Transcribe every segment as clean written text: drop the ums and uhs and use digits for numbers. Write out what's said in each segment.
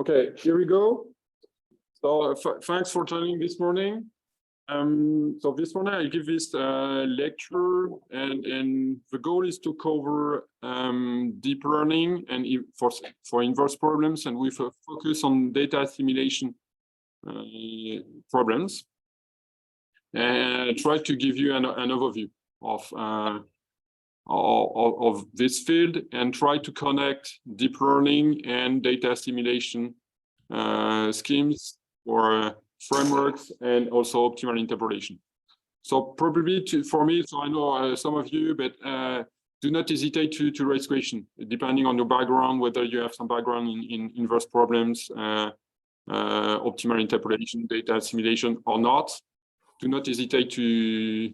Okay, here we go. So thanks for joining this morning. So this morning I give this lecture, and the goal is to cover deep learning and for inverse problems, and with a focus on data assimilation problems, and try to give you an overview of this field, and try to connect deep learning and data assimilation schemes or frameworks, and also optimal interpolation. So probably for me, so I know some of you, but do not hesitate to raise questions, depending on your background, whether you have some background in inverse problems, optimal interpolation, data assimilation or not. Do not hesitate to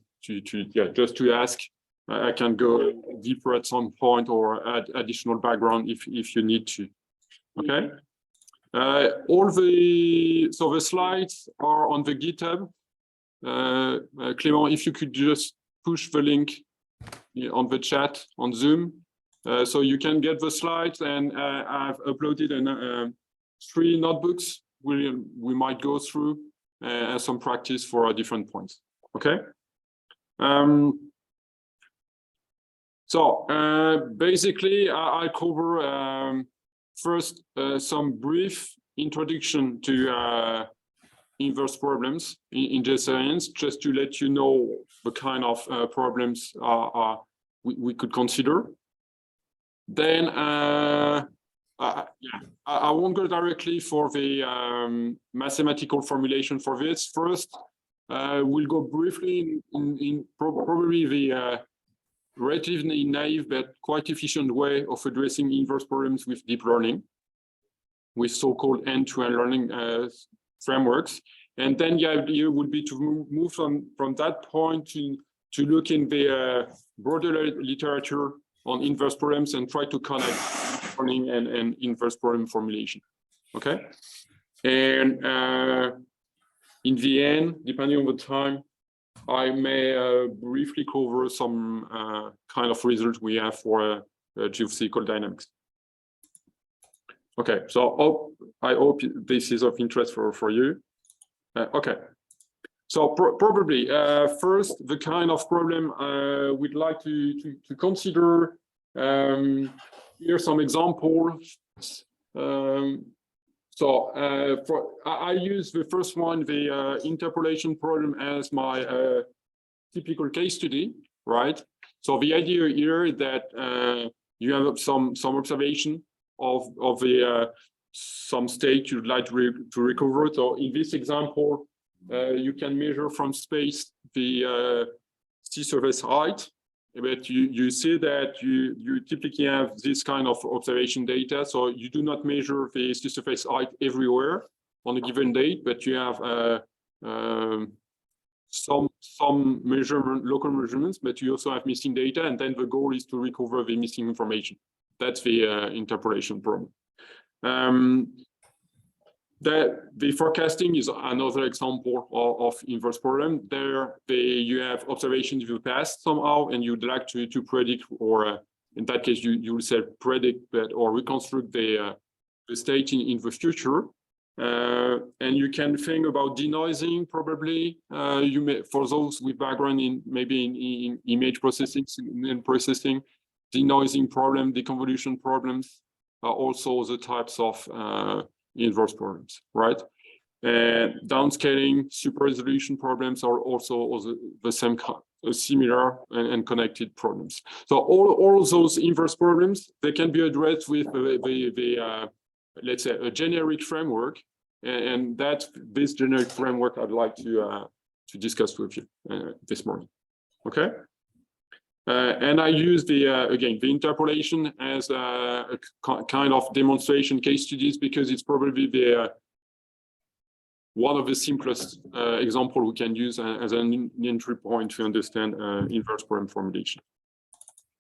ask. I can go deeper at some point or add additional background if you need to. Okay. So the slides are on the GitHub. Clément, if you could just push the link on the chat on Zoom, so you can get the slides. And I've uploaded 3 notebooks we might go through as some practice for different points. Okay. So basically, I cover first some brief introduction to inverse problems in data science, just to let you know the kind of problems we could consider. Then I won't go directly for the mathematical formulation for this. First, we'll go briefly in probably the relatively naive but quite efficient way of addressing inverse problems with deep learning, with so-called end-to-end learning frameworks. And then the idea would be to move from that point to look in the broader literature on inverse problems and try to connect learning and inverse problem formulation. Okay. And in the end, depending on the time, I may briefly cover some kind of results we have for geophysical dynamics. Okay, so I hope this is of interest for you. Okay, so probably first, the kind of problem we'd like to consider. Here's some examples. I use the first one, the interpolation problem, as my typical case study, right? So the idea here is that you have some observation of some state you'd like to recover. So in this example, you can measure from space the sea surface height. But you see that you typically have this kind of observation data. So you do not measure the sea surface height everywhere on a given date, but you have some local measurements, but you also have missing data. And then the goal is to recover the missing information. That's the interpolation problem. The forecasting is another example of inverse problem. There, you have observations of the past somehow, and you'd like to predict, or in that case, you will say predict, or reconstruct the state in the future. And you can think about denoising probably. You may, for those with background in image processing and processing, denoising problem, deconvolution problems are also the types of inverse problems, right? Downscaling, super resolution problems are also the same kind, similar and connected problems. So all those inverse problems, they can be addressed with let's say a generic framework, and that's this generic framework I'd like to discuss with you this morning. Okay. And I use again the interpolation as a kind of demonstration case studies, because it's probably one of the simplest example we can use as an entry point to understand inverse problem formulation.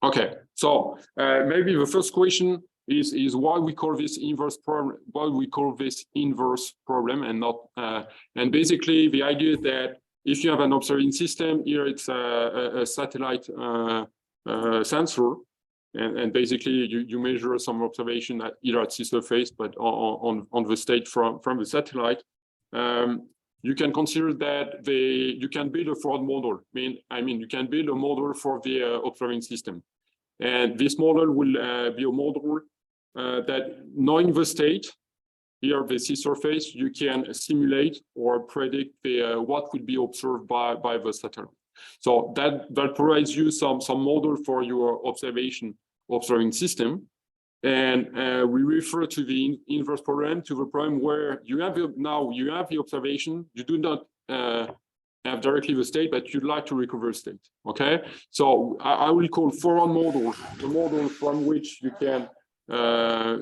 Okay, so maybe the first question is why we call this inverse problem? Why we call this inverse problem and not? And basically, the idea is that if you have an observing system, here it's a satellite sensor, And basically you measure some observation either at sea surface, but on the state from the satellite. You can consider that you can build a fraud model. I mean, you can build a model for the observing system. And this model will be a model that, knowing the state, here the sea surface, you can simulate or predict what will be observed by the satellite. So that provides you some model for your observing system. And we refer to the inverse problem, to the problem where you have the observation, you do not have directly the state, but you'd like to recover state. Okay, so I will call forward model the model from which you can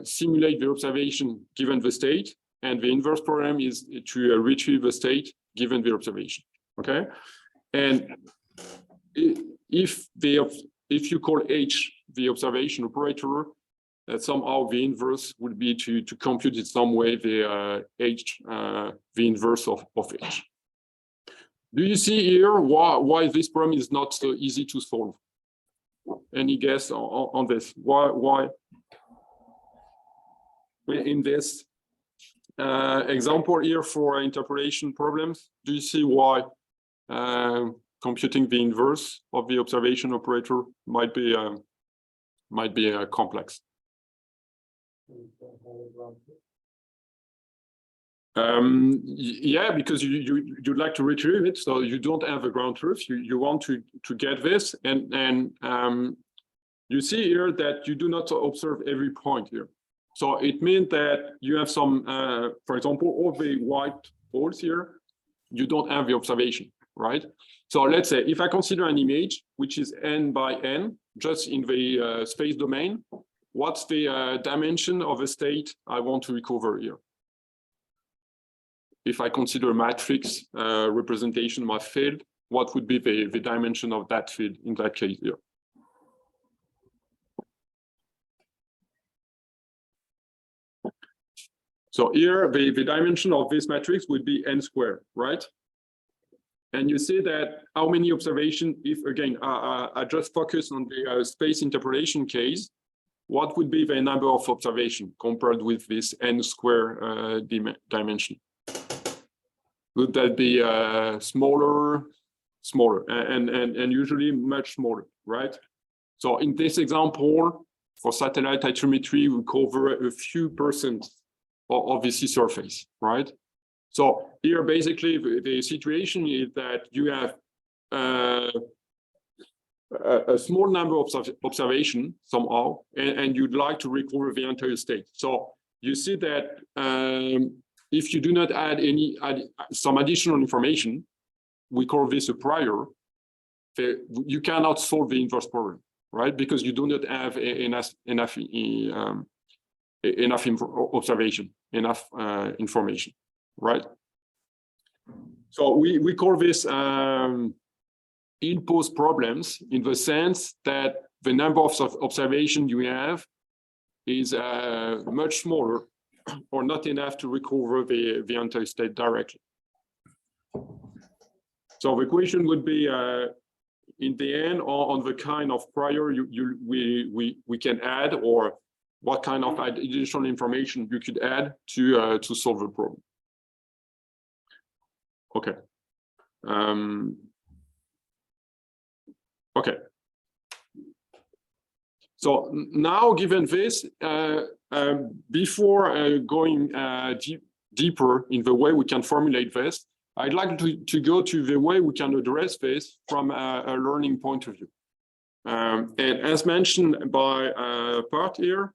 simulate the observation given the state, and the inverse problem is to retrieve the state given the observation. Okay, and if you call H the observation operator, somehow the inverse would be to compute in some way the inverse of H. Do you see here why this problem is not so easy to solve? Any guess on this? Why? In this example here for interpolation problems, do you see why computing the inverse of the observation operator might be complex? Yeah, because you'd like to retrieve it, so you don't have a ground truth. You want to get this, and you see here that you do not observe every point here. So it means that you have some, for example, all the white holes here, you don't have the observation, right? So let's say if I consider an image which is n by n, just in the space domain, what's the dimension of a state I want to recover here? If I consider a matrix representation of my field, what would be the dimension of that field in that case here? So here, the dimension of this matrix would be n squared, right? And you see that how many observations, if again, I just focus on the space interpolation case, what would be the number of observations compared with this n square dimension? Would that be smaller, and usually much smaller, right? So in this example, for satellite hygrometry, we cover a few percent of the sea surface, right? So here, basically, the situation is that you have a small number of observations somehow, and you'd like to recover the entire state. So you see that if you do not add some additional information, we call this a prior, you cannot solve the inverse problem, right? Because you do not have enough observation, enough information, right? So we call this in-post problems, in the sense that the number of observations you have is much smaller or not enough to recover the entire state directly. So the question would be, in the end, on the kind of prior we can add, or what kind of additional information you could add to solve the problem. Okay. Okay. So now, given this, before going deeper in the way we can formulate this, I'd like to go to the way we can address this from a learning point of view. And as mentioned by Part here,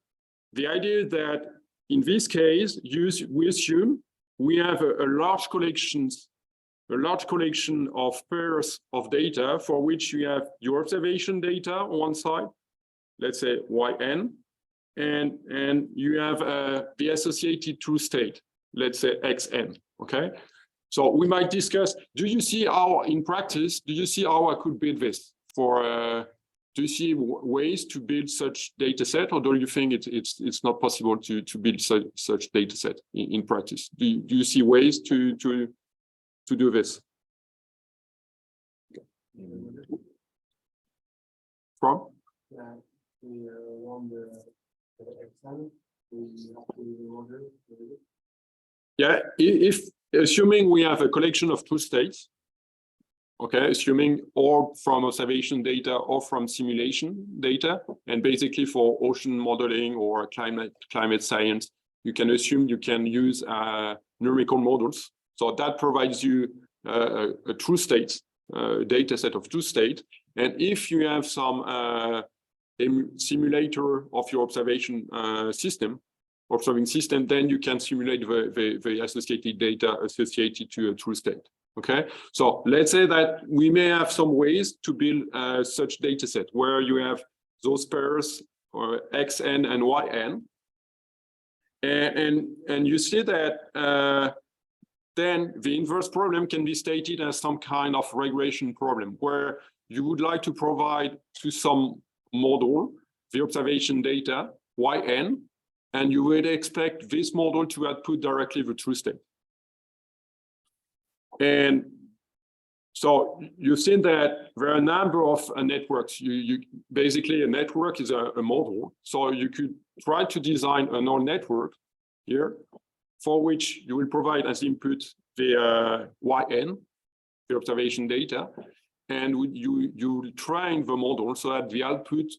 the idea that in this case, we assume we have a large collection of pairs of data for which you have your observation data on one side, let's say yn, and you have the associated true state, let's say xn. Okay, so we might discuss, do you see how in practice, do you see how I could build this for do you see ways to build such data set, or do you think it's not possible to build such data set in practice? Do you see ways to do this? From? we run the exam, we have to order. Yeah, if assuming we have a collection of two states, okay, assuming or from observation data or from simulation data, and basically for ocean modeling or climate science, you can assume you can use numerical models. So that provides you a true state data set of two states. And if you have some simulator of your observing system, then you can simulate the associated data associated to a true state. Okay, so let's say that we may have some ways to build such data set where you have those pairs or xn and yn, and you see that then the inverse problem can be stated as some kind of regression problem where you would like to provide to some model the observation data yn, and you would expect this model to output directly the true state. And so you've seen that there are a number of networks. Basically, a network is a model. So you could try to design a neural network here for which you will provide as input the yn, the observation data, and you train the model so that the output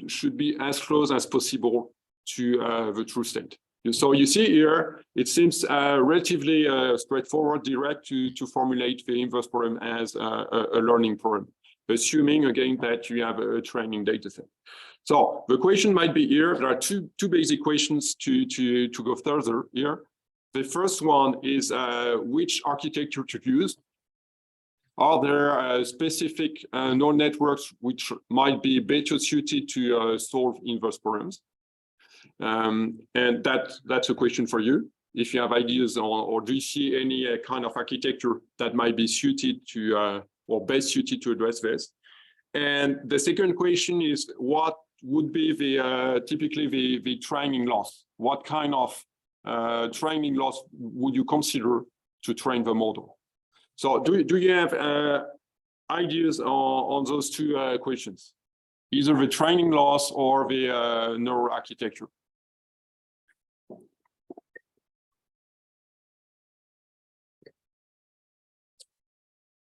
should be as close as possible to the true state. So you see here, it seems relatively straightforward, direct to formulate the inverse problem as a learning problem, assuming again that you have a training data set. So the question might be here, there are two basic questions to go further here. The first one is which architecture to use. Are there specific neural networks which might be better suited to solve inverse problems? And that's a question for you. If you have ideas or do you see any kind of architecture that might be suited to or best suited to address this? And the second question is what would be the typically the training loss? What kind of training loss would you consider to train the model? So do you have ideas on those two questions? Either the training loss or the neural architecture?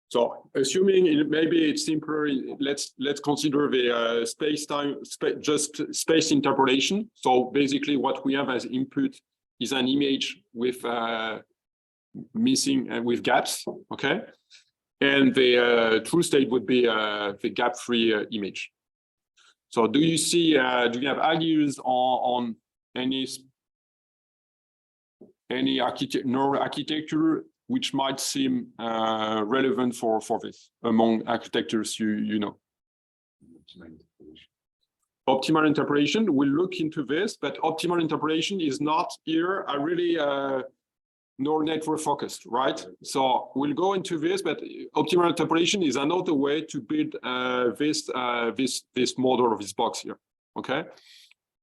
So assuming maybe it's simpler, let's consider the space interpolation. So basically what we have as input is an image with missing with gaps, okay? And the true state would be the gap-free image. So do you see, do you have ideas on any neural architecture which might seem relevant for this among architectures you know? Optimal interpolation, we'll look into this, but optimal interpolation is not here really neural network focused, right? So we'll go into this, but optimal interpolation is another way to build this model of this box here, okay?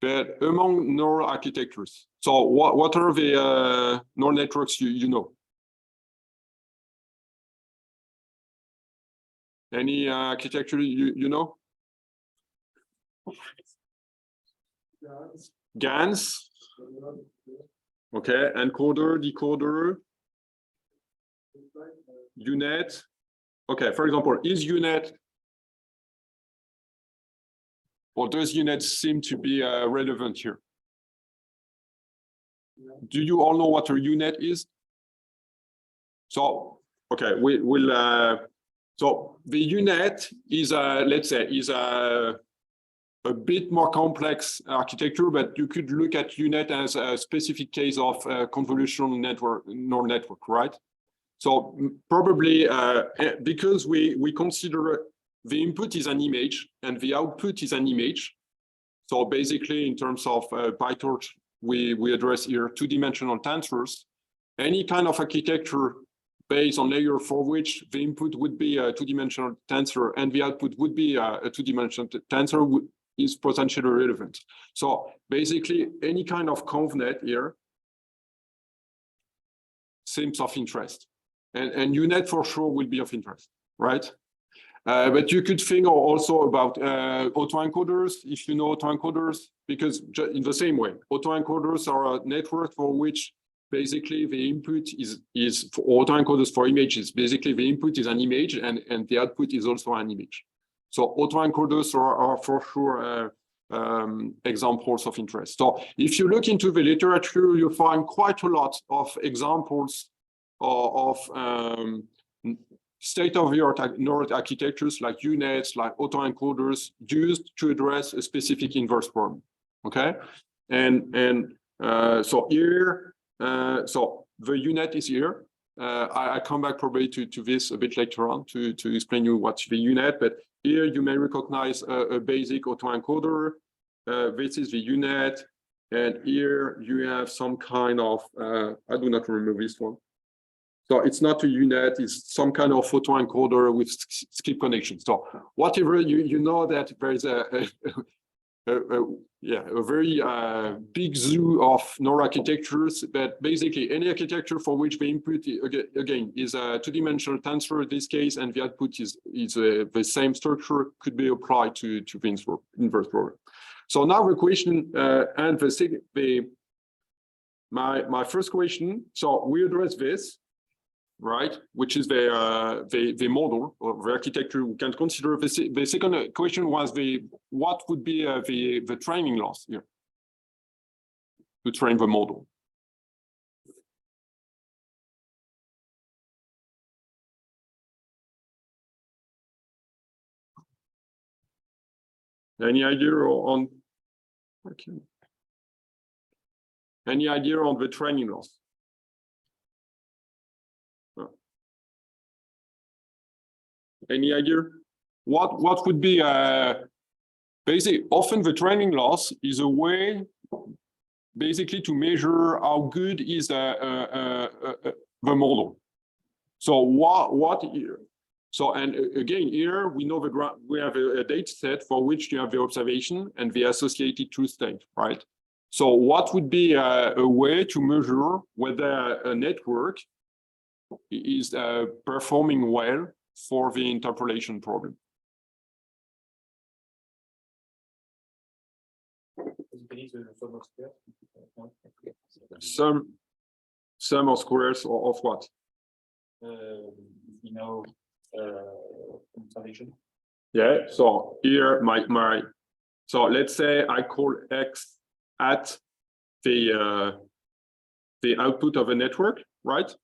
But among neural architectures, so what are the neural networks you know? Any architecture you know? GANs. Okay, encoder, decoder, UNet. Okay, for example, is UNet, or does UNet seem to be relevant here? Do you all know what a UNet is? So, okay, we'll so the UNet is let's say is a bit more complex architecture, but you could look at UNet as a specific case of convolutional neural network, right? So probably because we consider the input is an image and the output is an image. So basically, in terms of PyTorch, we address here two-dimensional tensors. Any kind of architecture based on layer for which the input would be a two-dimensional tensor and the output would be a two-dimensional tensor is potentially relevant. So basically, any kind of ConvNet here seems of interest. And UNet for sure will be of interest, right? But you could think also about autoencoders, if you know autoencoders, because in the same way, autoencoders are a network for which basically the input is for autoencoders for images. Basically, the input is an image and the output is also an image. So autoencoders are for sure examples of interest. So if you look into the literature, you find quite a lot of examples of state-of-the-art neural architectures like UNets, like autoencoders used to address a specific inverse problem. Okay, and so here, so the UNet is here. I come back probably to this a bit later on to explain you what's the UNet, but here you may recognize a basic autoencoder. This is the UNet, and here you have some kind of I do not remember this one. So it's not a UNet, it's some kind of autoencoder with skip connection. So whatever you know that there is a very big zoo of neural architectures, but basically any architecture for which the input again is a two-dimensional tensor in this case, and the output is the same structure, could be applied to the inverse problem. So now the question and my first question. So we address this, right, which is the model or the architecture we can consider. The second question was what would be the training loss here to train the model. Any idea on? Okay. Any idea on the training loss? Any idea? What would be basically often the training loss is a way basically to measure how good is the model. So what here? So and again here we know we have a data set for which you have the observation and the associated truth state, right? So what would be a way to measure whether a network is performing well for the interpolation problem? Sum of squares of what? You know, observation. Yeah. So here so let's say I call X at the output of a network, right?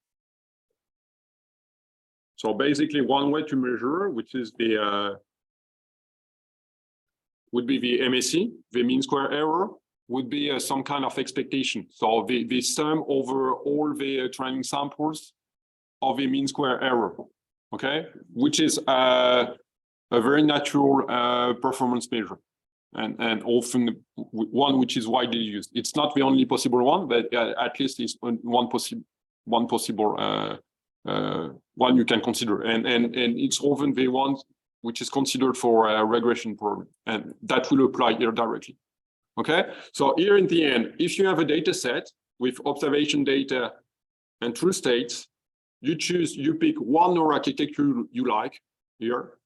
So basically one way to measure, which is would be the MSE, the mean square error, would be some kind of expectation. So the sum over all the training samples of the mean square error, okay? Which is a very natural performance measure. And often one which is widely used. It's not the only possible one, but at least it's one possible one you can consider. And it's often the one which is considered for a regression problem, and that will apply here directly. Okay, so here in the end, if you have a data set with observation data and truth states, you pick one neural architecture you like here,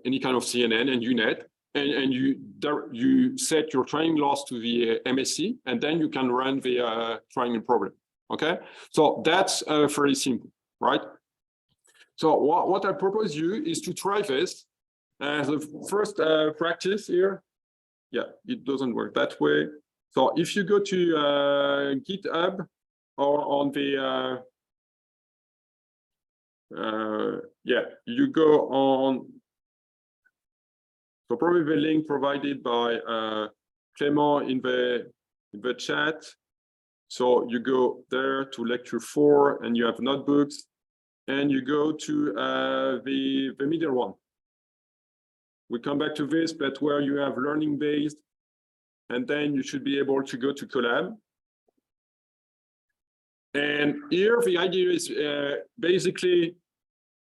any kind of CNN and UNet, and you set your training loss to the MSE, and then you can run the training problem. Okay, so that's very simple, right? So what I propose you is to try this as a first practice here. Yeah, it doesn't work that way. So if you go to GitHub or on the yeah, you go on. So probably the link provided by Clément in the chat. So you go there to lecture 4, and you have notebooks, and you go to the middle one. We come back to this, but where you have learning based, and then you should be able to go to Collab. And here the idea is basically,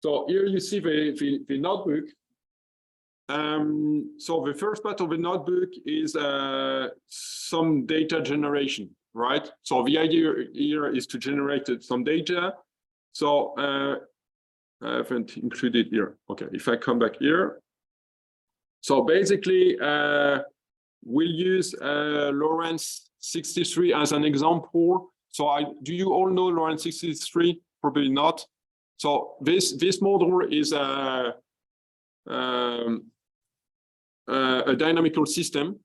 so here you see the notebook. So the first part of the notebook is some data generation, right? So the idea here is to generate some data. So I haven't included here. Okay, if I come back here. So basically, we'll use Lorentz 63 as an example. So do you all know Lorentz 63? Probably not. So this model is a dynamical system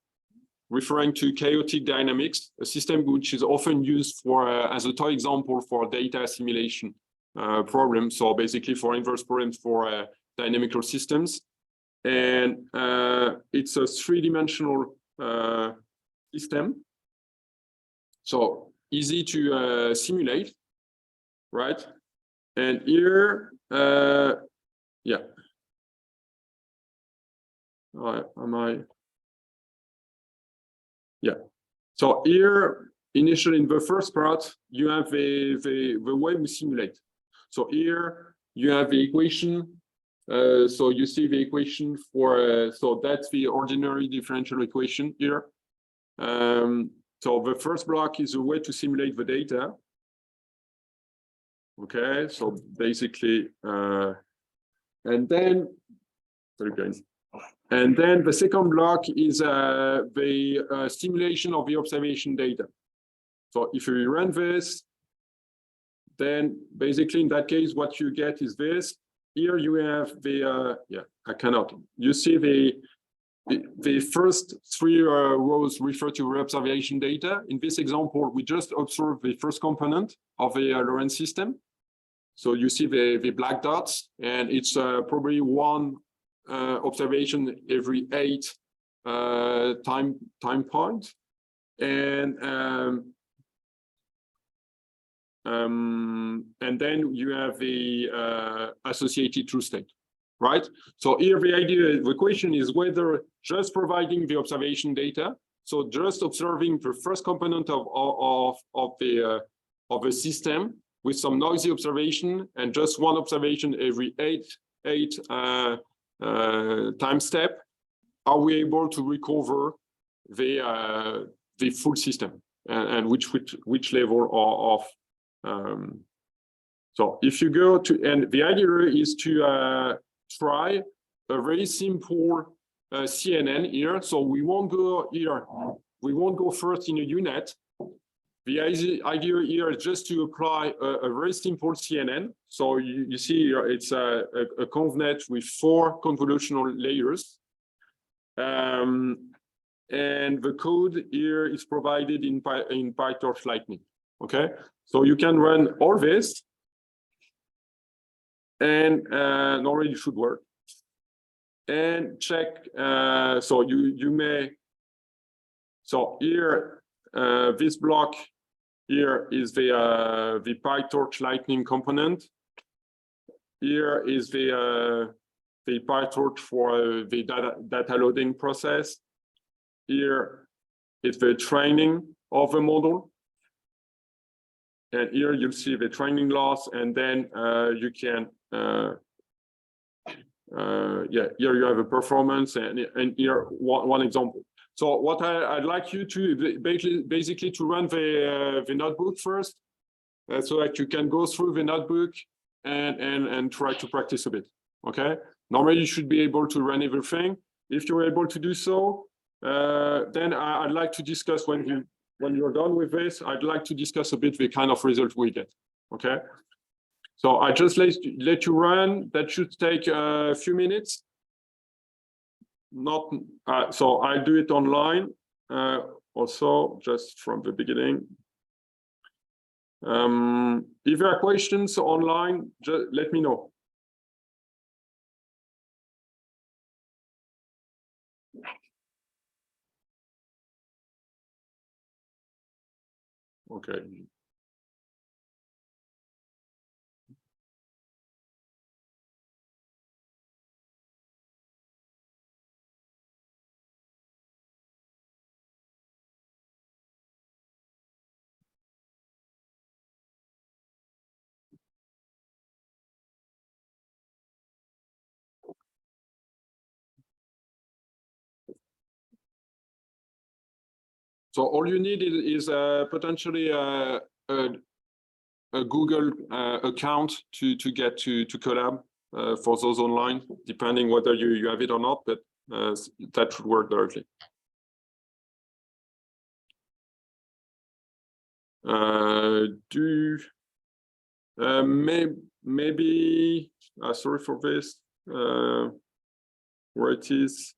referring to chaotic dynamics, a system which is often used for as a toy example for data assimilation problems. So basically for inverse problems for dynamical systems. And it's a three-dimensional system. So easy to simulate, right? And here, yeah. Am I? Yeah. So here, initially in the first part, you have the way we simulate. So here you have the equation. So you see the equation for, so that's the ordinary differential equation here. So the first block is a way to simulate the data. Okay, so basically, and then, sorry guys. And then the second block is the simulation of the observation data. So if you run this, then basically in that case, what you get is this. Here you have the, yeah, I cannot. You see the first three rows refer to the observation data. In this example, we just observe the first component of the Lorentz system. So you see the black dots, and it's probably one observation every 8 time point, and then you have the associated true state, right? So here the idea, the question is whether just providing the observation data, so just observing the first component of the system with some noisy observation and just one observation every eight time step, are we able to recover the full system and which level of so if you go to, and the idea is to try a very simple CNN here. So we won't go here. We won't go first in a UNet. The idea here is just to apply a very simple CNN. So you see here, it's a convnet with 4 convolutional layers. And the code here is provided in PyTorch Lightning. Okay, so you can run all this, and normally it should work. And check. So you may. So here, this block here is the PyTorch Lightning component. Here is the PyTorch for the data loading process. Here is the training of the model. And here you'll see the training loss, and then you can, yeah, here you have a performance, and here one example. So what I'd like you to basically to run the notebook first, so that you can go through the notebook and try to practice a bit. Okay. Normally you should be able to run everything. If you're able to do so, then I'd like to discuss when you're done with this, I'd like to discuss a bit the kind of result we get. Okay. So I just let you run. That should take a few minutes. Not so I do it online also just from the beginning. If there are questions online, just let me know. Okay. So all you need is potentially a a Google account to get to Collab for those online, depending whether you have it or not, but that should work directly. Maybe sorry for this, where it is.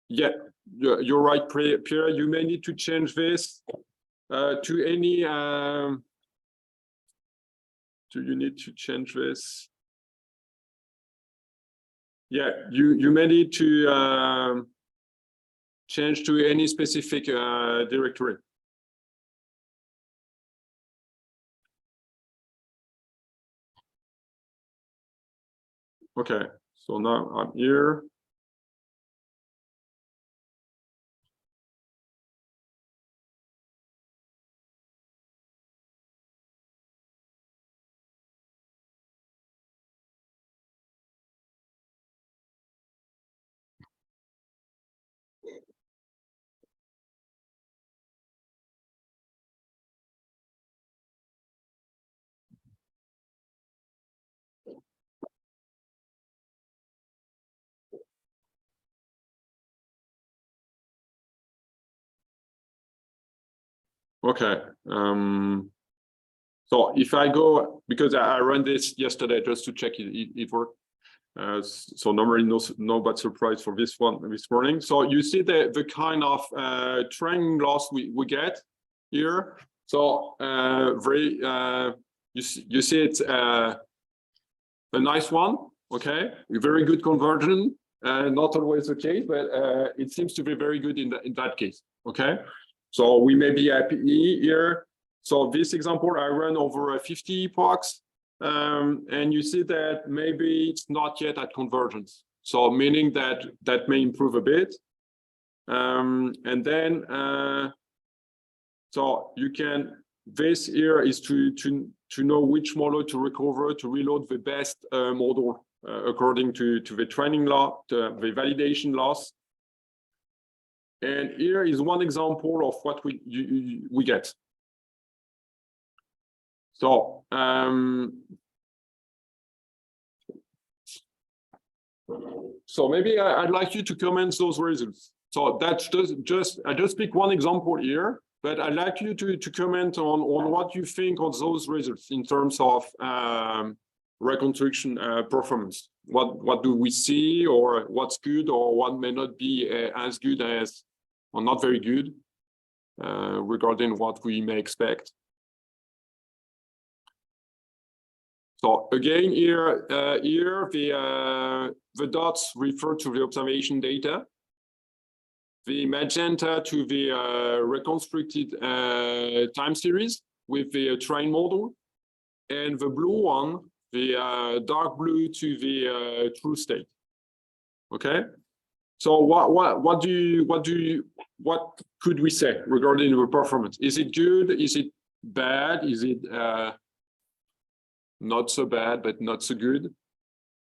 Yeah, you're right, Pierre. You may need to change this to any. Do you need to change this? Yeah, you may need to change to any specific directory. Okay, so now I'm here. Okay. So if I go, because I ran this yesterday just to check it worked. So normally no bad surprise for this one this morning. So you see the kind of training loss we get here. So you see it's a nice one. Okay, very good conversion. Not always the case, but it seems to be very good in that case. Okay, so we may be happy here. So this example, I ran over 50 epochs, and you see that maybe it's not yet at convergence. So meaning that may improve a bit. And then, so you can, this here is to know which model to recover, to reload the best model according to the training law, the validation loss. And here is one example of what we get. So maybe I'd like you to comment those results. So that's I just pick one example here, but I'd like you to comment on what you think of those results in terms of reconstruction performance. What do we see, or what's good, or what may not be as good as, or not very good, regarding what we may expect. So again, here the dots refer to the observation data, the magenta to the reconstructed time series with the train model, and the blue one, the dark blue, to the true state. Okay. So what could we say regarding the performance? Is it good? Is it bad? Is it not so bad, but not so good?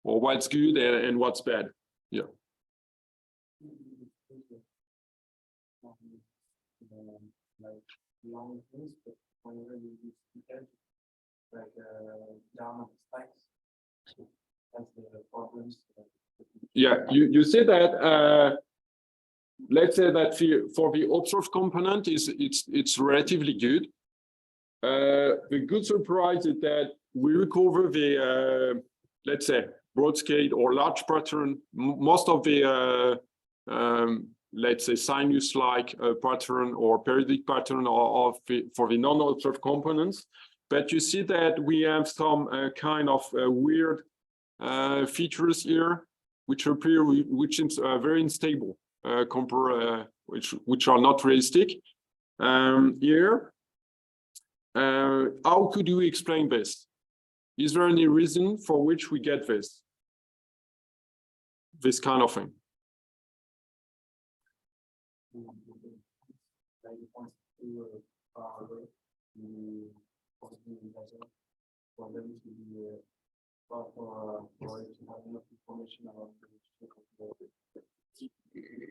Or what's good and what's bad? Yeah. Like long things, but whenever you use like down spikes, that's the problems. Yeah, you see that. Let's say that for the observed component, it's relatively good. The good surprise is that we recover the let's say broad scale or large pattern, most of the let's say sinus-like pattern or periodic pattern for the non-observed components. But you see that we have some kind of weird features here, which appear, which is very unstable, which are not realistic. Here, how could you explain this? Is there any reason for which we get this kind of thing?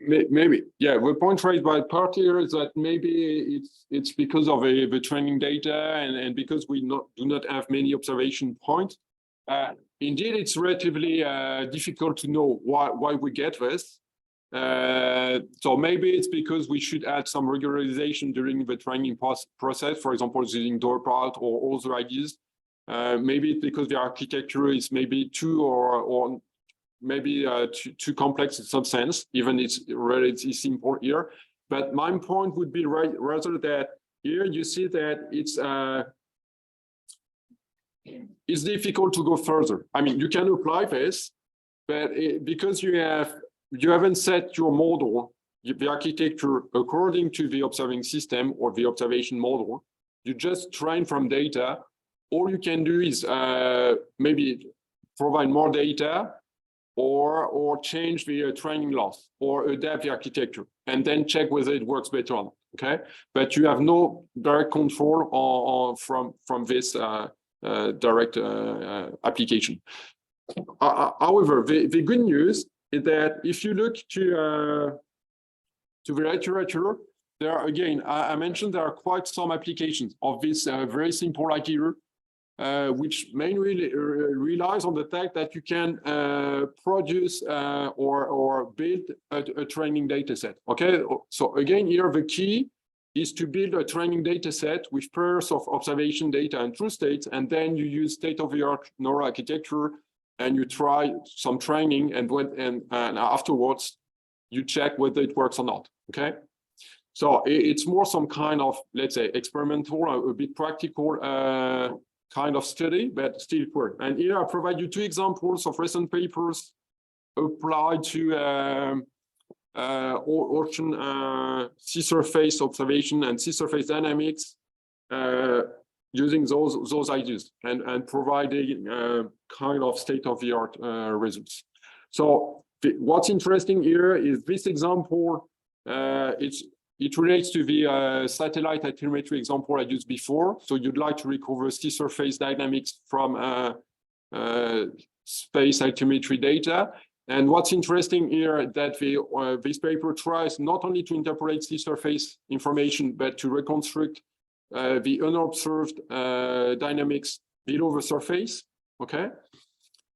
maybe, yeah. The point raised by part here is that maybe it's because of the training data and because we do not have many observation points. Indeed, it's relatively difficult to know why we get this. So maybe it's because we should add some regularization during the training process, for example, using dropout or other ideas. Maybe it's because the architecture is maybe too or maybe too complex in some sense, even it's relatively simple here. But my point would be rather that here you see that it's difficult to go further. I mean, you can apply this, but because you haven't set your model, the architecture according to the observing system or the observation model, you just train from data. All you can do is maybe provide more data or change the training loss or adapt the architecture and then check whether it works better or not, okay? But you have no direct control from this direct application. However, the good news is that if you look to the literature, there are, again, I mentioned there are quite some applications of this very simple idea, which mainly relies on the fact that you can produce or build a training data set. Okay, so again, here the key is to build a training data set with pairs of observation data and true states, and then you use state-of-the-art neural architecture and you try some training, and afterwards you check whether it works or not. Okay, so it's more some kind of, let's say, experimental, a bit practical kind of study, but still work. And here I provide you two examples of recent papers applied to ocean sea surface observation and sea surface dynamics using those ideas and providing kind of state-of-the-art results. So what's interesting here is this example. It relates to the satellite altimetry example I used before. So you'd like to recover sea surface dynamics from space altimetry data. And what's interesting here that this paper tries not only to interpret sea surface information, but to reconstruct the unobserved dynamics below the surface. Okay.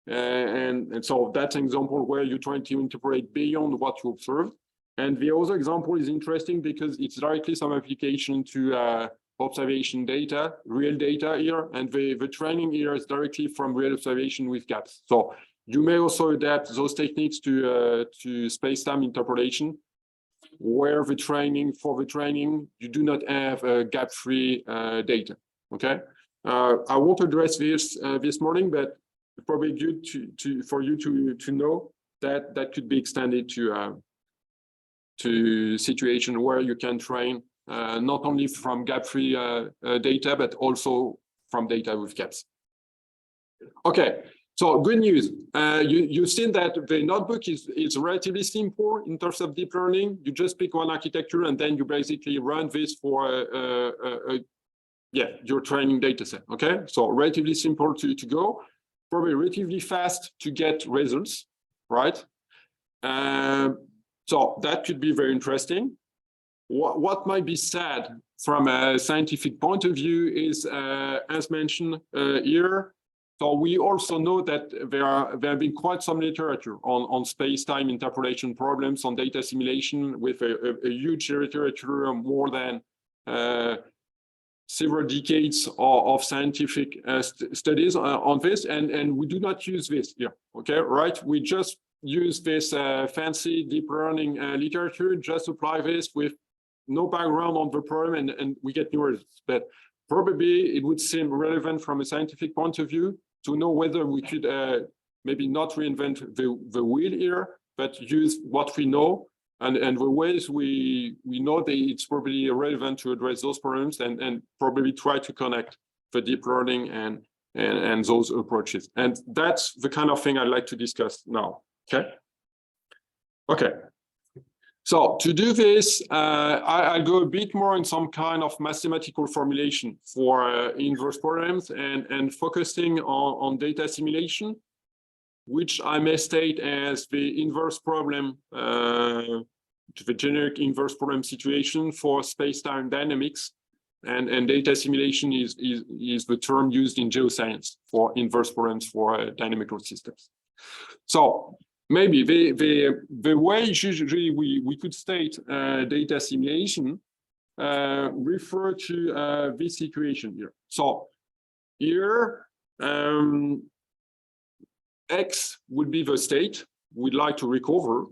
And so that's an example where you're trying to interpret beyond what you observed. And the other example is interesting because it's directly some application to observation data, real data here, and the training here is directly from real observation with gaps. So you may also adapt those techniques to space-time interpolation, where for the training, you do not have gap-free data. Okay, I won't address this this morning, but it's probably good for you to know that that could be extended to situation where you can train not only from gap-free data, but also from data with gaps. Okay, so good news. You've seen that the notebook is relatively simple in terms of deep learning. You just pick one architecture and then you basically run this for your training data set. Okay, so relatively simple to go, probably relatively fast to get results, right? So that could be very interesting. What might be said from a scientific point of view is, as mentioned here, so we also know that there have been quite some literature on space-time interpolation problems, on data simulation, with a huge literature, more than several decades of scientific studies on this, and we do not use this here. Okay, right? We just use this fancy deep learning literature, just apply this with no background on the problem, and we get new results. But probably it would seem relevant from a scientific point of view to know whether we could maybe not reinvent the wheel here, but use what we know and the ways we know that it's probably relevant to address those problems, and probably try to connect the deep learning and those approaches. And that's the kind of thing I'd like to discuss now. Okay. So to do this, I'll go a bit more in some kind of mathematical formulation for inverse problems and focusing on data simulation, which I may state as the inverse problem the generic inverse problem situation for space-time dynamics, and data assimilation is the term used in geoscience for inverse problems for dynamical systems. So maybe the way usually we could state data assimilation refer to this situation here. So here X would be the state we'd like to recover.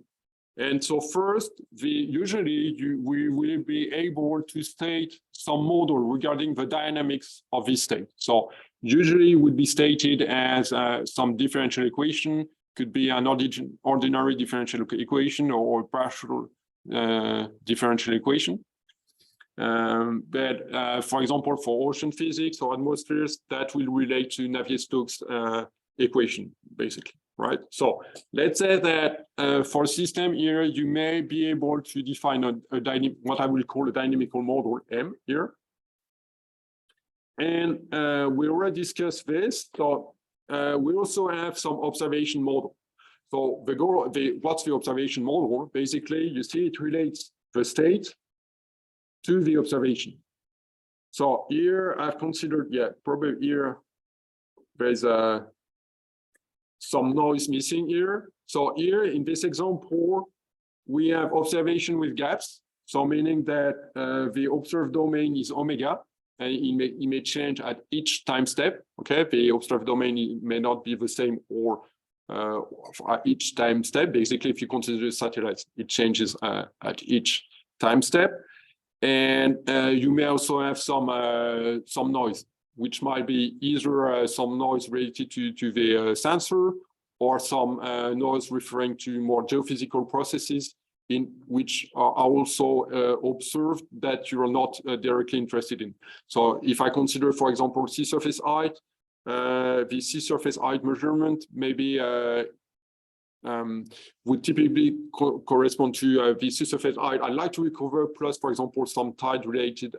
And so first, usually we will be able to state some model regarding the dynamics of this state. So usually would be stated as some differential equation, could be an ordinary differential equation or partial differential equation. But for example, for ocean physics or atmospheres, that will relate to Navier-Stokes equation, basically. Right. So let's say that for a system here, you may be able to define what I will call a dynamical model M here. And we already discussed this. So we also have some observation model. So what's the observation model? Basically, you see it relates the state to the observation. So here I've considered, probably here there's some noise missing here. So here in this example, we have observation with gaps. So meaning that the observed domain is omega, and it may change at each time step. Okay, the observed domain may not be the same or at each time step. Basically, if you consider satellites, it changes at each time step. And you may also have some noise, which might be either some noise related to the sensor or some noise referring to more geophysical processes in which are also observed that you are not directly interested in. So if I consider, for example, sea surface height, the sea surface height measurement maybe would typically correspond to the sea surface height I'd like to recover, plus, for example, some tide-related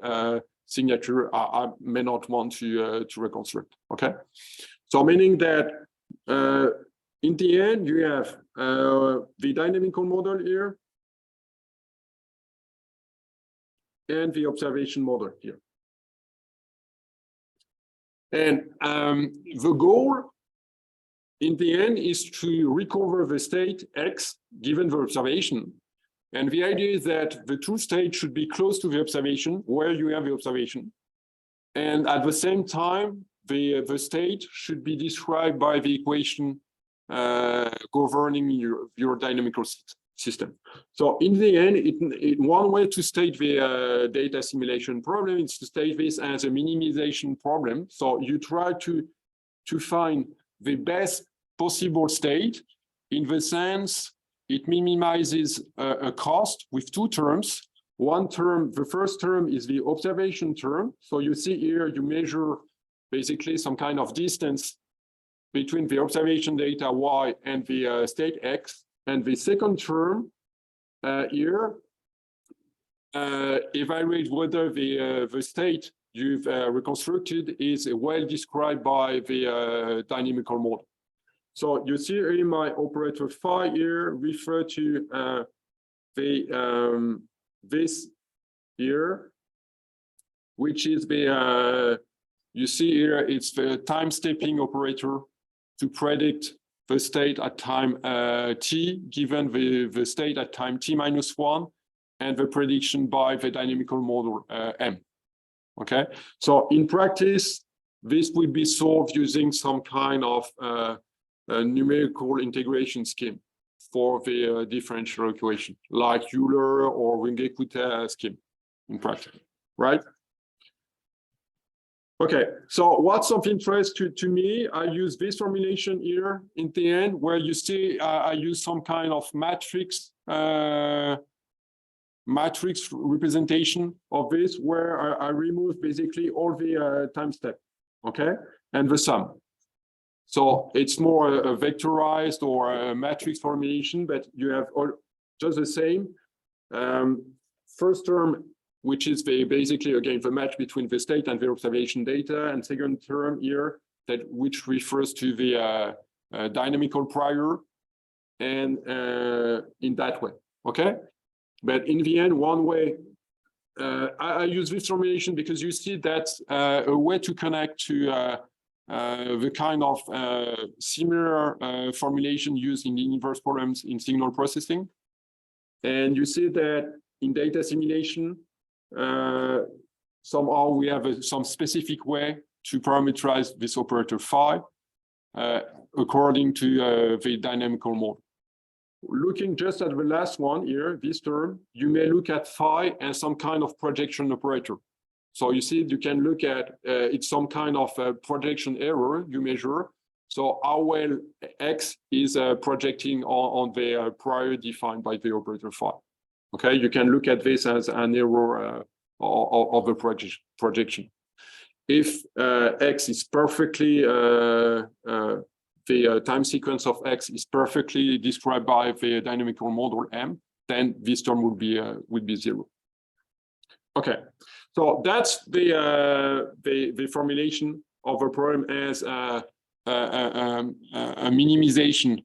signature I may not want to reconstruct. Okay, so meaning that in the end you have the dynamical model here and the observation model here, and the goal in the end is to recover the state X given the observation. And the idea is that the true state should be close to the observation, where you have the observation. And at the same time, the state should be described by the equation governing your dynamical system. So in the end, one way to state the data assimilation problem is to state this as a minimization problem. So you try to find the best possible state, in the sense it minimizes a cost with two terms. One term, the first term is the observation term. So you see here, you measure basically some kind of distance between the observation data Y and the state X. And the second term here evaluates whether the state you've reconstructed is well described by the dynamical model. So you see in my operator phi here refer to this here, which is you see here, it's the time stepping operator to predict the state at time t, given the state at time t-1, and the prediction by the dynamical model M. Okay, so in practice, this will be solved using some kind of numerical integration scheme for the differential equation, like Euler or Runge-Kutta scheme in practice, right? Okay, so what's of interest to me, I use this formulation here in the end, where you see I use some kind of matrix representation of this, where I remove basically all the time step, okay, and the sum. So it's more a vectorized or a matrix formulation, but you have all just the same. First term, which is basically again the match between the state and the observation data, and second term here which refers to the dynamical prior, and in that way, okay. But in the end, one way, I use this formulation because you see that's a way to connect to the kind of similar formulation used in the inverse problems in signal processing. And you see that in data simulation, somehow we have some specific way to parameterize this operator phi according to the dynamical model. Looking just at the last one here, this term, you may look at phi as some kind of projection operator. So you see, you can look at it's some kind of projection error you measure. So how well X is projecting on the prior defined by the operator phi. Okay, you can look at this as an error of the projection. If X is perfectly the time sequence of X is perfectly described by the dynamical model M, then this term would be 0. Okay, so that's the formulation of a problem as a minimization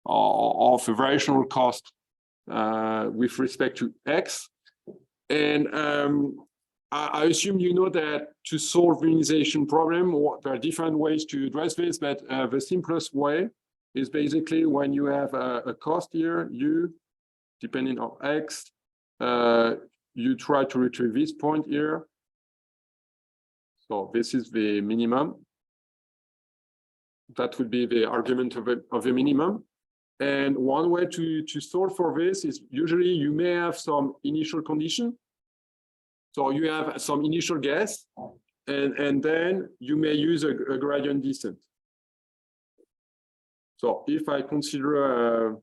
of a variational cost with respect to X. And I assume you know that to solve minimization problem, there are different ways to address this, but the simplest way is basically when you have a cost here, U, depending on X, you try to retrieve this point here. So this is the minimum. That would be the argument of a minimum. And one way to solve for this is usually you may have some initial condition. So you have some initial guess, and then you may use a gradient descent. So if I consider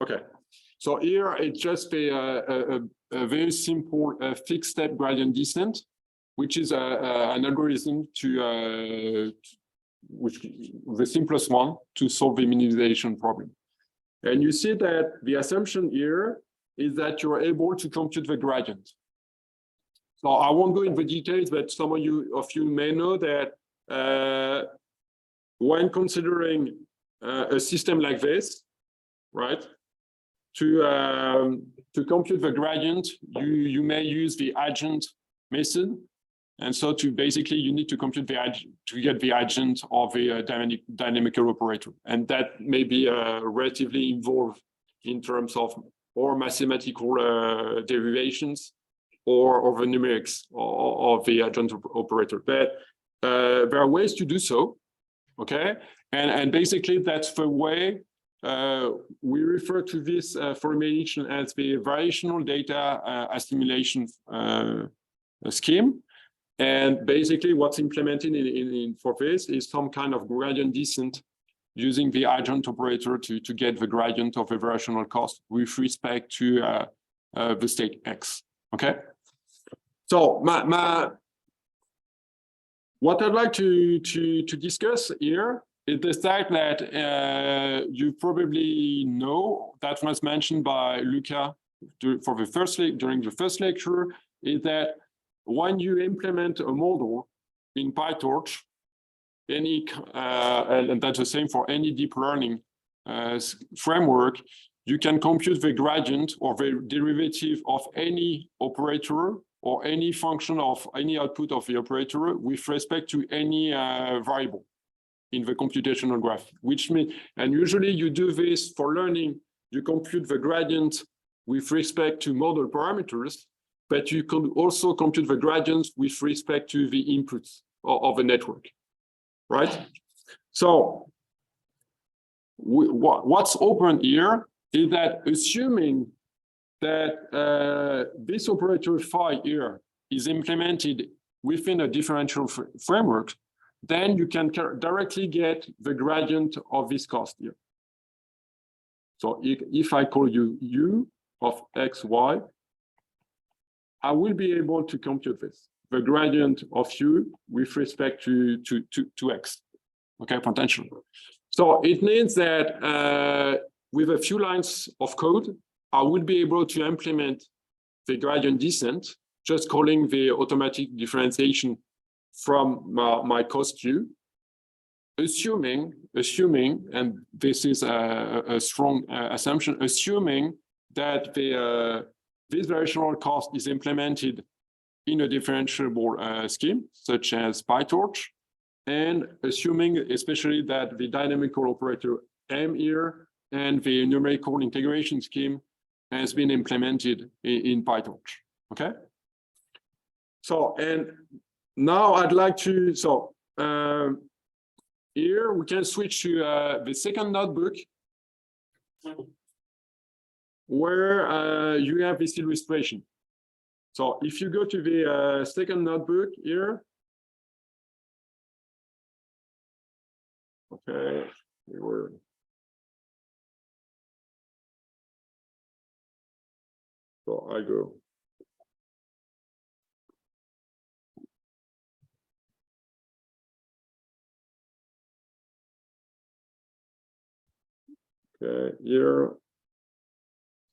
okay, so here it's just a very simple fixed step gradient descent, which is an algorithm which the simplest one to solve the minimization problem. And you see that the assumption here is that you're able to compute the gradient. So I won't go into the details, but some of you may know that when considering a system like this, right? To compute the gradient, you may use the adjunct method, and so to basically you need to compute the to get the adjunct of a dynamical operator, and that may be relatively involved in terms of or mathematical derivations or the numerics of the adjunct operator. But there are ways to do so, okay, and basically that's the way. We refer to this formulation as the variational data assimilation scheme. And basically what's implemented for this is some kind of gradient descent using the adjunct operator to get the gradient of a variational cost with respect to the state X, okay? So what I'd like to discuss here is the fact that you probably know that was mentioned by Luca during the first lecture, is that when you implement a model in PyTorch, and that's the same for any deep learning framework, you can compute the gradient or the derivative of any operator or any function of any output of the operator with respect to any variable in the computational graph, which means, and usually you do this for learning, you compute the gradient with respect to model parameters, but you can also compute the gradients with respect to the inputs of the network, right? So what's open here is that assuming that this operator phi here is implemented within a differential framework, then you can directly get the gradient of this cost here. So if I call you U of X, Y, I will be able to compute this, the gradient of U with respect to X, okay, potential. So it means that with a few lines of code, I will be able to implement the gradient descent, just calling the automatic differentiation from my cost queue, assuming, and this is a strong assumption, assuming that this variational cost is implemented in a differentiable scheme, such as PyTorch, and assuming especially that the dynamical operator M here and the numerical integration scheme has been implemented in PyTorch, okay? So, and now I'd like to, here we can switch to the second notebook where you have this illustration. So if you go to the second notebook here, okay, so I go. Okay, here.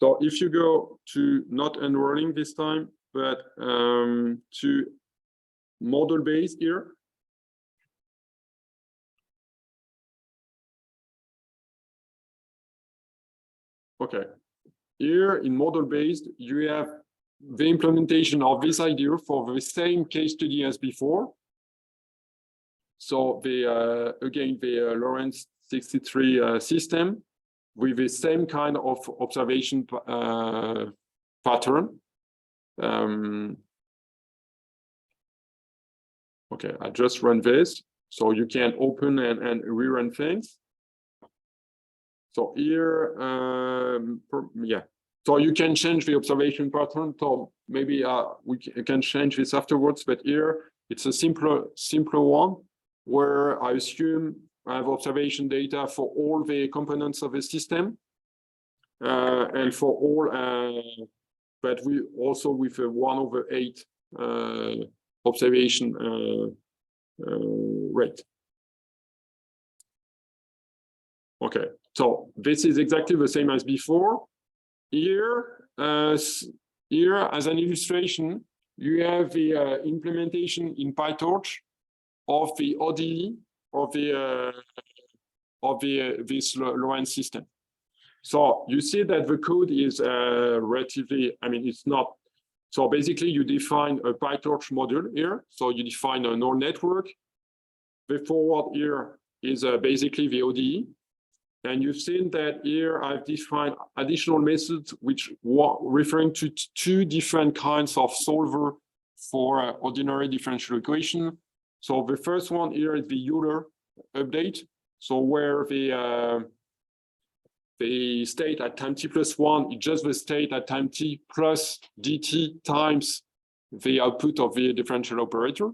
So if you go to not enrolling this time, but to model based here. Okay, here in model based, you have the implementation of this idea for the same case study as before. So the again the Lorentz 63 system with the same kind of observation pattern. Okay, I just run this, so you can open and rerun things. So here, yeah. So you can change the observation pattern. So maybe we can change this afterwards. But here it's a simpler one where I assume I have observation data for all the components of the system, and for all, but we also with a 1/8 observation rate. Okay, so this is exactly the same as before. Here, here as an illustration, you have the implementation in PyTorch of the ODE of this Lorentz system. So you see that the code is relatively, I mean, it's not. So basically, you define a PyTorch module here. So you define a neural network. The forward here is basically the ODE. And you've seen that here I've defined additional methods which were referring to two different kinds of solver for ordinary differential equation. So the first one here is the Euler update. So where the state at time t+1 is just the state at time t plus dt times the output of the differential operator.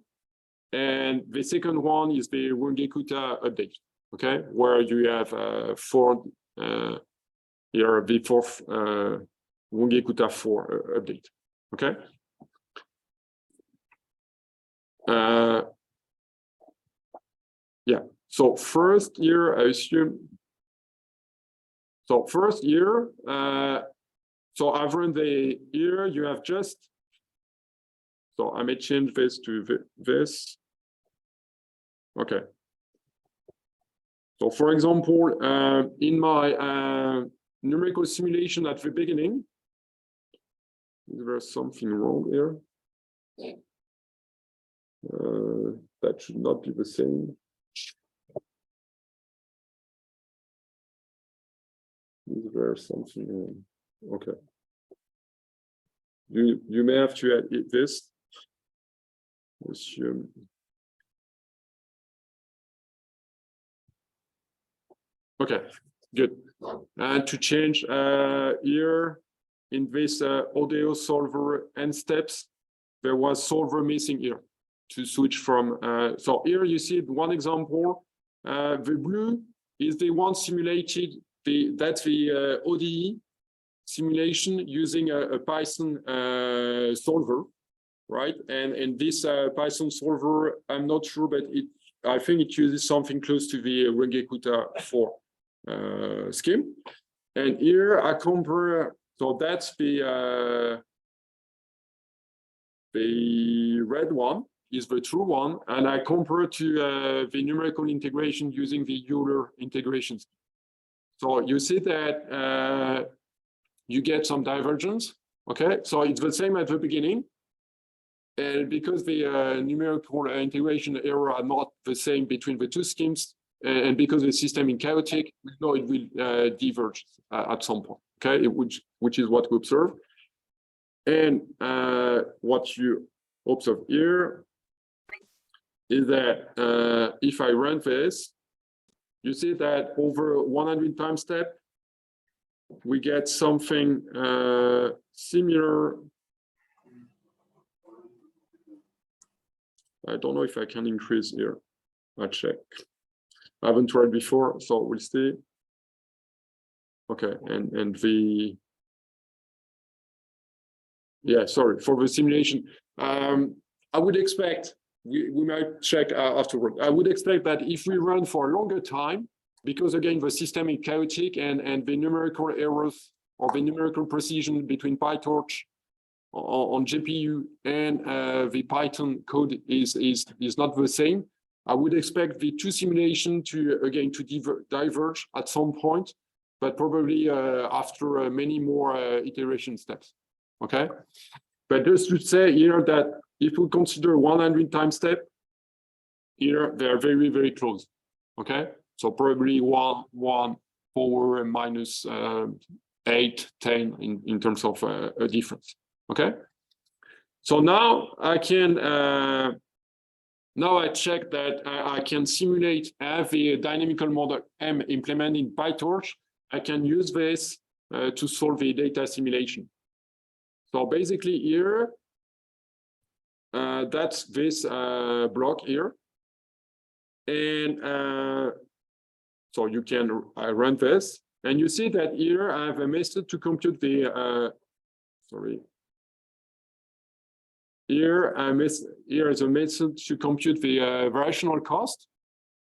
And the second one is the Runge-Kutta update, okay, where you have here the fourth Runge-Kutta 4 update, okay. Yeah, so first year, I assume. So first year, so I've run the year, you have just, so I may change this to this. Okay. So for example, in my numerical simulation at the beginning, is there something wrong here? That should not be the same. Is there something wrong? Okay. You may have to add this. Assume. Okay, good. And to change here in this audio solver and steps, there was solver missing here to switch from. So here you see one example. The blue is the one simulated. That's the ODE simulation using a Python solver, right? And this Python solver, I'm not sure, but I think it uses something close to the Runge-Kutta 4 scheme. And here I compare So that's the red one is the true one, and I compare to the numerical integration using the Euler integrations. So you see that you get some divergence. Okay, so it's the same at the beginning. And because the numerical integration error are not the same between the two schemes, and because the system is chaotic, we know it will diverge at some point. Okay, which is what we observe. And what you observe here is that if I run this, you see that over 100 time step, we get something similar. I don't know if I can increase here. I'll check. I haven't tried before, so we'll see. Okay, and the sorry for the simulation. I would expect we might check afterward. I would expect that if we run for a longer time, because again the system is chaotic and the numerical errors or the numerical precision between PyTorch on GPU and the Python code is not the same. I would expect the two simulation to again to diverge at some point, but probably after many more iteration steps. Okay, but just to say here that if we consider 100 time step, here they are very, very close. Okay, so probably one power minus 8, 10 in terms of a difference. Okay, so now I can now I check that I can simulate the dynamical model M implemented in PyTorch. I can use this to solve the data simulation. So basically here, that's this block here. And so you can run this. And you see that here I have a method to compute the, Here is a method to compute the variational cost,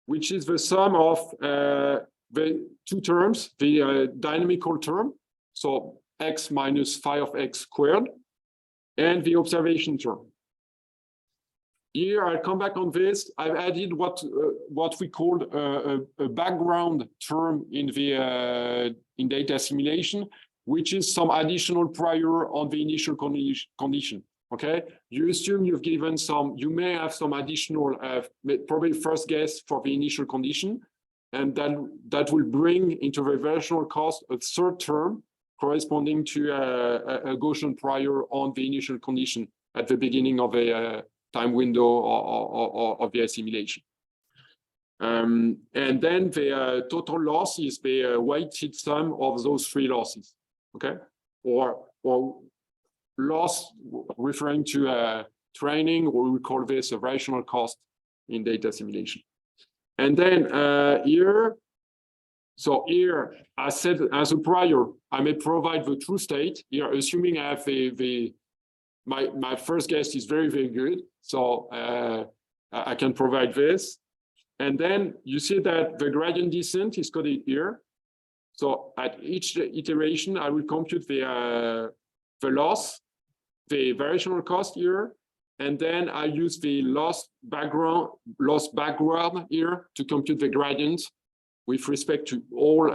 which is the sum of the two terms, the dynamical term, so x minus phi of x squared, and the observation term. Here, I'll come back on this. I've added what we called a background term in the in data simulation, which is some additional prior on the initial condition. Okay, you assume you've given some, you may have some additional, probably first guess for the initial condition, and then that will bring into the variational cost a third term corresponding to a Gaussian prior on the initial condition at the beginning of a time window or of the simulation. And then the total loss is the weighted sum of those three losses. Okay, or loss referring to training, or we call this a variational cost in data simulation. And then here, so here I said as a prior, I may provide the true state here, assuming I have my first guess is very, very good. So I can provide this. And then you see that the gradient descent is coded here. So at each iteration, I will compute the loss, the variational cost here, and then I use the loss backward here to compute the gradient with respect to all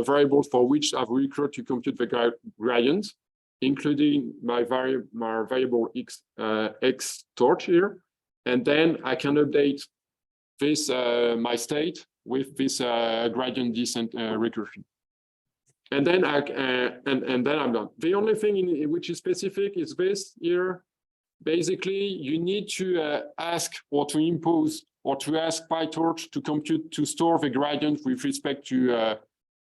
variables for which I've recurred to compute the gradient, including my variable x torch here, and then I can update this my state with this gradient descent recursion. And then and then I'm done. The only thing which is specific is this here. Basically, you need to ask or to impose or to ask PyTorch to compute, to store the gradient with respect to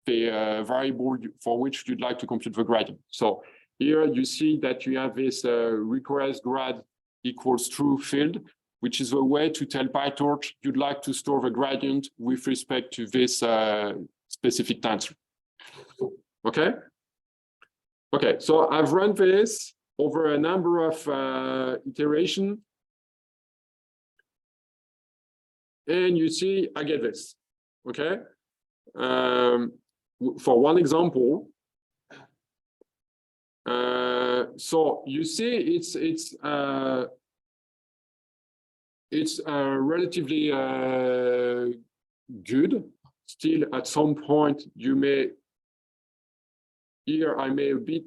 the variable for which you'd like to compute the gradient. So here you see that you have this requires grad equals true field, which is a way to tell PyTorch you'd like to store the gradient with respect to this specific tensor. Okay. Okay, so I've run this over a number of iterations. And you see, I get this. Okay. For one example, So you see, it's relatively good. Still, at some point, you may here I may be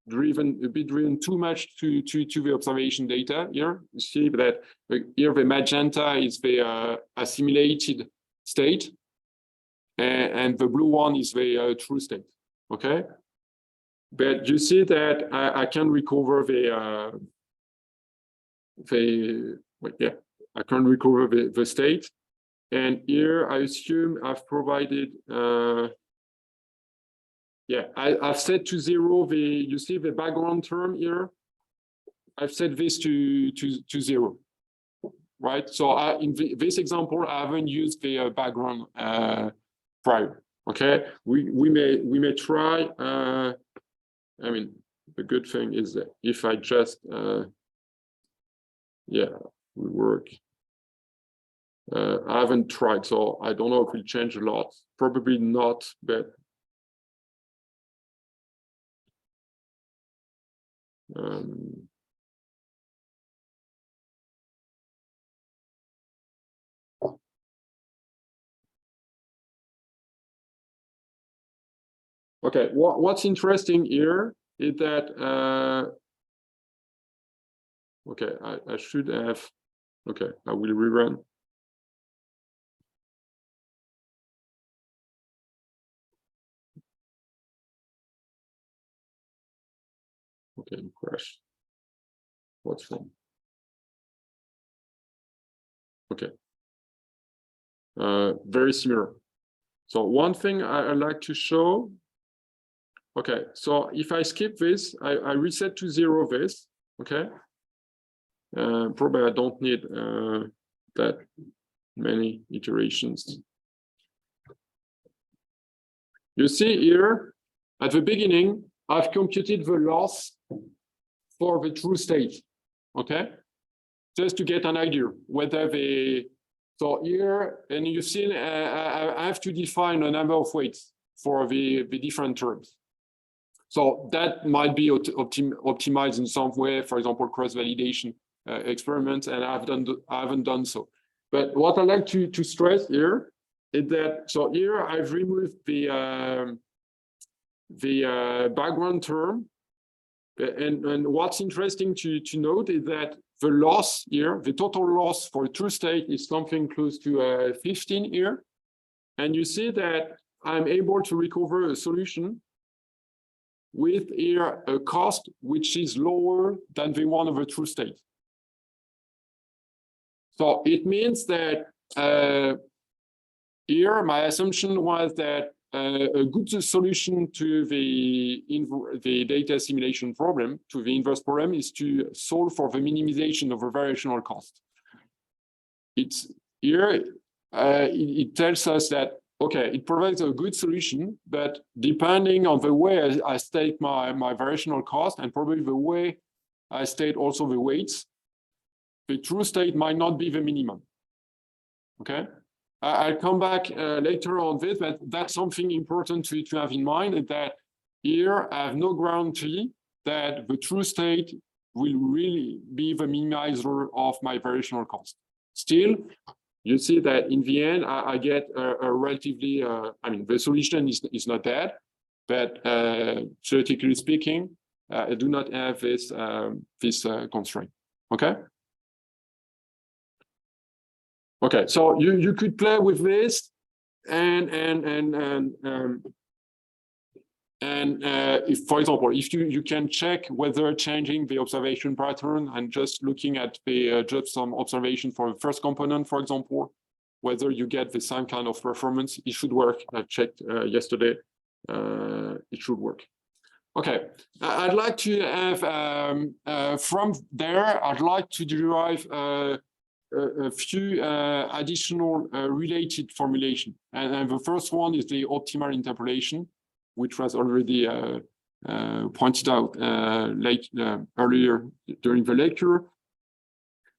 driven too much to the observation data. Here you see that here the magenta is the assimilated state, and the blue one is the true state. Okay, but you see that I can recover I can recover the state, and here I assume I've provided I've set to 0 you see the background term here. I've set this to 0, right? So in this example, I haven't used the background prior. Okay, we may try. I mean, the good thing is that if I just we work. I haven't tried, so I don't know if it will change a lot. Probably not, but okay, what's interesting here is that okay, I should have, okay, I will rerun. Okay, crash. What's wrong? Okay. Very similar. So one thing I like to show. Okay, so if I skip this, I reset to 0 this. Okay. Probably I don't need that many iterations. You see here at the beginning, I've computed the loss for the true state. Okay, just to get an idea whether so here, and you see I have to define a number of weights for the different terms. So that might be optimized in some way, for example, cross-validation experiments, and I haven't done so. But what I like to stress here is that, so here I've removed the background term, and what's interesting to note is that the loss here, the total loss for a true state is something close to 15 here, and you see that I'm able to recover a solution with here a cost which is lower than the one of a true state. So it means that here my assumption was that a good solution to the data assimilation problem, to the inverse problem, is to solve for the minimization of a variational cost. It's here it tells us that, okay, it provides a good solution, but depending on the way I state my variational cost, and probably the way I state also the weights, the true state might not be the minimum. Okay, I'll come back later on this, but that's something important to have in mind, that here I have no guarantee that the true state will really be the minimizer of my variational cost. Still, you see that in the end, I get a relatively, I mean, the solution is not bad, but theoretically speaking, I do not have this constraint. Okay. Okay, so you could play with this, and if, for example, if you can check whether changing the observation pattern and just looking at the just some observation for the first component, for example, whether you get the same kind of performance, it should work. I checked yesterday, it should work. Okay, I'd like to have from there, I'd like to derive a few additional related formulation, and the first one is the optimal interpolation, which was already pointed out earlier during the lecture.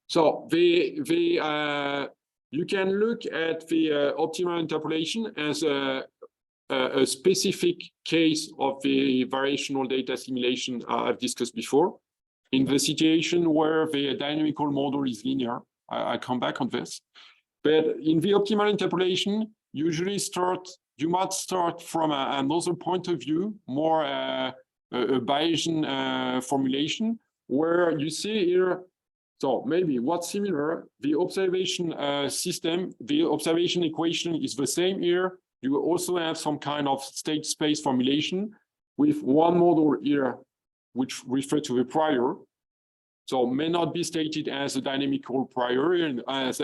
So you can look at the optimal interpolation as a specific case of the variational data simulation I've discussed before. In the situation where the dynamical model is linear, I come back on this. But in the optimal interpolation, usually you might start from another point of view, more a Bayesian formulation, where you see here, so maybe what's similar, the observation system, the observation equation is the same here. You also have some kind of state space formulation with one model here, which refer to the prior. So may not be stated as a dynamical prior as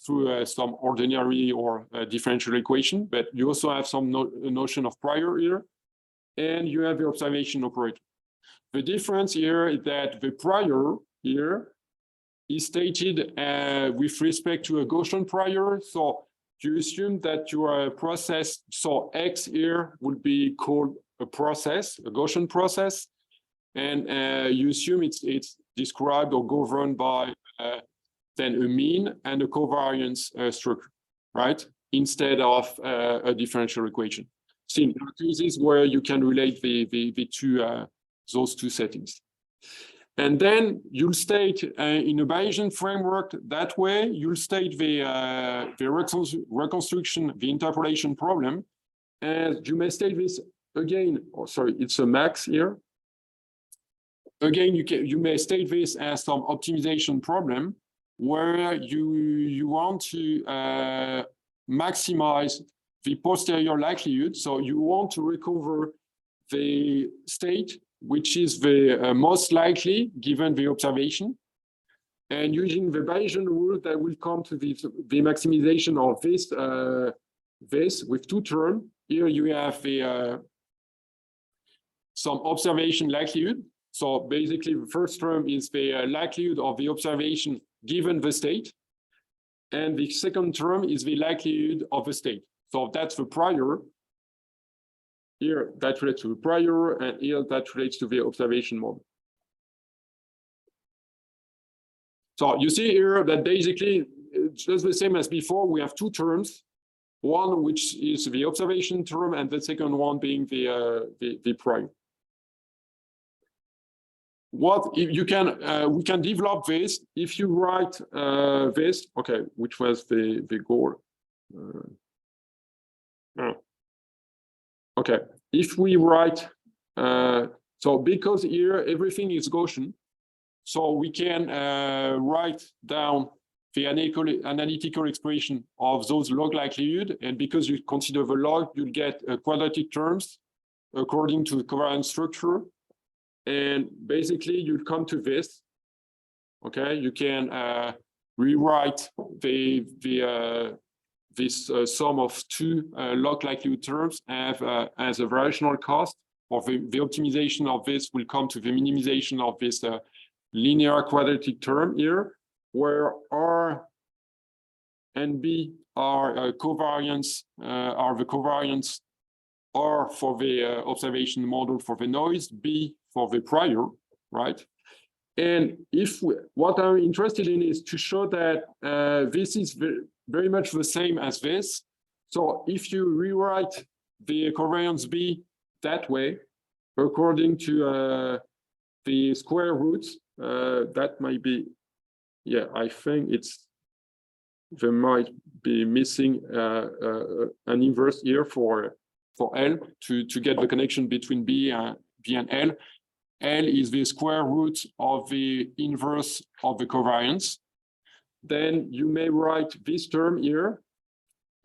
through some ordinary or differential equation, but you also have some notion of prior here, and you have the observation operator. The difference here is that the prior here is stated with respect to a Gaussian prior. So you assume that your process, so X here would be called a process, a Gaussian process, and you assume it's described or governed by then a mean and a covariance structure, right? Instead of a differential equation. So in cases where you can relate the two those two settings. And then you'll state in a Bayesian framework, that way you'll state the reconstruction, the interpolation problem. And you may state this again, oh, sorry, it's a max here. Again, you may state this as some optimization problem where you want to maximize the posterior likelihood. So you want to recover the state which is the most likely given the observation. And using the Bayesian rule that will come to the maximization of this with two terms. Here you have some observation likelihood. So basically the first term is the likelihood of the observation given the state. And the second term is the likelihood of the state. So that's the prior. Here that relates to the prior, and here that relates to the observation model. So you see here that basically it's just the same as before. We have two terms, one which is the observation term, and the second one being the prior. What if you can we can develop this if you write this, okay, which was the goal. Okay, if we write so because here everything is Gaussian, so we can write down the analytical expression of those log likelihood, and because you consider the log, you'll get quadratic terms according to the covariance structure. And basically, you'll come to this. Okay, you can rewrite this sum of two log likelihood terms as a variational cost, or the optimization of this will come to the minimization of this linear quadratic term here, where R and B are covariance, are the covariance, R for the observation model for the noise, B for the prior, right? And what I'm interested in is to show that this is very much the same as this. So if you rewrite the covariance B that way, according to the square roots, that might be, yeah, I think there might be missing an inverse here for L to get the connection between B and L. L is the square root of the inverse of the covariance. Then you may write this term here,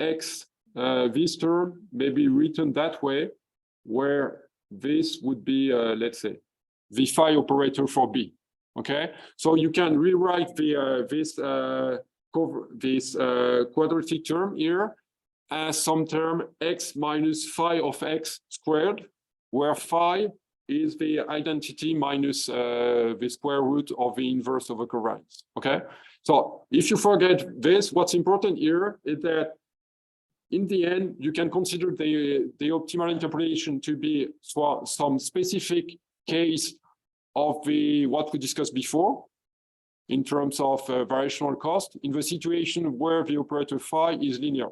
X, this term may be written that way, where this would be, let's say, the phi operator for B. Okay, so you can rewrite this quadratic term here as some term X minus phi of X squared, where phi is the identity minus the square root of the inverse of a covariance. Okay, so if you forget this, what's important here is that in the end, you can consider the optimal interpolation to be some specific case of what we discussed before in terms of variational cost in the situation where the operator phi is linear.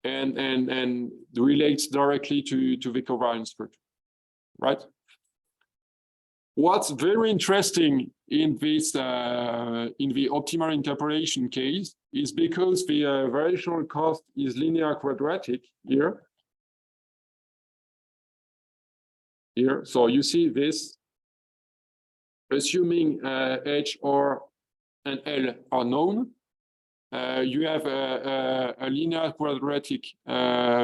and relates directly to the covariance structure, right? What's very interesting in this in the optimal interpolation case is because the variational cost is linear quadratic here. So you see this, assuming H, R, and L are known, you have a linear quadratic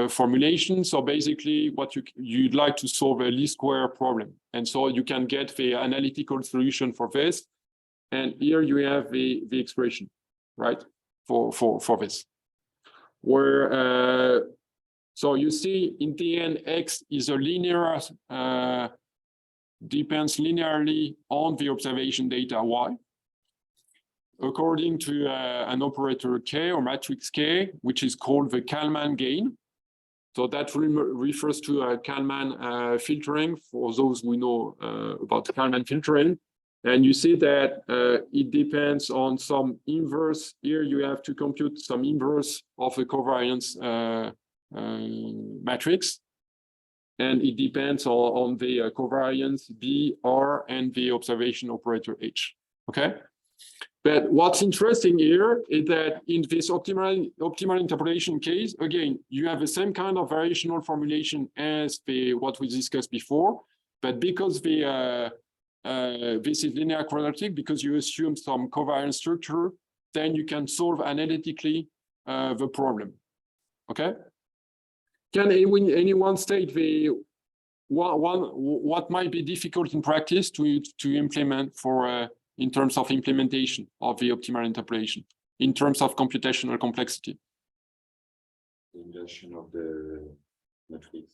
formulation. So basically what you'd like to solve a least square problem. And so you can get the analytical solution for this. And here you have the expression, right, for this. Where, so you see in the end, X is a linear, depends linearly on the observation data Y, according to an operator K or matrix K, which is called the Kalman gain. So that refers to Kalman filtering, for those who know about Kalman filtering. And you see that it depends on some inverse. Here you have to compute some inverse of the covariance matrix. And it depends on the covariance B, R, and the observation operator H. Okay? But what's interesting here is that in this optimal interpolation case, again, you have the same kind of variational formulation as what we discussed before, but because this is linear quadratic, because you assume some covariance structure, then you can solve analytically the problem. Okay? Can anyone state what might be difficult in practice to implement for in terms of implementation of the optimal interpolation, in terms of computational complexity? The inversion of the matrix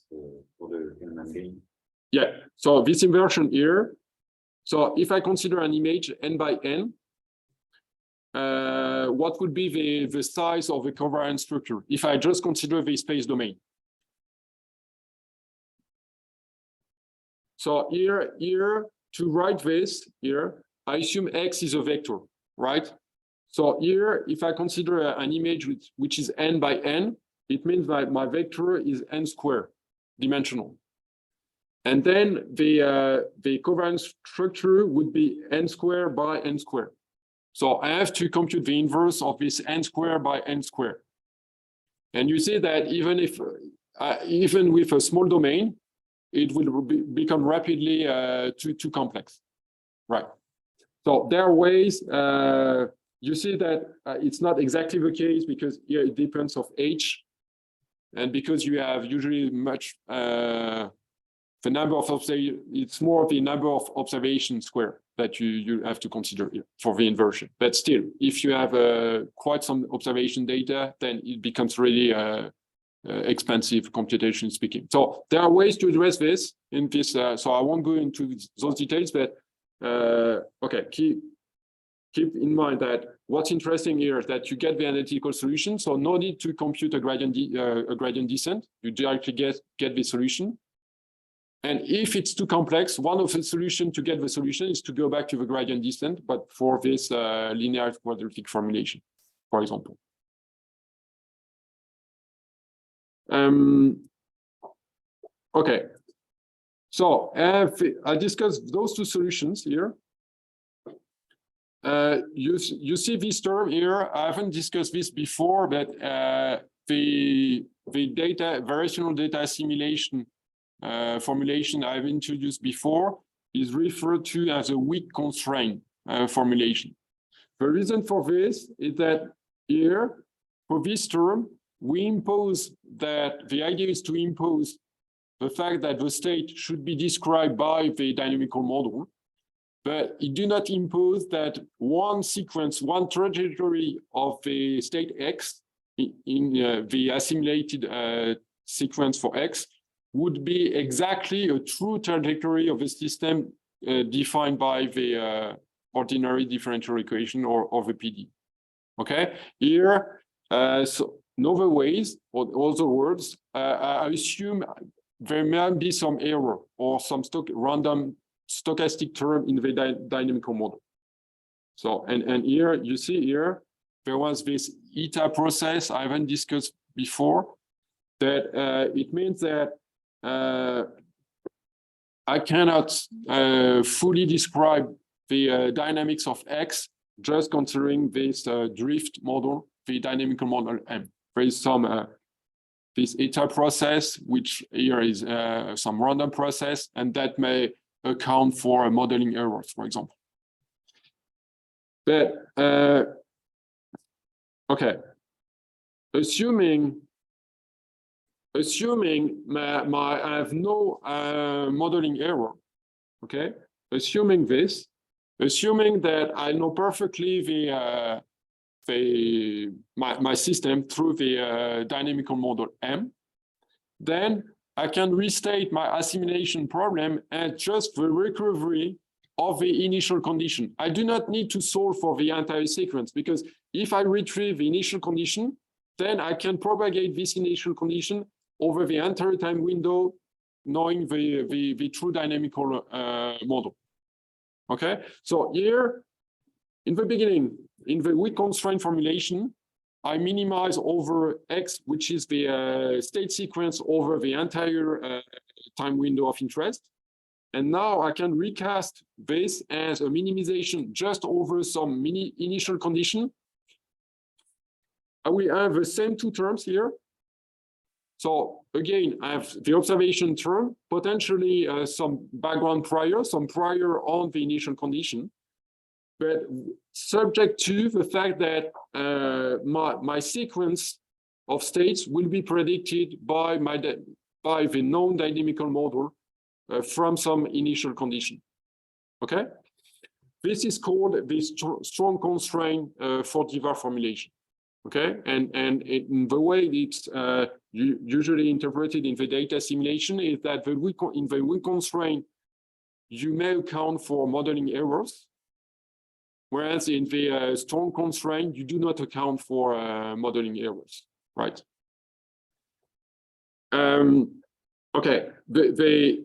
for the Kalman gain. Yeah, so this inversion here, so if I consider an image n by n, what would be the size of the covariance structure if I just consider the space domain? So here to write this here, I assume X is a vector, right? So here, if I consider an image which is n by n, it means that my vector is n squared dimensional. And then the covariance structure would be n squared by n squared. So I have to compute the inverse of this n squared by n squared. And you see that even with a small domain, it will become rapidly too complex, right? So there are ways, you see that it's not exactly the case because here it depends of H, and because you have usually much, the number of it's more the number of observations square that you have to consider here for the inversion. But still, if you have quite some observation data, then it becomes really expensive computation speaking. So there are ways to address this in this, so I won't go into those details, but okay, keep in mind that what's interesting here is that you get the analytical solution, so no need to compute a gradient descent. You directly get the solution. And if it's too complex, one of the solutions to get the solution is to go back to the gradient descent, but for this linear quadratic formulation, for example. Okay. So I discussed those two solutions here. You see this term here. I haven't discussed this before, but the variational data assimilation formulation I've introduced before is referred to as a weak constraint formulation. The reason for this is that here, for this term, we impose that the idea is to impose the fact that the state should be described by the dynamical model, but it do not impose that one sequence, one trajectory of the state X in the assimilated sequence for X would be exactly a true trajectory of the system defined by the ordinary differential equation or the PD. Okay, here, so in other ways, or other words, I assume there might be some error or some random stochastic term in the dynamical model. So, and here, you see here, there was this eta process I haven't discussed before, that it means that I cannot fully describe the dynamics of X just considering this drift model, the dynamical model M. There is some this eta process, which here is some random process, and that may account for modeling errors, for example. But okay, assuming I have no modeling error, okay? Assuming that I know perfectly my system through the dynamical model M, then I can restate my assimilation problem as just the recovery of the initial condition. I do not need to solve for the entire sequence, because if I retrieve the initial condition, then I can propagate this initial condition over the entire time window, knowing the true dynamical model. Okay, so here in the beginning, in the weak constraint formulation, I minimize over X, which is the state sequence over the entire time window of interest. And now I can recast this as a minimization just over some initial condition. We have the same two terms here. So again, I have the observation term, potentially some background prior, some prior on the initial condition, but subject to the fact that my sequence of states will be predicted by the known dynamical model from some initial condition. Okay, this is called the strong constraint for Dirac formulation. Okay, and in the way it's usually interpreted in the data simulation is that in the weak constraint, you may account for modeling errors, whereas in the strong constraint, you do not account for modeling errors, right? Okay, the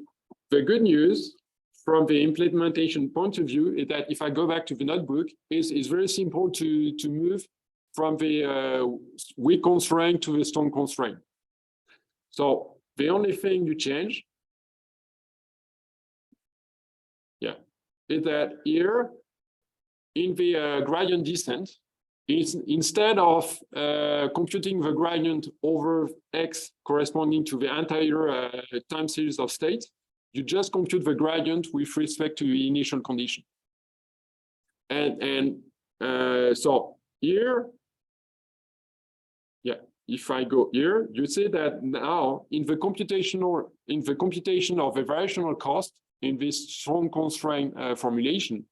good news from the implementation point of view is that if I go back to the notebook, it's very simple to move from the weak constraint to the strong constraint. So the only thing you change, is that here in the gradient descent, instead of computing the gradient over X corresponding to the entire time series of states, you just compute the gradient with respect to the initial condition. And so here, if I go here, you see that now in the computation of the variational cost in this strong constraint formulation,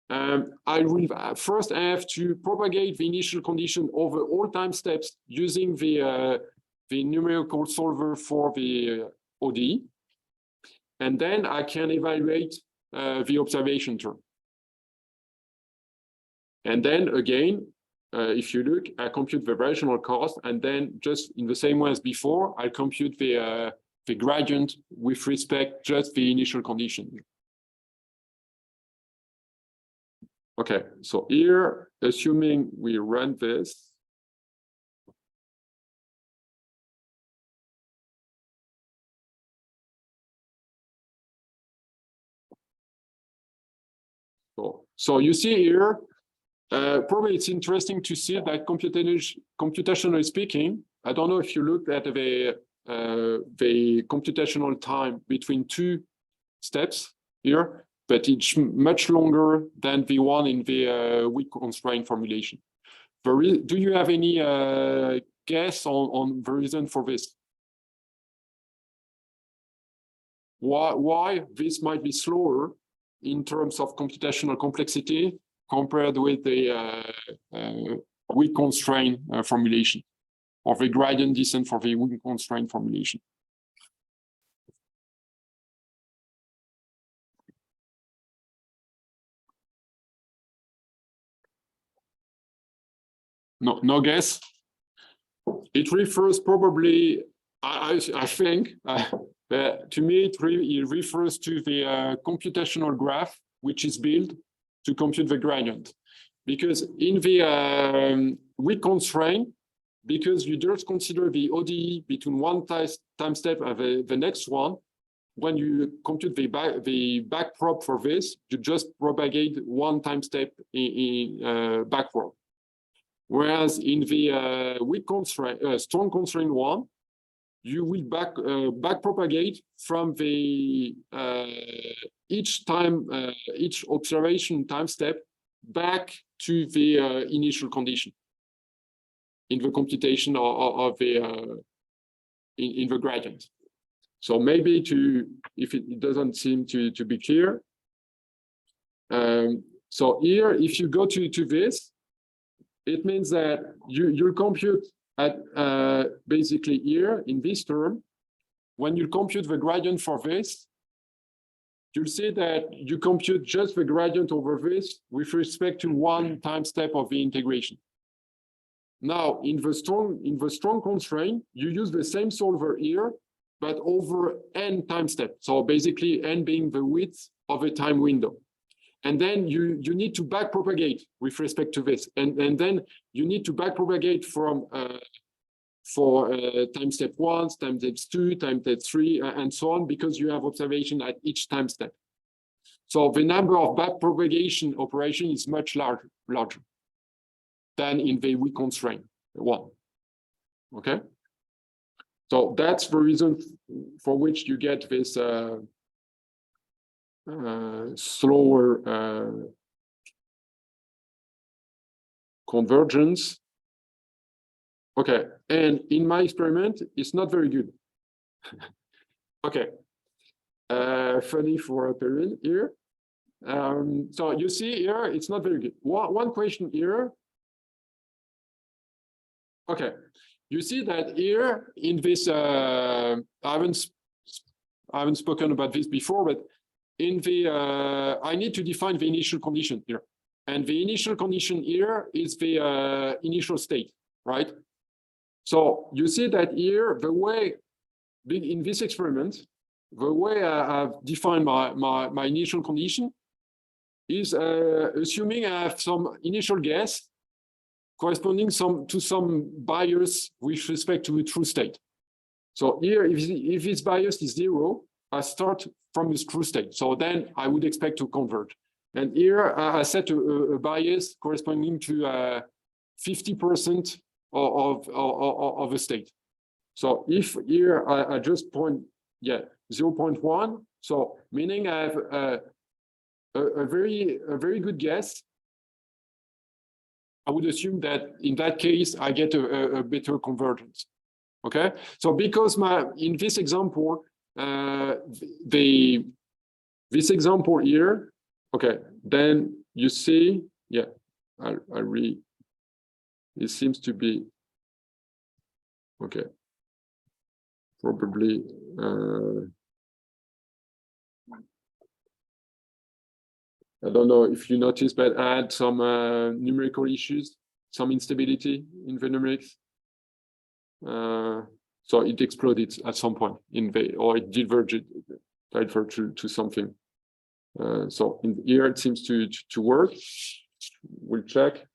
I will first have to propagate the initial condition over all time steps using the numerical solver for the ODE. And then I can evaluate the observation term. And then again, if you look, I compute the variational cost, and then just in the same way as before, I compute the gradient with respect just the initial condition. Okay, so here, assuming we run this, so you see here, probably it's interesting to see that computationally speaking, I don't know if you looked at the computational time between two steps here, but it's much longer than the one in the weak constraint formulation. Do you have any guess on the reason for this? Why this might be slower in terms of computational complexity compared with the weak constraint formulation, or the gradient descent for the weak constraint formulation? No guess. It refers probably, I think, to me, it refers to the computational graph, which is built to compute the gradient. Because in the weak constraint, because you just consider the ODE between one time step and the next one. When you compute the backprop for this, you just propagate one time step in backward. Whereas in the weak constraint, strong constraint one, you will backpropagate from the each observation time step back to the initial condition in the computation of the in the gradient. So maybe if it doesn't seem to be clear. So here, if you go to this, it means that you'll compute at basically here in this term. When you compute the gradient for this, you'll see that you compute just the gradient over this with respect to one time step of the integration. Now, in the strong constraint, you use the same solver here, but over n time step. So basically, n being the width of a time window. And then you need to backpropagate with respect to this. And then you need to backpropagate from for time step 1, time step 2, time step 3, and so on, because you have observation at each time step. So the number of backpropagation operation is much larger than in the weak constraint one. Okay? So that's the reason for which you get this slower convergence. Okay, and in my experiment, it's not very good. Okay, funny for a period here. So you see here, it's not very good. One question here. Okay, you see that here in this, I haven't spoken about this before, but in the, I need to define the initial condition here. And the initial condition here is the initial state, right? So you see that here, the way, in this experiment, the way I've defined my initial condition is assuming I have some initial guess corresponding to some bias with respect to a true state. So here, if this bias is 0, I start from this true state. So then I would expect to converge. And here I set a bias corresponding to 50% of a state. So if here I just point, 0.1, so meaning I have a very good guess, I would assume that in that case I get a better convergence. Okay, so because in this example, this example here, okay, then you see, it seems to be okay. Probably I don't know if you noticed, but I had some numerical issues, some instability in the numerics. So it exploded at some point or it diverged to something. So in here it seems to work. We'll check.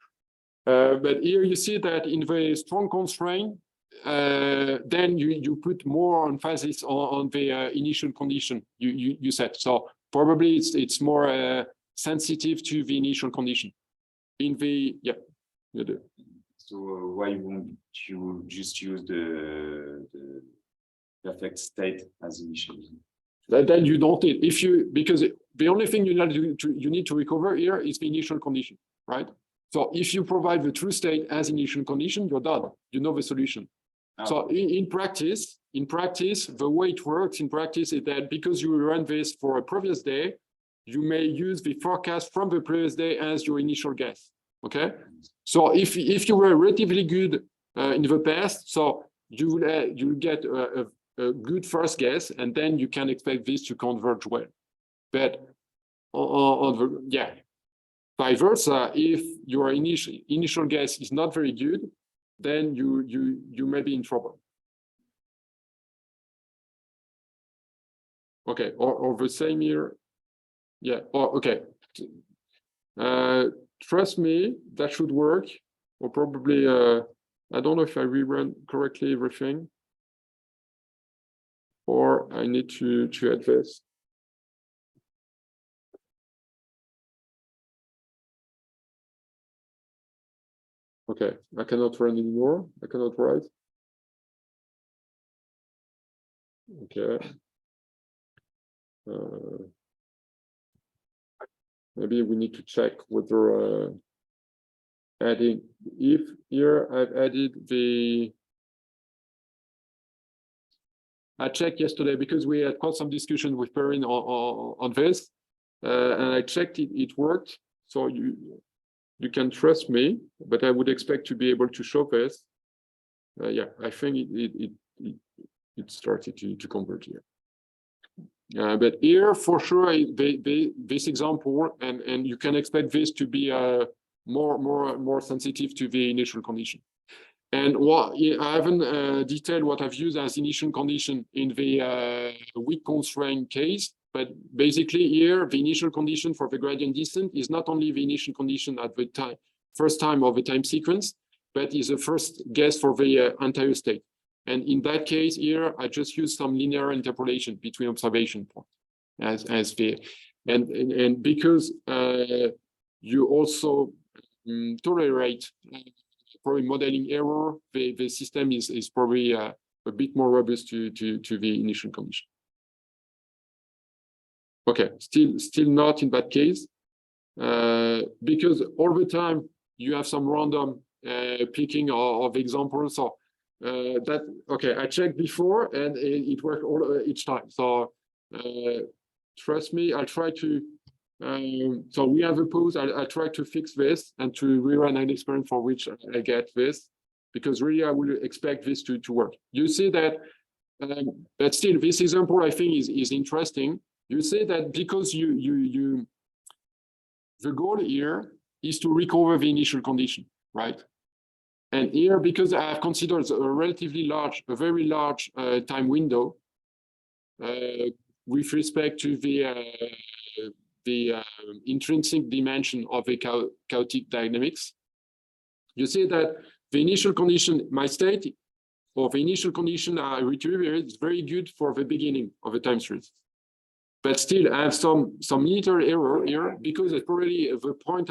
But here you see that in the strong constraint, then you put more emphasis on the initial condition you set. So probably it's more sensitive to the initial condition. In the you do. So why won't you just use the perfect state as initial? Then you don't need, because the only thing you need to recover here is the initial condition, right? So if you provide the true state as initial condition, you're done. You know the solution. Oh. So in practice, the way it works in practice is that because you run this for a previous day, you may use the forecast from the previous day as your initial guess. Okay. So if you were relatively good in the past, so you will get a good first guess, and then you can expect this to converge well. But vice versa, if your initial guess is not very good, then you may be in trouble. Okay, or the same here. Yeah. Or okay. Trust me, that should work. Or probably I don't know if I rerun correctly everything, or I need to add this. Okay, I cannot run anymore. I cannot write. Okay. Maybe we need to check whether adding, if here I've added the, I checked yesterday because we had quite some discussion with Perrin on this, and I checked it, it worked. So you can trust me, but I would expect to be able to show this. Yeah, I think it started to convert here. But here, for sure, this example, and you can expect this to be more sensitive to the initial condition. And what I haven't detailed what I've used as initial condition in the weak constraint case, but basically here the initial condition for the gradient descent is not only the initial condition at the first time of the time sequence, but is the first guess for the entire state. And in that case here, I just use some linear interpolation between observation points as the, and because you also tolerate probably modeling error, the system is probably a bit more robust to the initial condition. Okay, still not in that case, because all the time you have some random picking of examples. So that, okay, I checked before and it worked each time. So trust me, I'll try to, so we have a pause. I'll try to fix this and to rerun an experiment for which I get this, because really I will expect this to work. You see that, but still this example I think is interesting. You say that because the goal here is to recover the initial condition, right? And here, because I have considered a relatively large, a very large time window with respect to the intrinsic dimension of the chaotic dynamics, you see that the initial condition, my state, or the initial condition I retrieve here is very good for the beginning of the time series. But still, I have some little error here because it's probably the point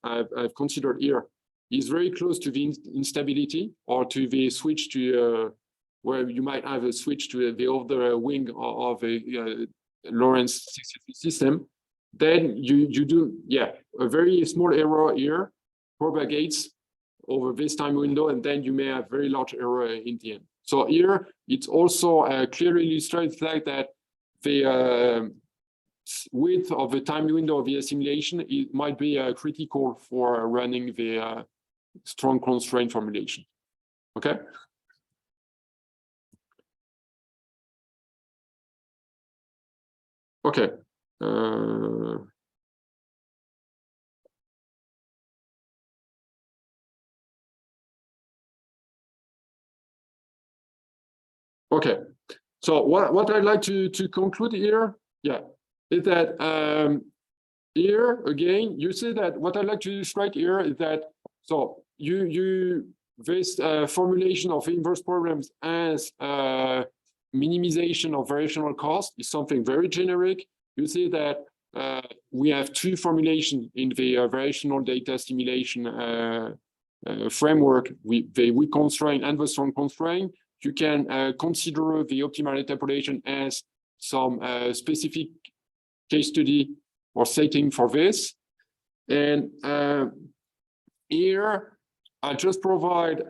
I've considered here is very close to the instability or to the switch to where you might have a switch to the other wing of a Lorentz system. Then you do, yeah, a very small error here propagates over this time window, and then you may have very large error in the end. So here it's also clearly illustrated like that the width of the time window of the assimilation, it might be critical for running the strong constraint formulation. Okay. Okay. Okay. So what I'd like to conclude here, yeah, is that here again, you see that what I'd like to illustrate here is that so this formulation of inverse problems as minimization of variational cost is something very generic. You see that we have two formulations in the variational data simulation framework, the weak constraint and the strong constraint. You can consider the optimal interpolation as some specific case study or setting for this. And here, I just provide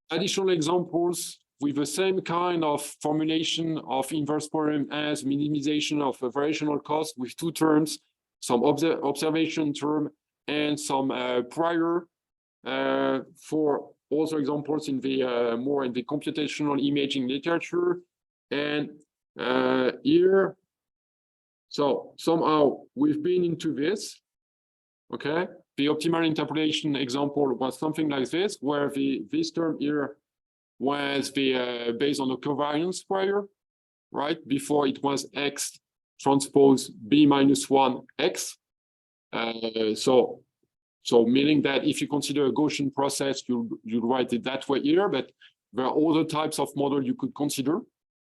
additional examples with the same kind of formulation of inverse problem as minimization of variational cost with two terms, some observation term and some prior for also examples in the more in the computational imaging literature. And here, so somehow we've been into this, okay? The optimal interpolation example was something like this, where this term here was the based on the covariance prior, right? Before it was X transpose B minus 1 X. So So meaning that if you consider a Gaussian process, you write it that way here, but there are other types of model you could consider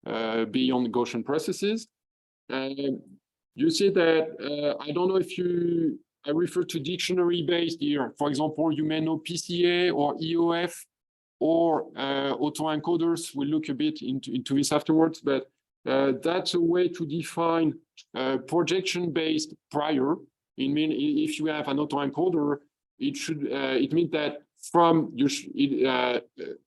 beyond Gaussian processes. You see that, I don't know if I refer to dictionary-based here. For example, you may know PCA or EOF or autoencoders. We'll look a bit into this afterwards, but that's a way to define projection-based prior. It means if you have an autoencoder, it means that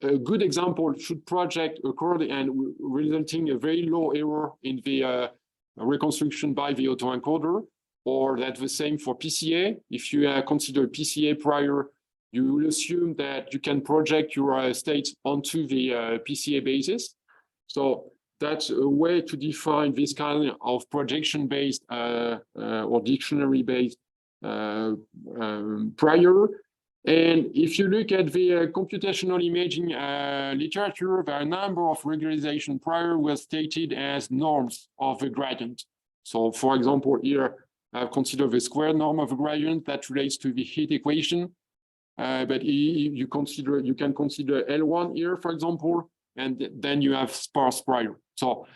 a good example should project according and resulting a very low error in the reconstruction by the autoencoder, or that's the same for PCA. If you consider PCA prior, you will assume that you can project your states onto the PCA basis. So that's a way to define this kind of projection-based or dictionary-based prior. And if you look at the computational imaging literature, there are a number of regularization prior were stated as norms of a gradient. So for example, here I've considered the square norm of a gradient that relates to the heat equation. But you can consider L1 here, for example, and then you have sparse prior. So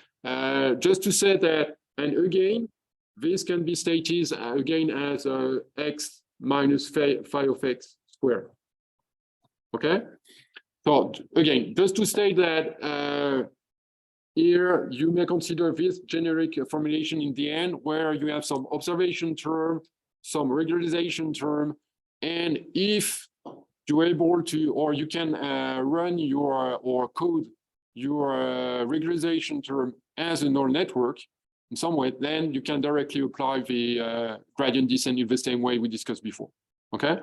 just to say that, and again, this can be stated again as x minus phi of x squared. Okay. So again, just to state that here you may consider this generic formulation in the end, where you have some observation term, some regularization term, and if you're able to, or you can run your or code your regularization term as a neural network in some way, then you can directly apply the gradient descent in the same way we discussed before. Okay.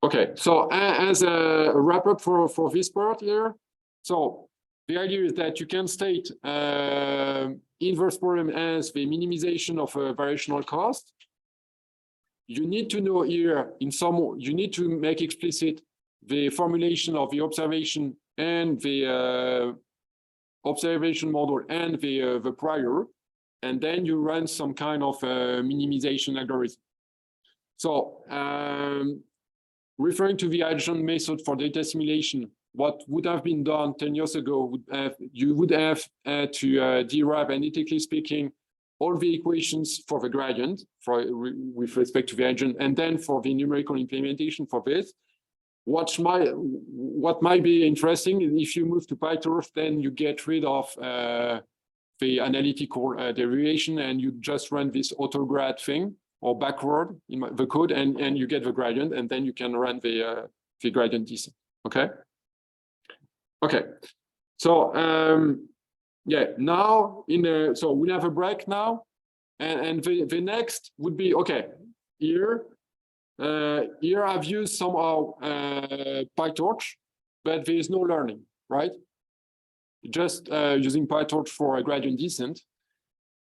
Okay, so as a wrap up for this part here, so the idea is that you can state inverse problem as the minimization of a variational cost. You need to know here you need to make explicit the formulation of the observation and the observation model and the prior, and then you run some kind of minimization algorithm. So referring to the adjacent method for data simulation, what would have been done 10 years ago you would have to derive, analytically speaking, all the equations for the gradient with respect to the agent, and then for the numerical implementation for this. What might be interesting, if you move to PyTorch, then you get rid of the analytical derivation, and you just run this autograd thing or backward in the code, and you get the gradient, and then you can run the gradient descent. Okay. Okay. So yeah, now so we'll have a break now, and the next would be okay. Here I've used somehow PyTorch, but there is no learning, right? Just using PyTorch for a gradient descent.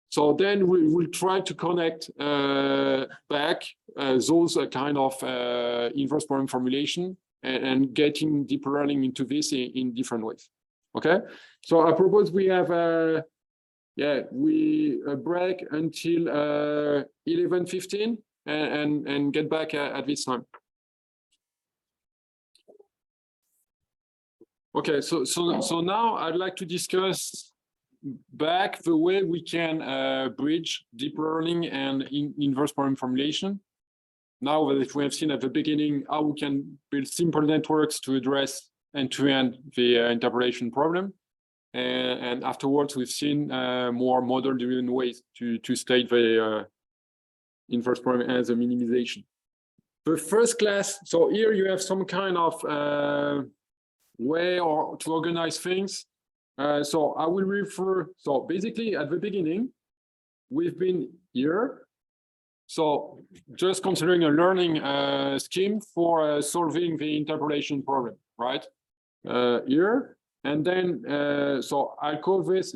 So then we will try to connect back those kind of inverse problem formulation and getting deep learning into this in different ways. Okay, so I propose we have a break until 11:15 and get back at this time. Okay, so now I'd like to discuss back the way we can bridge deep learning and inverse problem formulation. Now that we have seen at the beginning how we can build simple networks to address end-to-end the interpolation problem, and afterwards we've seen more model-driven ways to state the inverse problem as a minimization. The first class, so here you have some kind of way or to organize things. So I will refer, so basically at the beginning, we've been here. So just considering a learning scheme for solving the interpolation problem, right? Here, and then, so I'll call this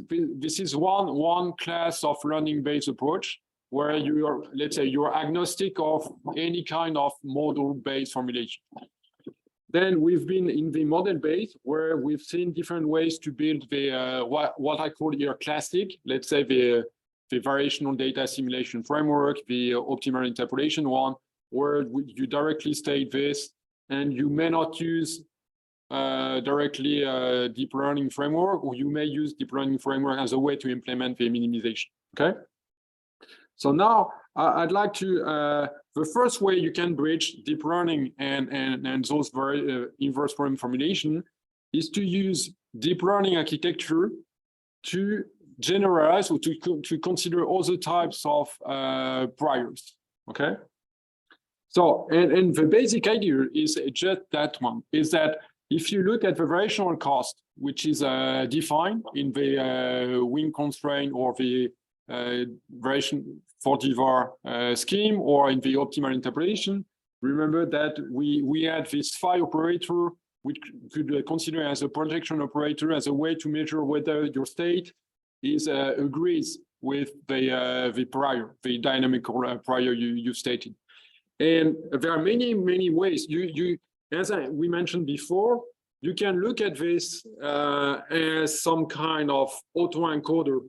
is one class of learning-based approach where you are, let's say, you're agnostic of any kind of model-based formulation. Then we've been in the model base where we've seen different ways to build the what I call here classic, let's say the the variational data assimilation framework, the optimal interpolation one, where you directly state this, and you may not use directly a deep learning framework, or you may use deep learning framework as a way to implement the minimization. Okay. So now I'd like to the first way you can bridge deep learning and those very inverse problem formulation is to use deep learning architecture to generalize or to consider other types of priors. Okay. So and the basic idea is just that one, is that if you look at the variational cost, which is defined in the wing constraint or the variation for var scheme or in the optimal interpolation, remember that we had this phi operator, which could consider as a projection operator as a way to measure whether your state is agrees with the prior, the dynamical prior you stated. And there are many ways. As we mentioned before, you can look at this as some kind of autoencoder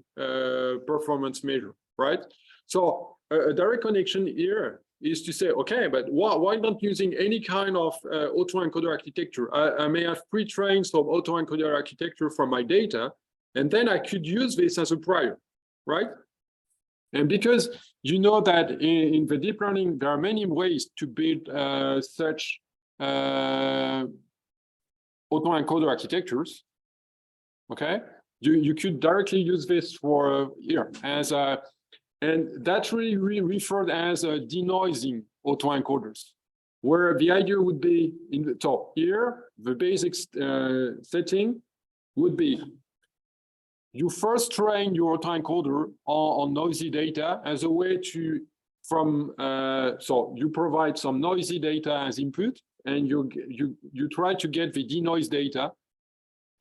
performance measure, right? So a direct connection here is to say, okay, but why not using any kind of autoencoder architecture? I may have pre-trained some autoencoder architecture for my data, and then I could use this as a prior, right? And because you know that in the deep learning, there are many ways to build such autoencoder architectures, okay? You could directly use this for here as a, and that's really referred as a denoising autoencoders, where the idea would be in the top here, the basic setting would be you first train your autoencoder on noisy data as a way to so you provide some noisy data as input, and you try to get the denoise data,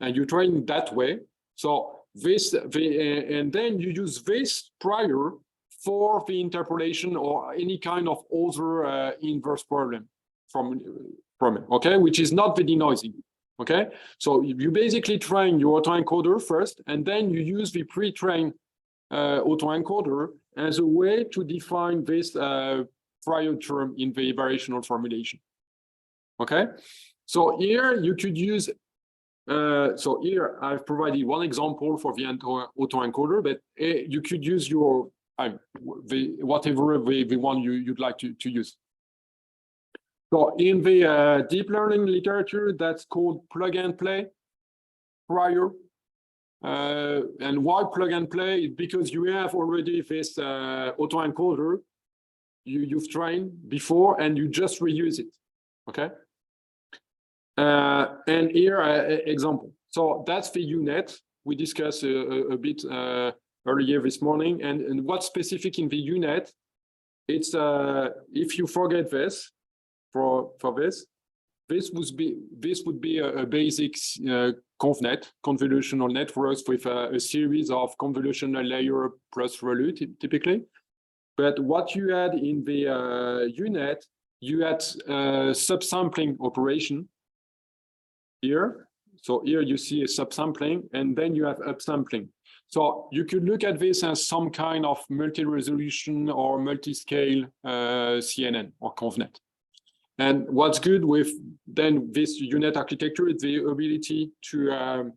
and you train that way. So this and then you use this prior for the interpolation or any kind of other inverse problem from it, okay, which is not the denoising. Okay, so you basically train your autoencoder first, and then you use the pre-trained autoencoder as a way to define this prior term in the variational formulation. Okay, so here you could use, so here I've provided one example for the autoencoder, but you could use your, whatever the one you'd like to use. So in the deep learning literature, that's called plug and play prior. And why plug and play? Because you have already this autoencoder you've trained before, and you just reuse it. Okay. And here, example. So that's the UNet we discussed a bit earlier this morning. And what's specific in the UNet? It's if you forget this. For this would be a basic convnet, convolutional networks with a series of convolutional layer plus ReLU typically. But what you had in the UNet, you had subsampling operation here. So here you see a subsampling, and then you have upsampling. So you could look at this as some kind of multi-resolution or multi-scale CNN or convnet. And what's good with then this UNet architecture is the ability to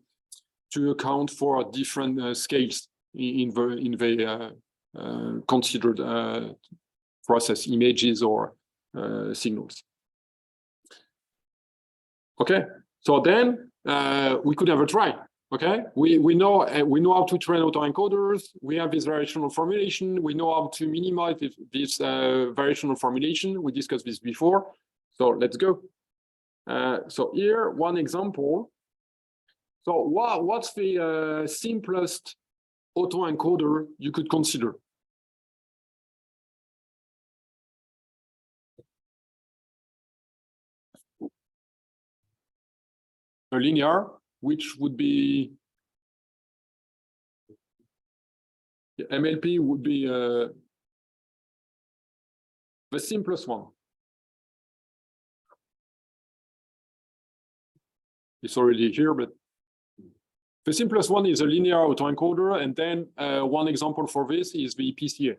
account for different scales in the considered process images or signals. Okay, so then we could have a try. Okay, we know how to train autoencoders. We have this variational formulation. We know how to minimize this variational formulation. We discussed this before. So let's go. So here, one example. So what's the simplest autoencoder you could consider? A linear, which would be MLP would be the simplest one. It's already here, but The simplest one is a linear autoencoder, and then one example for this is the PCA,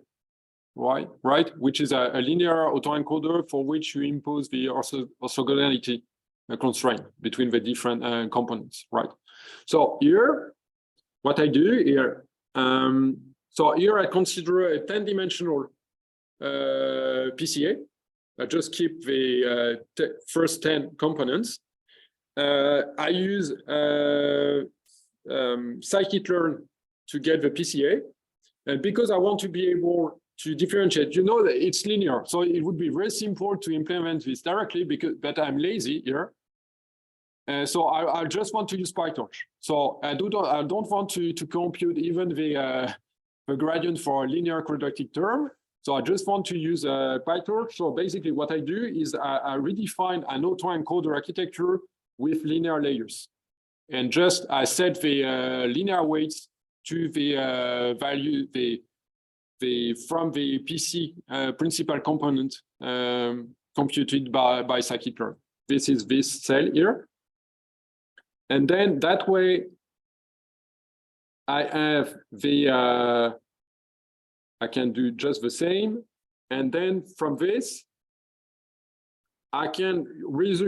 right? Which is a linear autoencoder for which you impose the orthogonality constraint between the different components, right? So here, what I do here, so here I consider a 10-dimensional PCA. I just keep the first 10 components. I use scikit-learn to get the PCA, and because I want to be able to differentiate, you know that it's linear, so it would be very simple to implement this directly but I'm lazy here. So I just want to use PyTorch. So I don't want to compute even the gradient for a linear quadratic term. So I just want to use PyTorch. So basically what I do is I redefine an autoencoder architecture with linear layers. And just I set the linear weights to the value from the PC principal component computed by scikit-learn. This is this cell here. And then that way I have the I can do just the same. And then from this, I can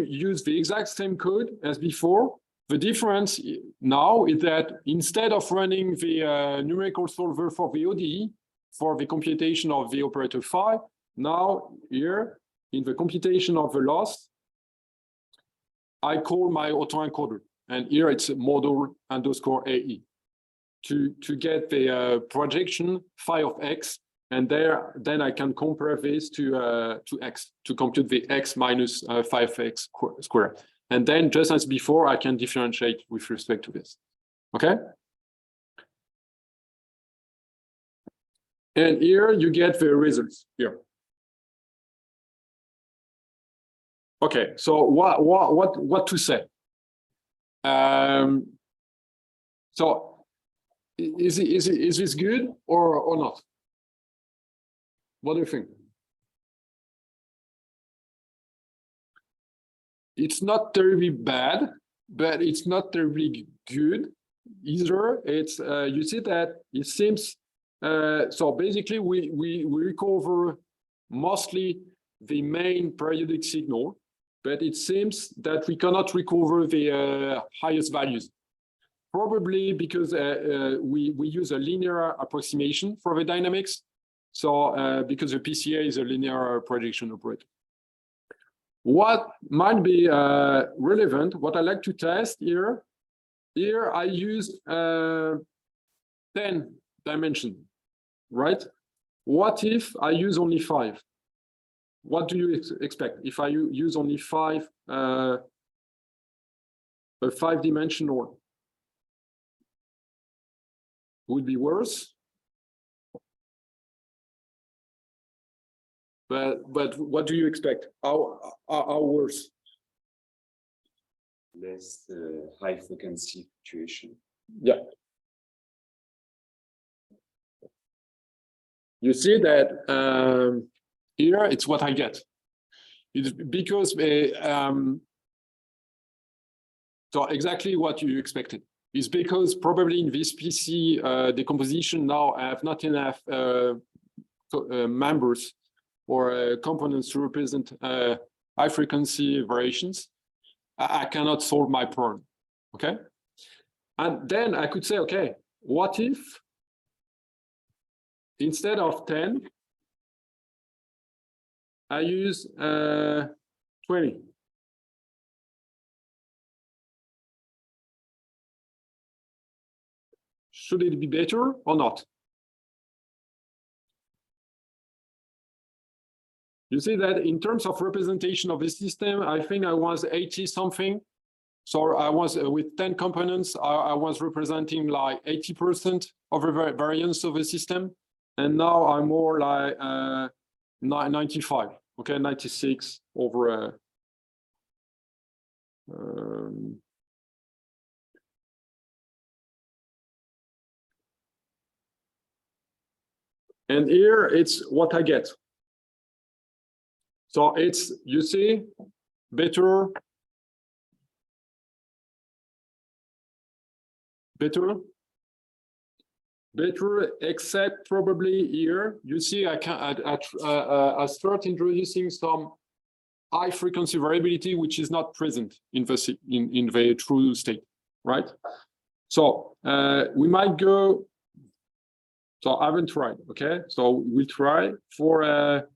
use the exact same code as before. The difference now is that instead of running the numerical solver for the ODE, for the computation of the operator phi, now here in the computation of the loss, I call my autoencoder. And here it's model underscore AE to get the projection phi of X. And then I can compare this to X to compute the X minus phi of X squared. And then just as before, I can differentiate with respect to this. Okay. And here you get the results here. Okay, so what to say? So is this good or not? What do you think? It's not terribly bad, but it's not terribly good either. It's you see that it seems so basically we recover mostly the main periodic signal, but it seems that we cannot recover the highest values. Probably because we use a linear approximation for the dynamics. So because the PCA is a linear projection operator. What might be relevant, what I like to test here I use 10 dimension, right? What if I use only 5? What do you expect if I use only 5, a 5-dimensional? Would be worse. But what do you expect? How worse? Less high frequency fluctuation. Yeah. You see that here it's what I get. It's because so exactly what you expected. Is because probably in this PC decomposition now I have not enough members or components to represent high frequency variations. I cannot solve my problem, okay? And then I could say, okay, what if instead of 10, I use 20? Should it be better or not? You see that in terms of representation of the system, I think I was 80 something. So I was with 10 components, I was representing like 80% of the variance of the system. And now I'm more like 95, okay, 96 over and here it's what I get. So it's, you see, better. Better? Better, except probably here. You see, I start introducing some high frequency variability, which is not present in the true state, right? So we might go. So I haven't tried. Okay, so we'll try for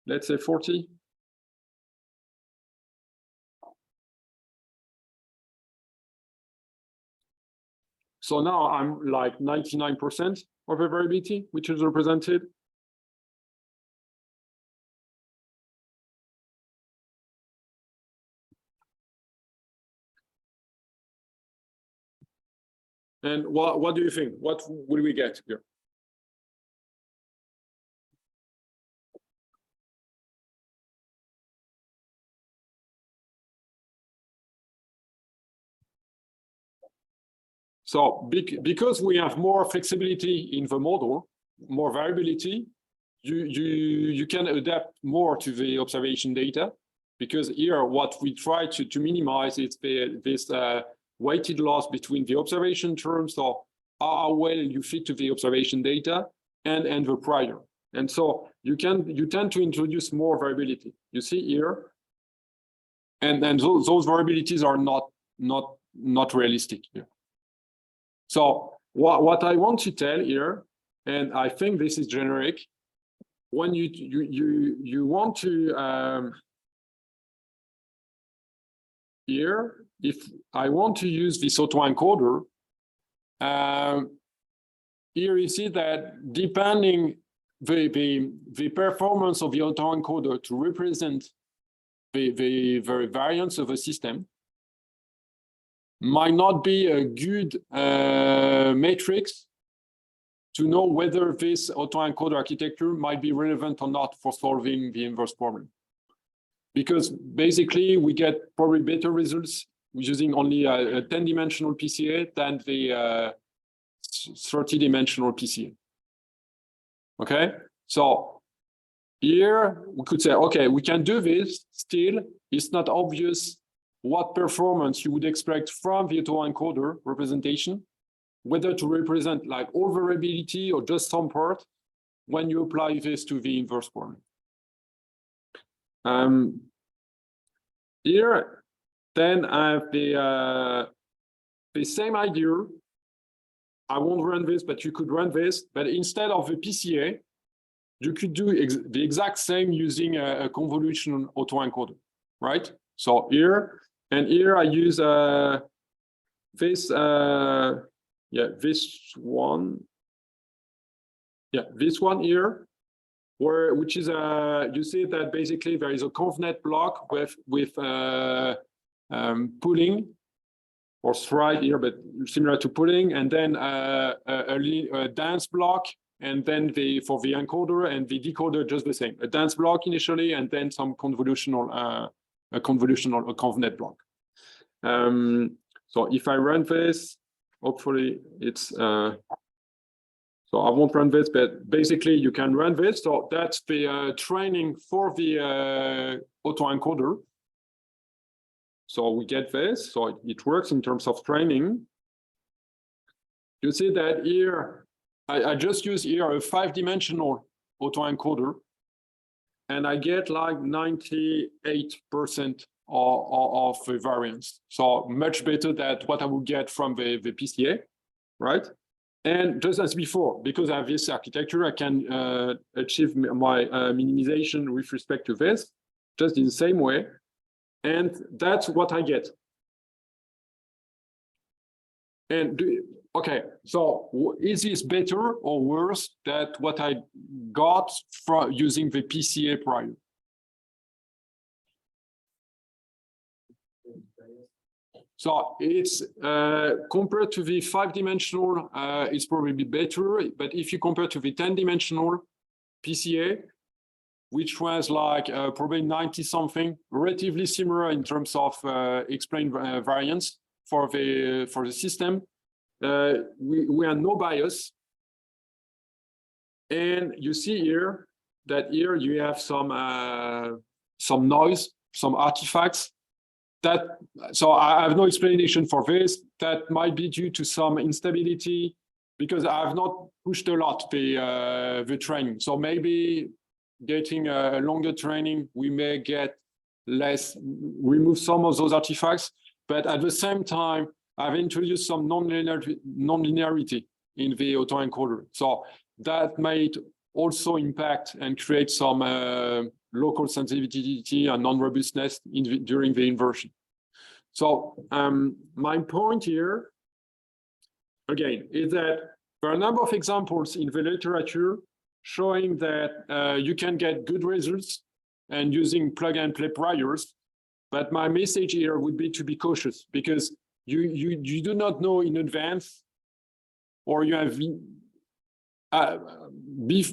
let's say 40. So now I'm like 99% of the variability, which is represented. And what do you think? What will we get here? So because we have more flexibility in the model, more variability, you can adapt more to the observation data. Because here, what we try to minimize is this weighted loss between the observation terms, or how well you fit to the observation data and the prior. And so you tend to introduce more variability. You see here, and those variabilities are not realistic here. So what I want to tell here, and I think this is generic, when you want to here, if I want to use this autoencoder, here you see that depending the performance of the autoencoder to represent the variance of a system might not be a good matrix to know whether this autoencoder architecture might be relevant or not for solving the inverse problem. Because basically we get probably better results using only a 10-dimensional PCA than the 30-dimensional PCA. Okay, so here we could say, okay, we can do this. Still, it's not obvious what performance you would expect from the autoencoder representation, whether to represent like all variability or just some part when you apply this to the inverse problem. Here, then I have the same idea. I won't run this, but you could run this. But instead of the PCA, you could do the exact same using a convolutional autoencoder, right? So here and here I use this this one. Yeah, this one here. Which is you see that basically there is a ConvNet block with pooling or stride here, but similar to pooling, and then a dense block, and then for the encoder and the decoder just the same. A dense block initially, and then some convolutional a ConvNet block. So if I run this, hopefully it's. So I won't run this, but basically you can run this. So that's the training for the autoencoder. So we get this. So it works in terms of training. You see that here, I just use here a 5-dimensional autoencoder, and I get like 98% of the variance. So much better than what I would get from the PCA, right? And just as before, because I have this architecture, I can achieve my minimization with respect to this, just in the same way. And that's what I get. And okay, so is this better or worse than what I got from using the PCA prior? So it's compared to the 5-dimensional, it's probably better. But if you compare to the 10-dimensional PCA, which was like probably 90-something, relatively similar in terms of explained variance for the system, we are no bias. And you see here that here you have some noise, some artifacts. so I have no explanation for this. That might be due to some instability because I have not pushed a lot the training. So maybe getting a longer training, we may get less, remove some of those artifacts, but at the same time, I've introduced some non-linearity in the autoencoder. So that might also impact and create some local sensitivity and non-robustness during the inversion. So my point here, again, is that there are a number of examples in the literature showing that you can get good results and using plug and play priors. But my message here would be to be cautious because you do not know in advance, or you have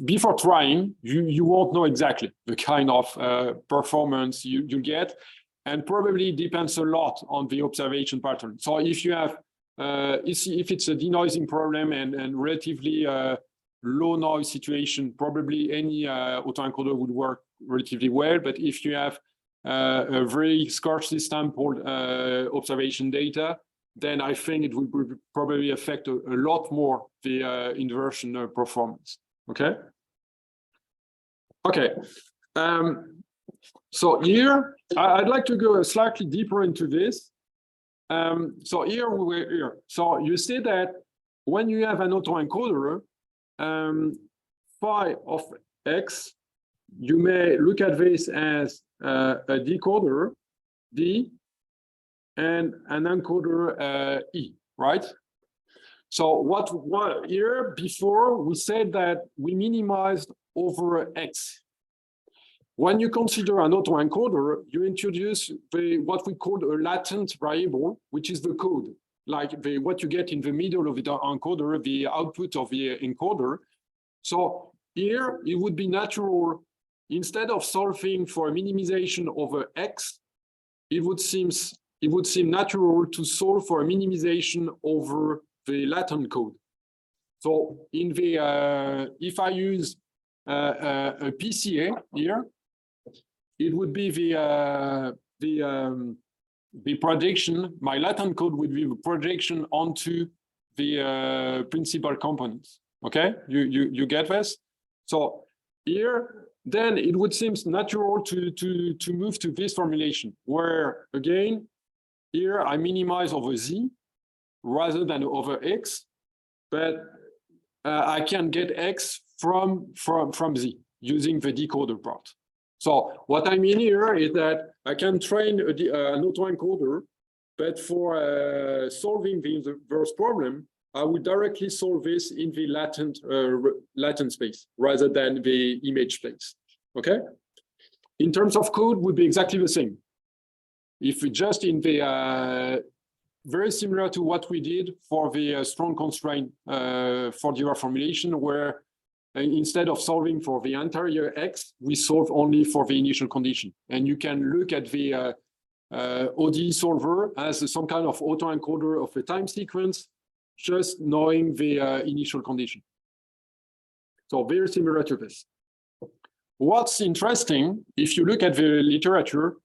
before trying, you won't know exactly the kind of performance you get, and probably depends a lot on the observation pattern. So if you have if it's a denoising problem and relatively low noise situation, probably any autoencoder would work relatively well. But if you have a very scarcely sampled observation data, then I think it would probably affect a lot more the inversion performance. Okay. Okay. So here, I'd like to go slightly deeper into this. So here we were here. So you see that when you have an autoencoder, phi of x, you may look at this as a decoder, D, and an encoder, E, right? So what here before we said that we minimized over X. When you consider an autoencoder, you introduce what we call a latent variable, which is the code, like what you get in the middle of the encoder, the output of the encoder. So here it would be natural, instead of solving for a minimization over X, it would seem natural to solve for a minimization over the latent code. So in the if I use a PCA here, it would be the projection. My latent code would be the projection onto the principal components. Okay, you get this? So here, then it would seem natural to move to this formulation, where again, here I minimize over Z rather than over X, but I can get X from Z using the decoder part. So what I mean here is that I can train an autoencoder, but for solving the inverse problem, I would directly solve this in the latent space rather than the image space. Okay. In terms of code, would be exactly the same. If we just in the very similar to what we did for the strong constraint for the formulation, where instead of solving for the entire X, we solve only for the initial condition. And you can look at the ODE solver as some kind of autoencoder of a time sequence, just knowing the initial condition. So very similar to this. What's interesting, if you look at the literature,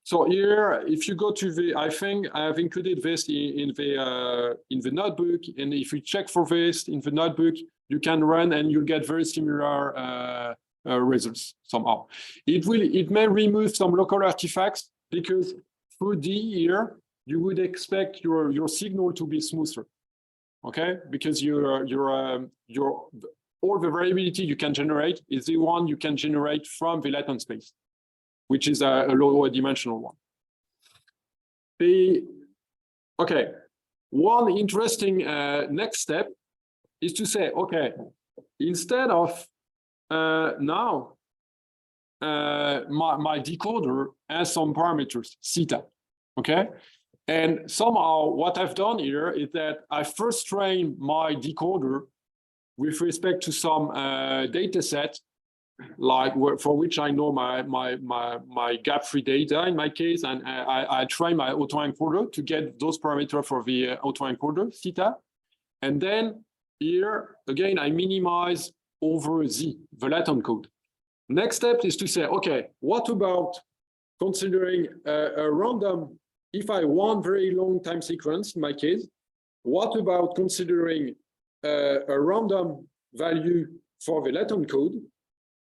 so here, if you go to the, I think I have included this in the notebook, and if you check for this in the notebook, you can run and you'll get very similar results somehow. It may remove some local artifacts because through D here, you would expect your signal to be smoother, okay? Because all the variability you can generate is the one you can generate from the latent space, which is a lower dimensional one. Okay, one interesting next step is to say, okay, instead of now my decoder has some parameters, theta, okay? And somehow what I've done here is that I first train my decoder with respect to some data set, like for which I know my gap-free data in my case, and I train my autoencoder to get those parameters for the autoencoder, theta. And then here, again, I minimize over Z, the latent code. Next step is to say, okay, what about considering a random, if I want very long time sequence in my case, what about considering a random value for the latent code,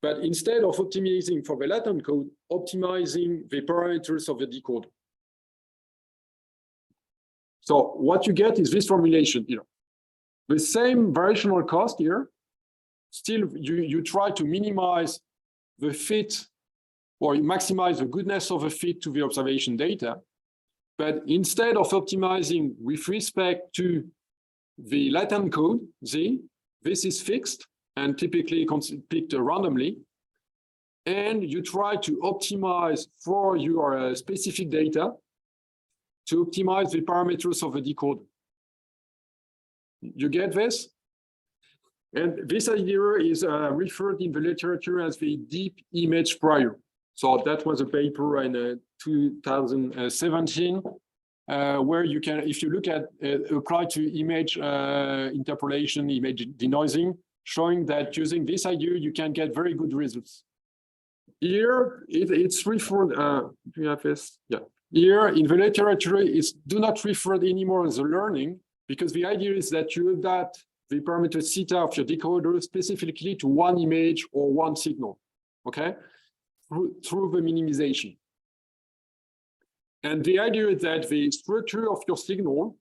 but instead of optimizing for the latent code, optimizing the parameters of the decoder? So what you get is this formulation here. The same variational cost here, still you try to minimize the fit or maximize the goodness of the fit to the observation data. But instead of optimizing with respect to the latent code, Z, this is fixed and typically picked randomly. And you try to optimize for your specific data to optimize the parameters of the decoder. You get this? And this idea is referred in the literature as the deep image prior. So that was a paper in 2017, where you can, if you look at apply to image interpolation, image denoising, showing that using this idea, you can get very good results. Here, it's referred, do you have this? Yeah. Here in the literature, it's do not refer anymore as a learning, because the idea is that you adapt the parameter theta of your decoder specifically to one image or one signal, okay, through the minimization. And the idea is that the structure of your signal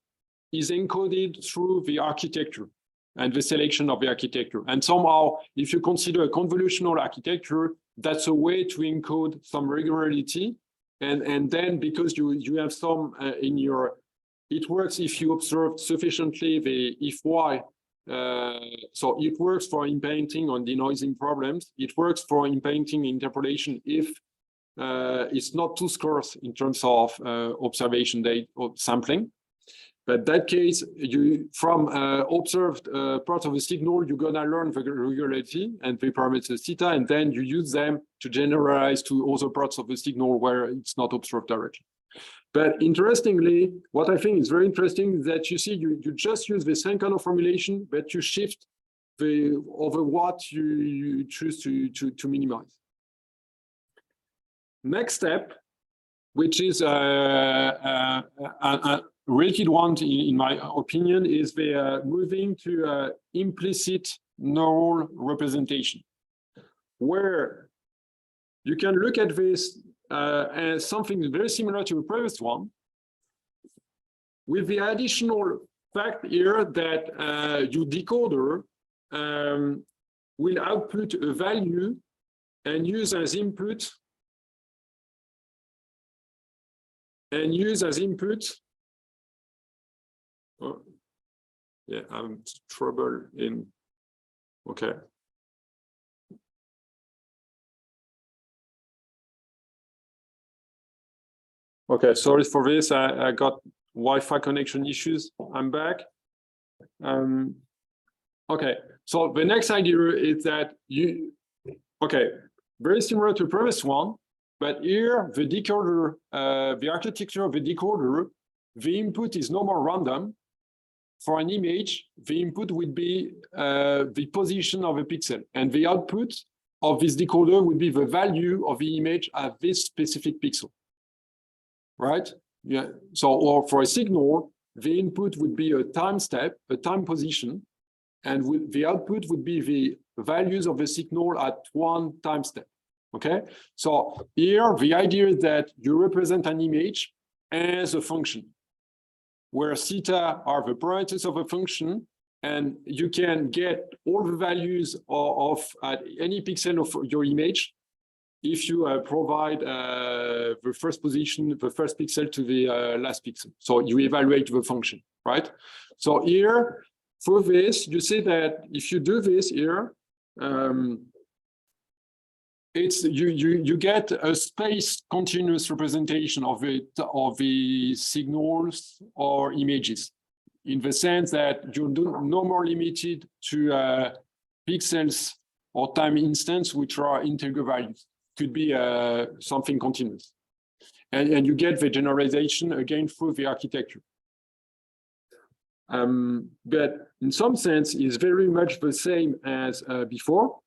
is encoded through the architecture and the selection of the architecture. And somehow, if you consider a convolutional architecture, that's a way to encode some regularity. And then because you have some in your, it works if you observe sufficiently the if y. So it works for inpainting on denoising problems. It works for inpainting interpolation if it's not too scarce in terms of observation data or sampling. But that case, you from observed part of the signal, you're gonna learn the regularity and the parameters theta, and then you use them to generalize to other parts of the signal where it's not observed directly. But interestingly, what I think is very interesting is that you see you just use the same kind of formulation, but you shift the over what you choose to minimize. Next step, which is a related one in my opinion, is the moving to implicit neural representation, where you can look at this as something very similar to the previous one, with the additional fact here that your decoder will output a value and use as input oh, yeah, I'm trouble in, okay. Okay, sorry for this. I got Wi-Fi connection issues. I'm back. Okay, so the next idea is that okay, very similar to the previous one, but here the decoder, the architecture of the decoder, the input is no more random. For an image, the input would be the position of a pixel, and the output of this decoder would be the value of the image at this specific pixel. Right? Yeah. So, or for a signal, the input would be a time step, a time position, and the output would be the values of the signal at one time step. Okay. So here, the idea is that you represent an image as a function, where theta are the parameters of a function, and you can get all the values of any pixel of your image if you provide the first position, the first pixel to the last pixel. So you evaluate the function, right? So here, for this, you see that if you do this here, it's you get a space continuous representation of the signals or images, in the sense that you're no more limited to pixels or time instance, which are integer values. Could be something continuous. And you get the generalization again through the architecture. But in some sense, it's very much the same as before.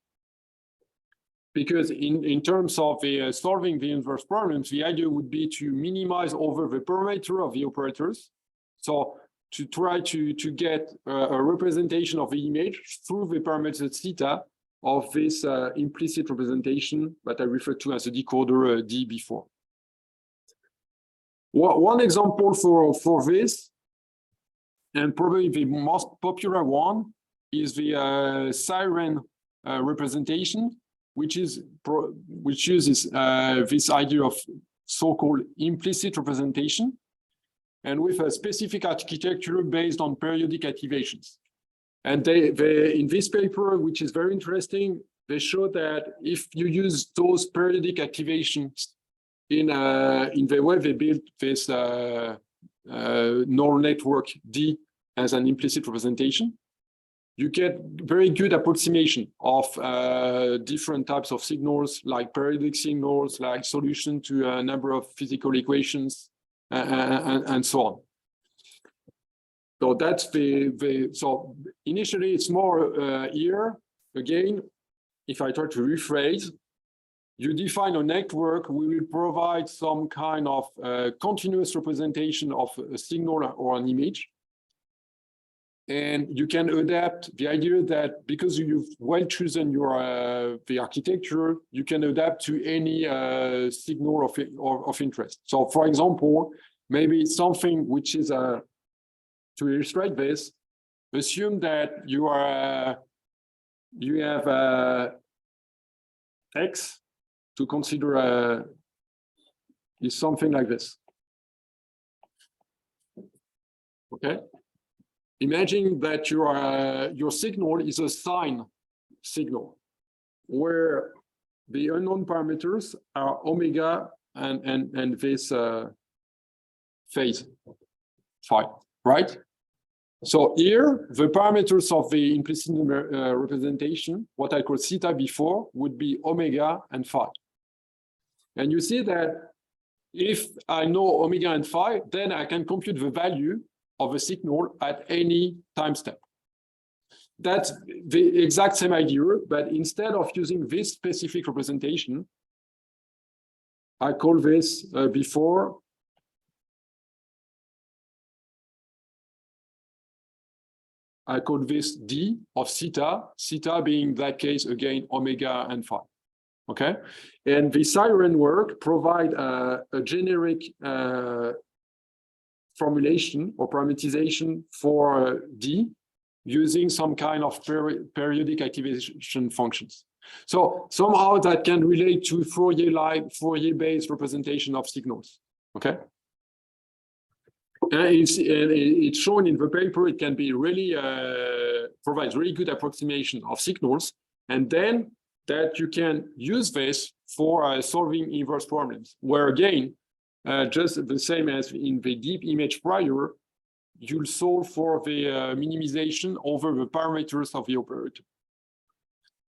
because in terms of solving the inverse problems, the idea would be to minimize over the parameter of the operators. So to try to get a representation of the image through the parameter theta of this implicit representation that I referred to as a decoder D before. One example for this, and probably the most popular one, is the siren representation, which uses this idea of so-called implicit representation, and with a specific architecture based on periodic activations. And in this paper, which is very interesting, they show that if you use those periodic activations in the way they built this neural network D as an implicit representation, you get very good approximation of different types of signals, like periodic signals, like solution to a number of physical equations, and so on. So that's so initially it's more here. Again, if I try to rephrase, you define a network, we will provide some kind of continuous representation of a signal or an image. And you can adapt the idea that because you've well chosen your the architecture, you can adapt to any signal of interest. So, for example, maybe something which is to illustrate this. Assume that you have X to consider is something like this. Okay. Imagine that your signal is a sine signal, where the unknown parameters are omega and this phase phi, right? So here, the parameters of the implicit representation, what I called theta before, would be omega and phi. And you see that if I know omega and phi, then I can compute the value of a signal at any time step. That's the exact same idea, but instead of using this specific representation, I call this before I call this D of theta, theta being in that case again omega and phi. Okay, and the siren work provide a generic formulation or parameterization for D using some kind of periodic activation functions. So somehow that can relate to Fourier-based representation of signals. Okay. And it's shown in the paper. It can be really provides really good approximation of signals, and then that you can use this for solving inverse problems, where again, just the same as in the deep image prior, you'll solve for the minimization over the parameters of the operator.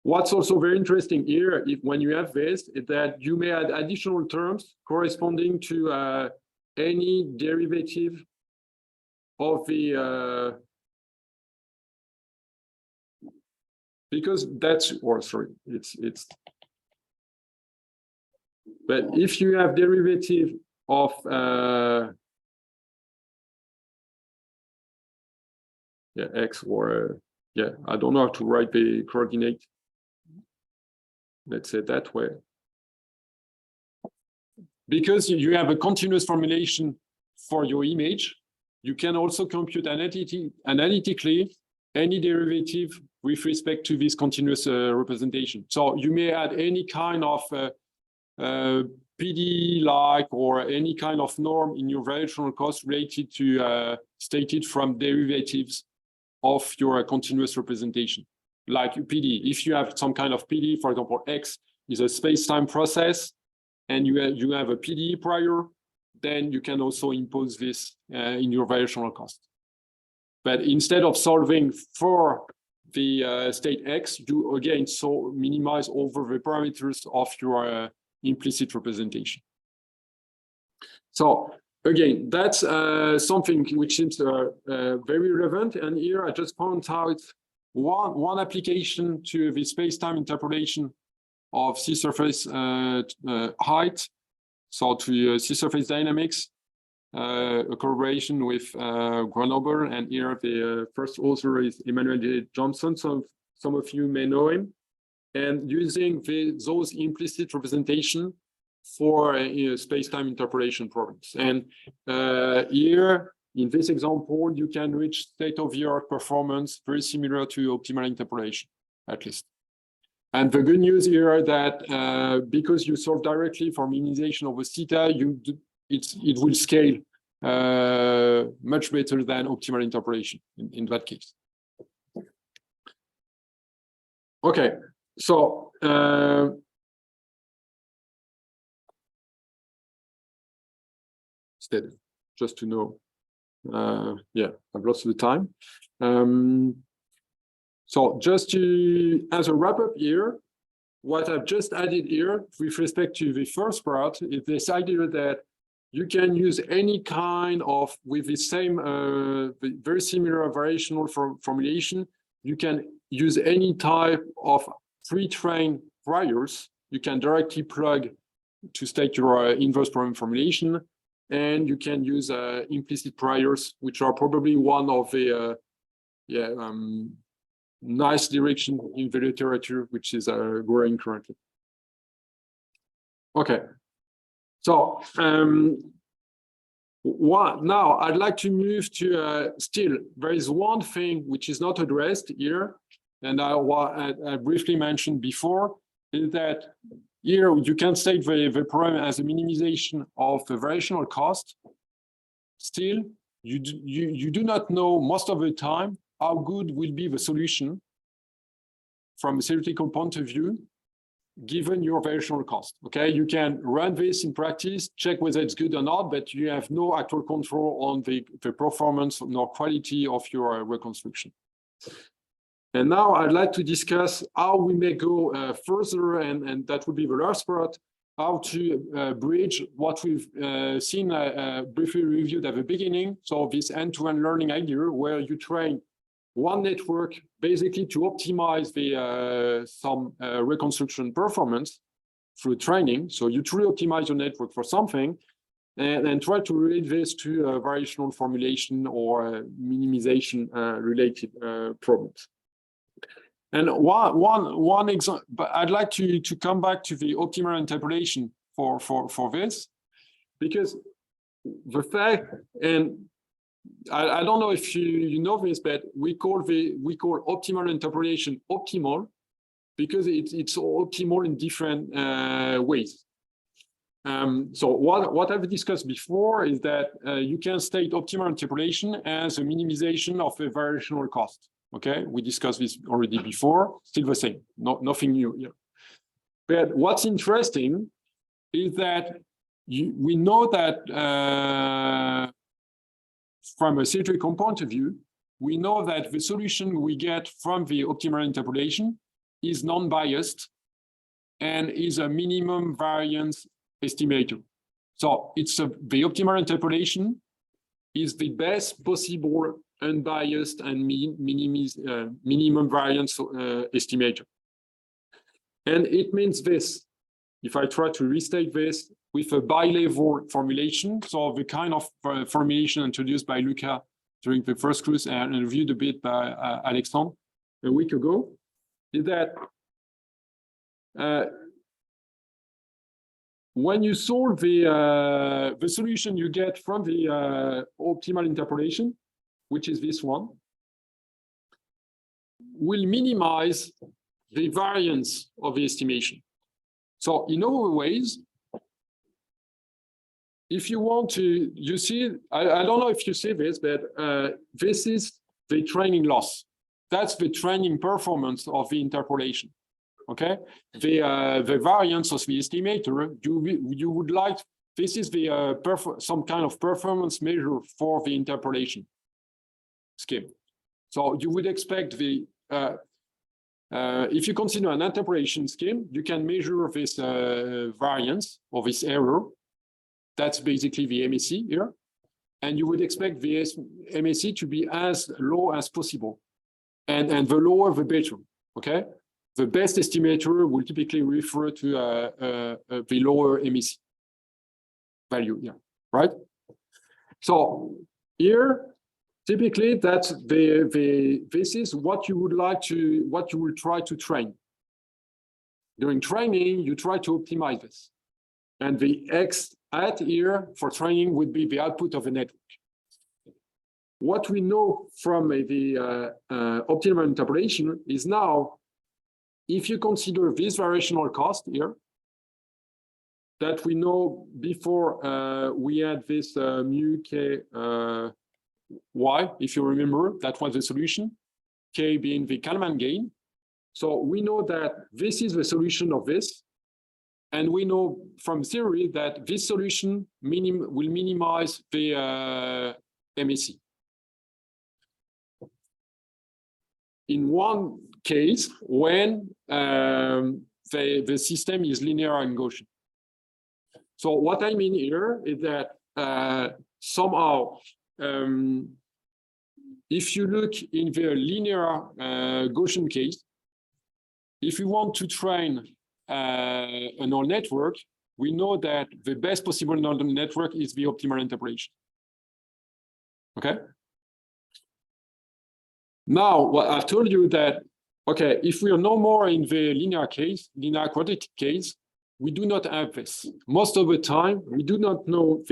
What's also very interesting here, when you have this, is that you may add additional terms corresponding to any derivative of the because that's, or sorry, it's but if you have derivative of yeah, X or yeah, I don't know how to write the coordinate. Let's say that way. Because you have a continuous formulation for your image, you can also compute analytically any derivative with respect to this continuous representation. So you may add any kind of PD-like or any kind of norm in your variational cost related to stated from derivatives of your continuous representation, like PD. If you have some kind of PD, for example, X is a space-time process, and you have a PDE prior, then you can also impose this in your variational cost. But instead of solving for the state X, you again minimize over the parameters of your implicit representation. So again, that's something which seems very relevant. And here I just point out one application to the space-time interpolation of sea surface height, so to sea surface dynamics, a collaboration with Grenoble, and here the first author is Emmanuel J. Johnson. So some of you may know him, and using those implicit representation for space-time interpolation problems. And here, in this example, you can reach state-of-the-art performance very similar to optimal interpolation, at least. And the good news here that because you solve directly for minimization of a theta, it will scale much better than optimal interpolation in that case. Okay, so instead, just to know, yeah, I've lost the time. So just to, as a wrap up here, what I've just added here with respect to the first part is this idea that you can use any kind of, with the same, very similar variational formulation, you can use any type of pre-trained priors. You can directly plug to state your inverse problem formulation, and you can use implicit priors, which are probably one of the nice direction in the literature, which is growing currently. Okay, so now I'd like to move to still, there is one thing which is not addressed here, and I briefly mentioned before, is that here you can state the problem as a minimization of the variational cost. Still, you do not know most of the time how good will be the solution from a theoretical point of view, given your variational cost. Okay, you can run this in practice, check whether it's good or not, but you have no actual control on the performance nor quality of your reconstruction. And now I'd like to discuss how we may go further, and that would be the last part, how to bridge what we've seen briefly reviewed at the beginning. So this end-to-end learning idea where you train one network basically to optimize the some reconstruction performance through training. So you truly optimize your network for something, and try to relate this to variational formulation or minimization related problems. And one example, but I'd like to come back to the optimal interpolation for this, because the fact, and I don't know if you know this, but we call optimal interpolation optimal because it's optimal in different ways. So what I've discussed before is that you can state optimal interpolation as a minimization of a variational cost. Okay, we discussed this already before, still the same, nothing new here. But what's interesting is that we know that from a theoretical point of view, we know that the solution we get from the optimal interpolation is non-biased and is a minimum variance estimator. So it's the optimal interpolation is the best possible unbiased and minimum variance estimator. And it means this, if I try to restate this with a bi-level formulation, so the kind of formulation introduced by Luca during the first cruise and reviewed a bit by Alexandre a week ago, is that when you solve the solution you get from the optimal interpolation, which is this one, will minimize the variance of the estimation. So in other ways, if you want to, you see, I don't know if you see this, but this is the training loss. That's the training performance of the interpolation. Okay, the variance of the estimator, you would like, this is the some kind of performance measure for the interpolation scheme. So you would expect the if you consider an interpolation scheme, you can measure this variance or this error. That's basically the MSE here, and you would expect the MSE to be as low as possible, and the lower the better. Okay. the best estimator will typically refer to the lower MAC value, yeah, right? So here, typically that's this is what you would like to, what you will try to train. During training, you try to optimize this. And the X hat here for training would be the output of a network. What we know from the optimal interpolation is now, if you consider this variational cost here, that we know before we had this mu k y, if you remember, that was the solution, k being the Kalman gain. So we know that this is the solution of this. And we know from theory that this solution will minimize the MAC. In one case, when the system is linear and Gaussian. So what I mean here is that somehow, if you look in the linear Gaussian case, if you want to train a null network, we know that the best possible null network is the optimal interpolation. Okay. Now, what I've told you that, okay, if we are no more in the linear case, linear quadratic case, we do not have this. Most of the time, we do not know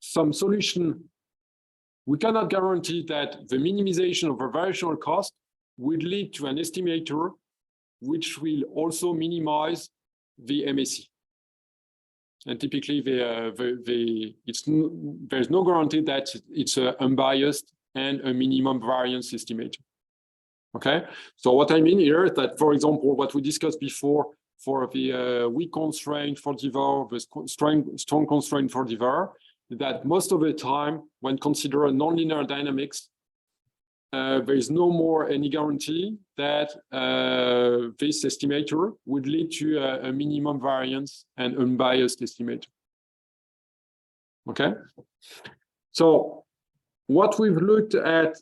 some solution. We cannot guarantee that the minimization of a variational cost would lead to an estimator which will also minimize the MAC. And typically, there's no guarantee that it's an unbiased and a minimum variance estimator. Okay, so what I mean here is that, for example, what we discussed before for the weak constraint for devar, the strong constraint for devar, that most of the time, when considering nonlinear dynamics, there is no more any guarantee that this estimator would lead to a minimum variance and unbiased estimator. Okay, so what we've looked at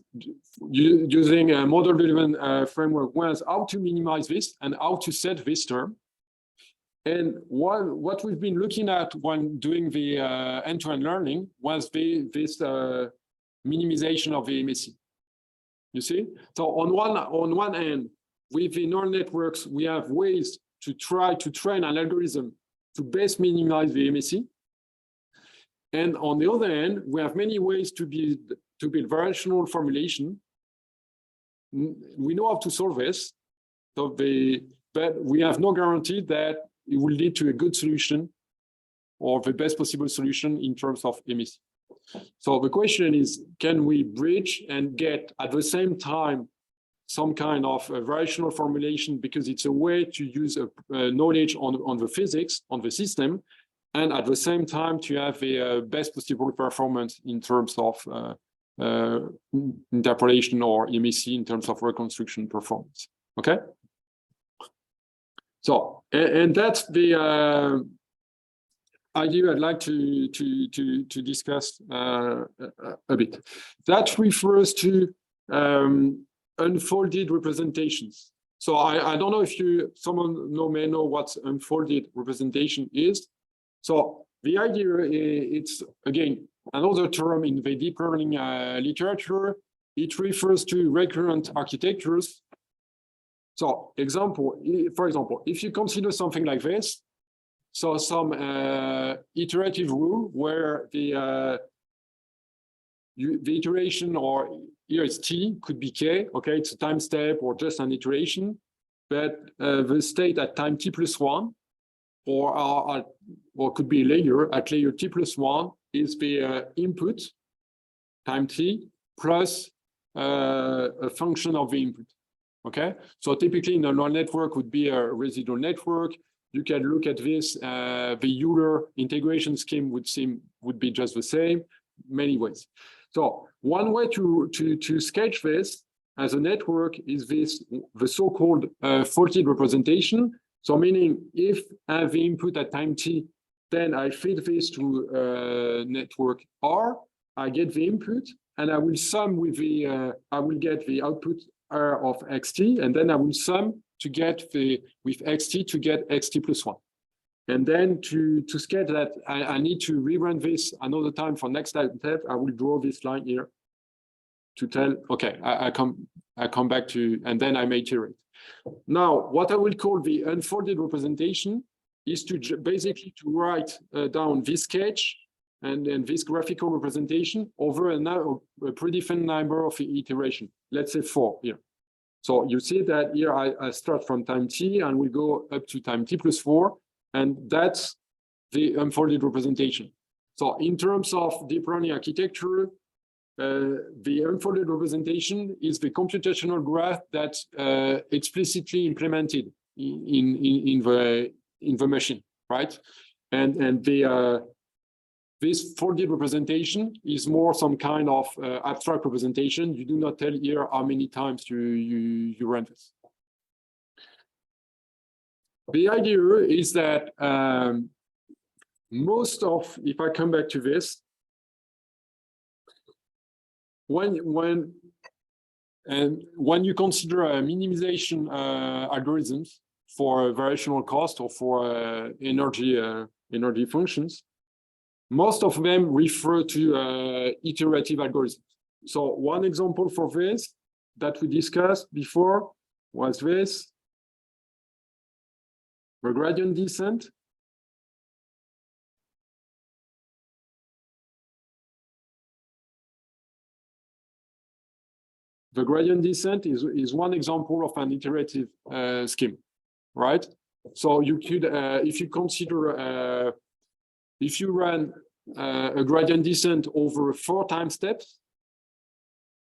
using a model-driven framework was how to minimize this and how to set this term. And what we've been looking at when doing the end-to-end learning was this minimization of the MAC. You see? So on one end, with the neural networks, we have ways to try to train an algorithm to best minimize the MAC. And on the other hand, we have many ways to build variational formulation. We know how to solve this, but we have no guarantee that it will lead to a good solution or the best possible solution in terms of MAC. So the question is, can we bridge and get at the same time some kind of a variational formulation, because it's a way to use knowledge on the physics, on the system, and at the same time to have a best possible performance in terms of interpolation or MAC in terms of reconstruction performance. Okay. So, and that's the idea I'd like to discuss a bit. That refers to unfolded representations. So I don't know if someone may know what unfolded representation is. So the idea, it's again another term in the deep learning literature. It refers to recurrent architectures. So for example, if you consider something like this, so some iterative rule where the iteration, or here it's t, could be k, okay, it's a time step or just an iteration, but the state at time t plus 1, or could be a layer at layer t plus 1 is the input time t plus a function of the input. Okay, so typically in a neural network would be a residual network. You can look at this. The Euler integration scheme would be just the same, many ways. So one way to sketch this as a network is the so-called folded representation. So meaning if I have the input at time t, then I feed this to network R, I get the input, and I will sum with the, I will get the output R of xt, and then I will sum to get the, with xt to get xt plus 1. And then to scale that, I need to rerun this another time for next step. I will draw this line here to tell, okay, I come back to, and then I may iterate. Now, what I will call the unfolded representation is to basically to write down this sketch and this graphical representation over a predefined number of iteration, let's say 4 here. So you see that here I start from time t and we go up to time t plus 4, and that's the unfolded representation. So in terms of deep learning architecture, the unfolded representation is the computational graph that's explicitly implemented in the machine, right? And the this folded representation is more some kind of abstract representation. You do not tell here how many times you run this. The idea is that most of, if I come back to this, when you consider minimization algorithms for variational cost or for energy functions, most of them refer to iterative algorithms. So one example for this that we discussed before was this, the gradient descent. The gradient descent is one example of an iterative scheme, right? So you could, if you consider, if you run a gradient descent over 4 time steps,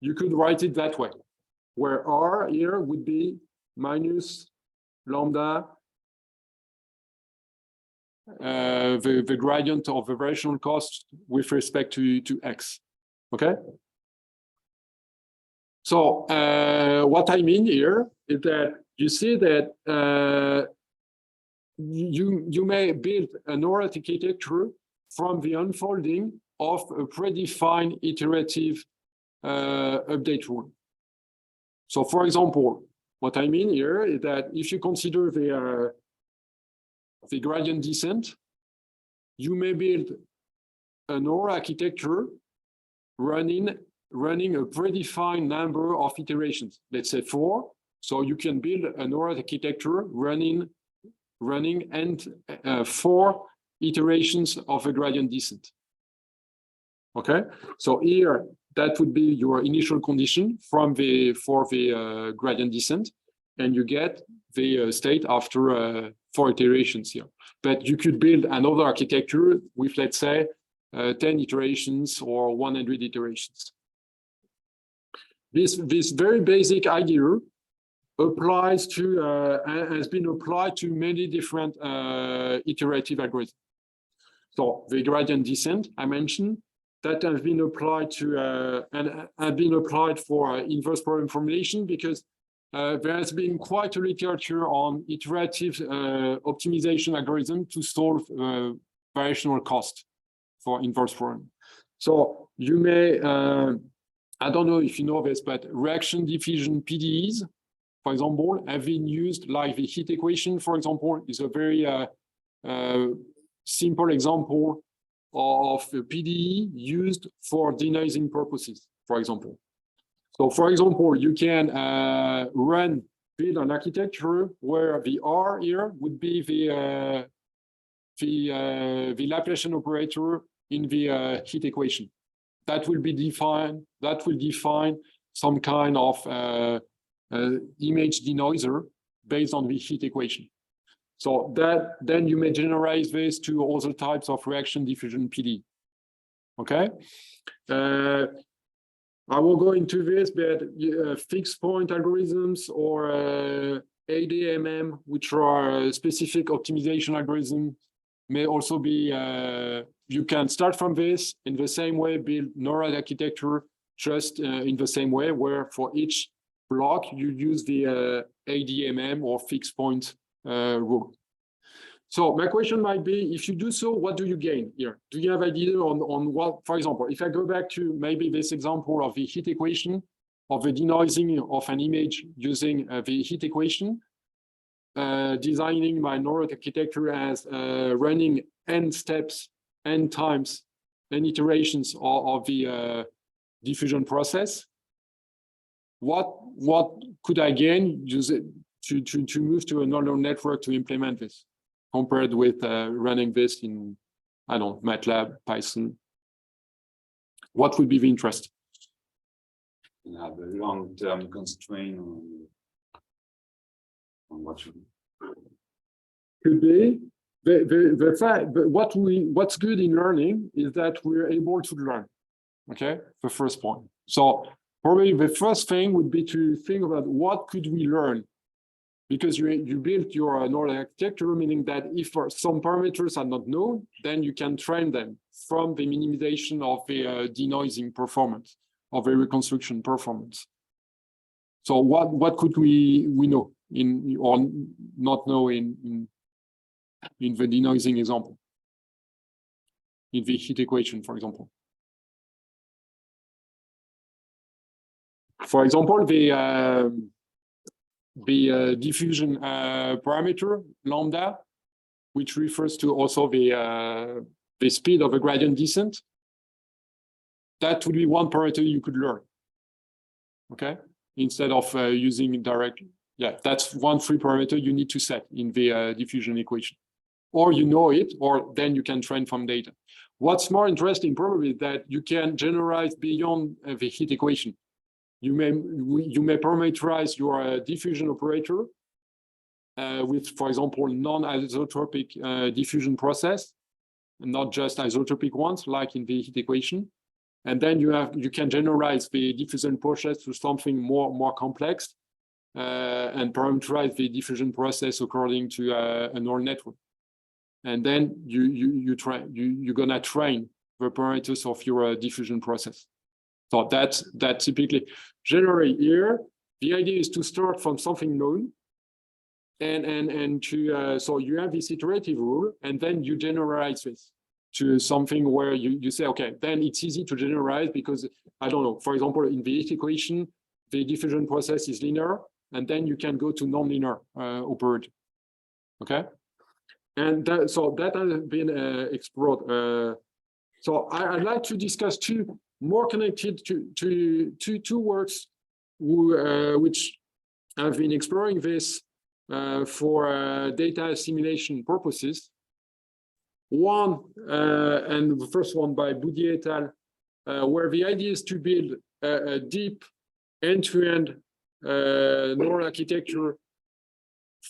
you could write it that way, where R here would be minus lambda, the gradient of the variational cost with respect to X, okay? So what I mean here is that you see that you may build an OR architecture from the unfolding of a predefined iterative update rule. So for example, what I mean here is that if you consider the gradient descent, you may build an OR architecture running a predefined number of iterations, let's say 4. So you can build an OR architecture running and 4 iterations of a gradient descent. Okay, so here that would be your initial condition for the gradient descent, and you get the state after 4 iterations here. But you could build another architecture with, let's say, 10 iterations or 100 iterations. This very basic idea applies to has been applied to many different iterative algorithms. So the gradient descent I mentioned, that has been applied to and have been applied for inverse problem formulation, because there has been quite a literature on iterative optimization algorithm to solve variational cost for inverse problem. So you may I don't know if you know this, but reaction diffusion PDEs, for example, have been used, like the heat equation, for example, is a very simple example of a PDE used for denoising purposes, for example. So, for example, you can build an architecture where the R here would be the Laplacian operator in the heat equation. That will be defined. That will define some kind of image denoiser based on the heat equation. So that then you may generalize this to other types of reaction diffusion PD. Okay. I will go into this, but fixed point algorithms or ADMM, which are specific optimization algorithms, may also be, you can start from this in the same way, build neural architecture just in the same way, where for each block you use the ADMM or fixed point rule. So my question might be, if you do so, what do you gain here? Do you have idea on what, for example, if I go back to maybe this example of the heat equation, of the denoising of an image using the heat equation, designing my neural architecture as running n steps, n times, n iterations of the diffusion process. What could I gain use it to move to a neural network to implement this, compared with running this in, I don't know, MATLAB, Python? What would be the interest? You have a long-term constraint on what you could be. The fact, but what's good in learning is that we're able to learn. Okay, the first point. So probably the first thing would be to think about what could we learn, because you built your neural architecture, meaning that if some parameters are not known, then you can train them from the minimization of the denoising performance, of the reconstruction performance. So what could we know in, or not know in the denoising example, in the heat equation, for example? For example, the diffusion parameter lambda, which refers to also the speed of a gradient descent, that would be one parameter you could learn. Okay, instead of using direct. Yeah, that's one free parameter you need to set in the diffusion equation, or you know it, or then you can train from data. What's more interesting probably is that you can generalize beyond the heat equation. You may parameterize your diffusion operator with, for example, non-isotropic diffusion process, and not just isotropic ones like in the heat equation. And then you can generalize the diffusion process to something more complex and parameterize the diffusion process according to a neural network. And then you're gonna train the parameters of your diffusion process. So that's typically, generally here, the idea is to start from something known and to, so you have this iterative rule, and then you generalize this to something where you say, okay, then it's easy to generalize because, I don't know, for example, in the heat equation, the diffusion process is linear, and then you can go to nonlinear operator, okay? And so that has been explored. So I'd like to discuss two more connected to two works which have been exploring this for data assimilation purposes. One, and the first one by Boudier et al., where the idea is to build a deep end-to-end neural architecture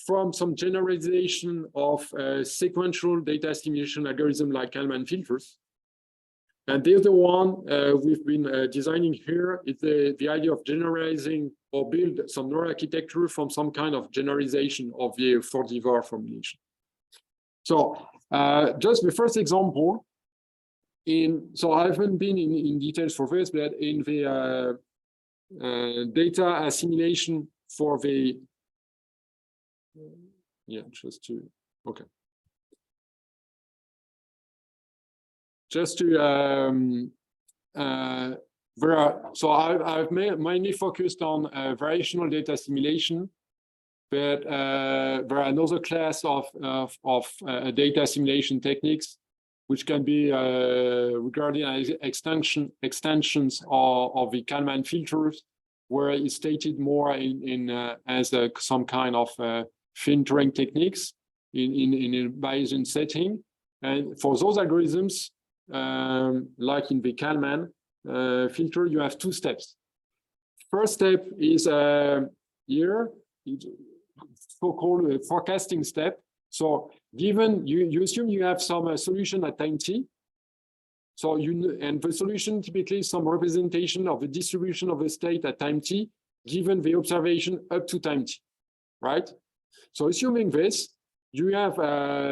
from some generalization of sequential data assimilation algorithm like Kalman filters. And the other one we've been designing here is the idea of generalizing or build some neural architecture from some kind of generalization of the 4D VAR formulation. So just the first example, so I haven't been in details for this, but in the data assimilation for the, yeah, just to, okay. Just to, so I've mainly focused on variational data assimilation, but there are another class of data assimilation techniques, which can be regarded as extensions of the Kalman filters, where it's stated more as some kind of filtering techniques in a Bayesian setting. And for those algorithms, like in the Kalman filter, you have two steps. First step is here, so-called forecasting step. So given you assume you have some solution at time t, so and the solution typically is some representation of the distribution of the state at time t, given the observation up to time t, right? So assuming this, you have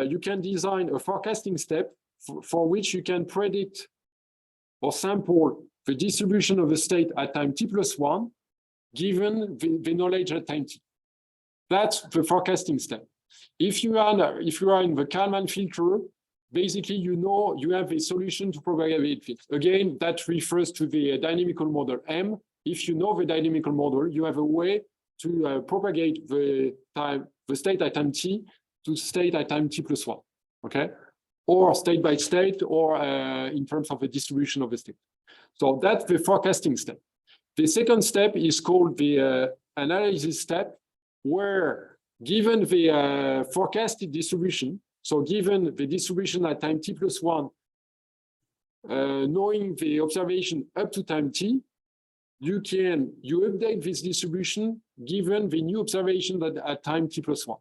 you can design a forecasting step for which you can predict or sample the distribution of the state at time t+1, given the knowledge at time t. That's the forecasting step. If you are in the Kalman filter, basically, you have a solution to propagate it. Again, that refers to the dynamical model M. If you know the dynamical model, you have a way to propagate the state at time t to state at time t+1, okay? Or state by state, or in terms of the distribution of the state. So that's the forecasting step. The second step is called the analysis step, where given the forecasted distribution, so given the distribution at time t+1, knowing the observation up to time t, you update this distribution given the new observation at time t+1.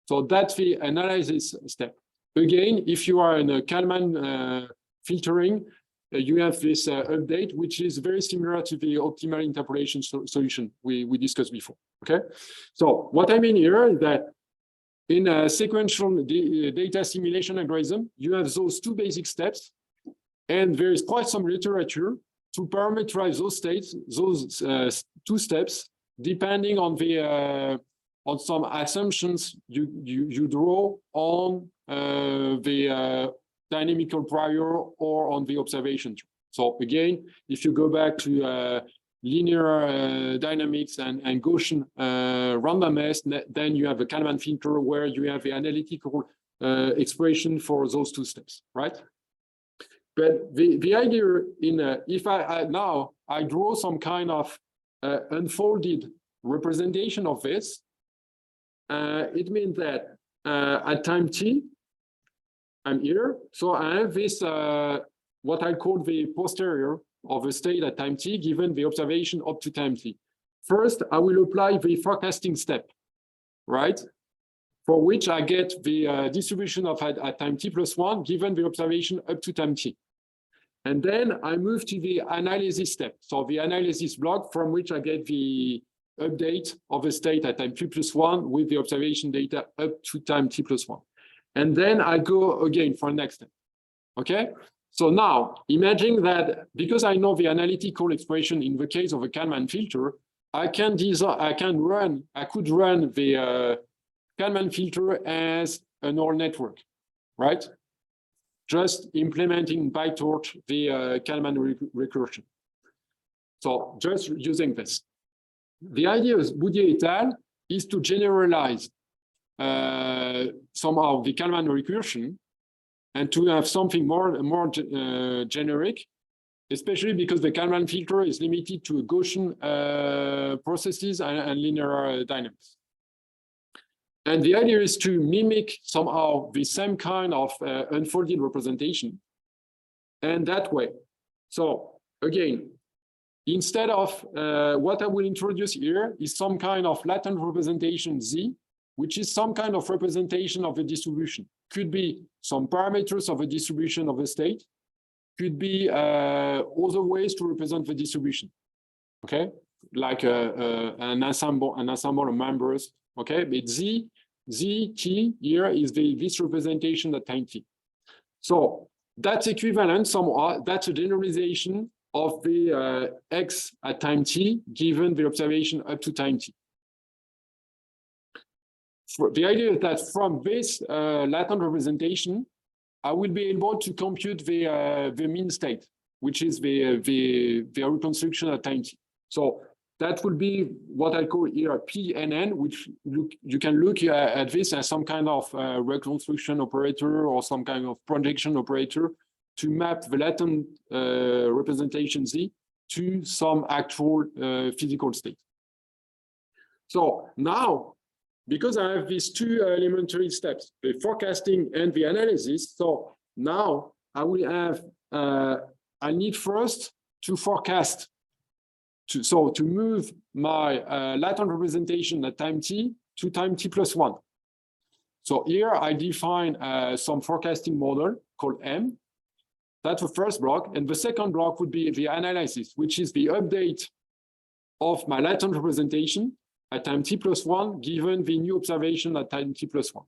So that's the analysis step. Again, if you are in a Kalman filtering, you have this update, which is very similar to the optimal interpolation solution we discussed before. Okay, so what I mean here is that in a sequential data simulation algorithm, you have those two basic steps, and there is quite some literature to parameterize those states, those two steps, depending on the on some assumptions you draw on the dynamical prior or on the observation. So again, if you go back to linear dynamics and Gaussian randomness, then you have a Kalman filter where you have the analytical expression for those two steps, right? But the idea in if I draw some kind of unfolded representation of this, it means that at time t, I'm here, so I have this what I call the posterior of a state at time t, given the observation up to time t. First, I will apply the forecasting step, right? For which I get the distribution of at time t+1, given the observation up to time t. And then I move to the analysis step. So the analysis block from which I get the update of the state at time t+1 with the observation data up to time t+1. And then I go again for the next step. Okay? So now imagine that because I know the analytical expression in the case of a Kalman filter, I could run the Kalman filter as a neural network, right? Just implementing PyTorch the Kalman recursion. So just using this. The idea of Boudier et al. Is to generalize somehow the Kalman recursion and to have something more generic, especially because the Kalman filter is limited to Gaussian processes and linear dynamics. And the idea is to mimic somehow the same kind of unfolded representation, and that way. So again, instead of what I will introduce here is some kind of latent representation Z, which is some kind of representation of the distribution. Could be some parameters of the distribution of the state, could be other ways to represent the distribution. Okay, like an ensemble of members. Okay, but Z T here is this representation at time t. So that's equivalent somewhat, that's a generalization of the X at time t, given the observation up to time t. The idea is that from this latent representation, I will be able to compute the mean state, which is the reconstruction at time t. So that will be what I call here PNN, which you can look at this as some kind of reconstruction operator or some kind of projection operator to map the latent representation Z to some actual physical state. So now, because I have these two elementary steps, the forecasting and the analysis, so now I will have, I need first to forecast, to move my latent representation at time t to time t+1. So here I define some forecasting model called M. That's the first block. And the second block would be the analysis, which is the update of my latent representation at time t+1, given the new observation at time t+1.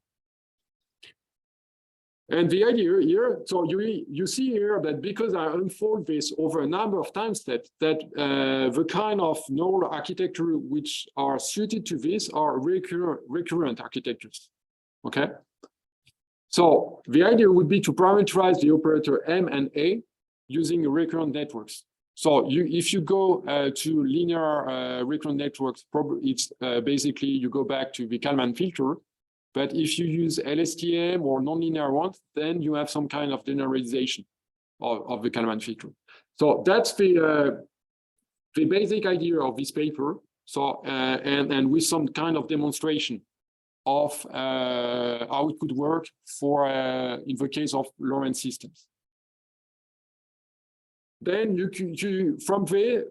And the idea here, so you see here that because I unfold this over a number of time steps, that the kind of neural architecture which are suited to this are recurrent architectures. Okay. So the idea would be to parameterize the operator M and A using recurrent networks. So if you go to linear recurrent networks, it's basically you go back to the Kalman filter. But if you use LSTM or nonlinear ones, then you have some kind of generalization of the Kalman filter. So that's the basic idea of this paper. So and with some kind of demonstration of how it could work for in the case of Lorentz systems. Then you from there.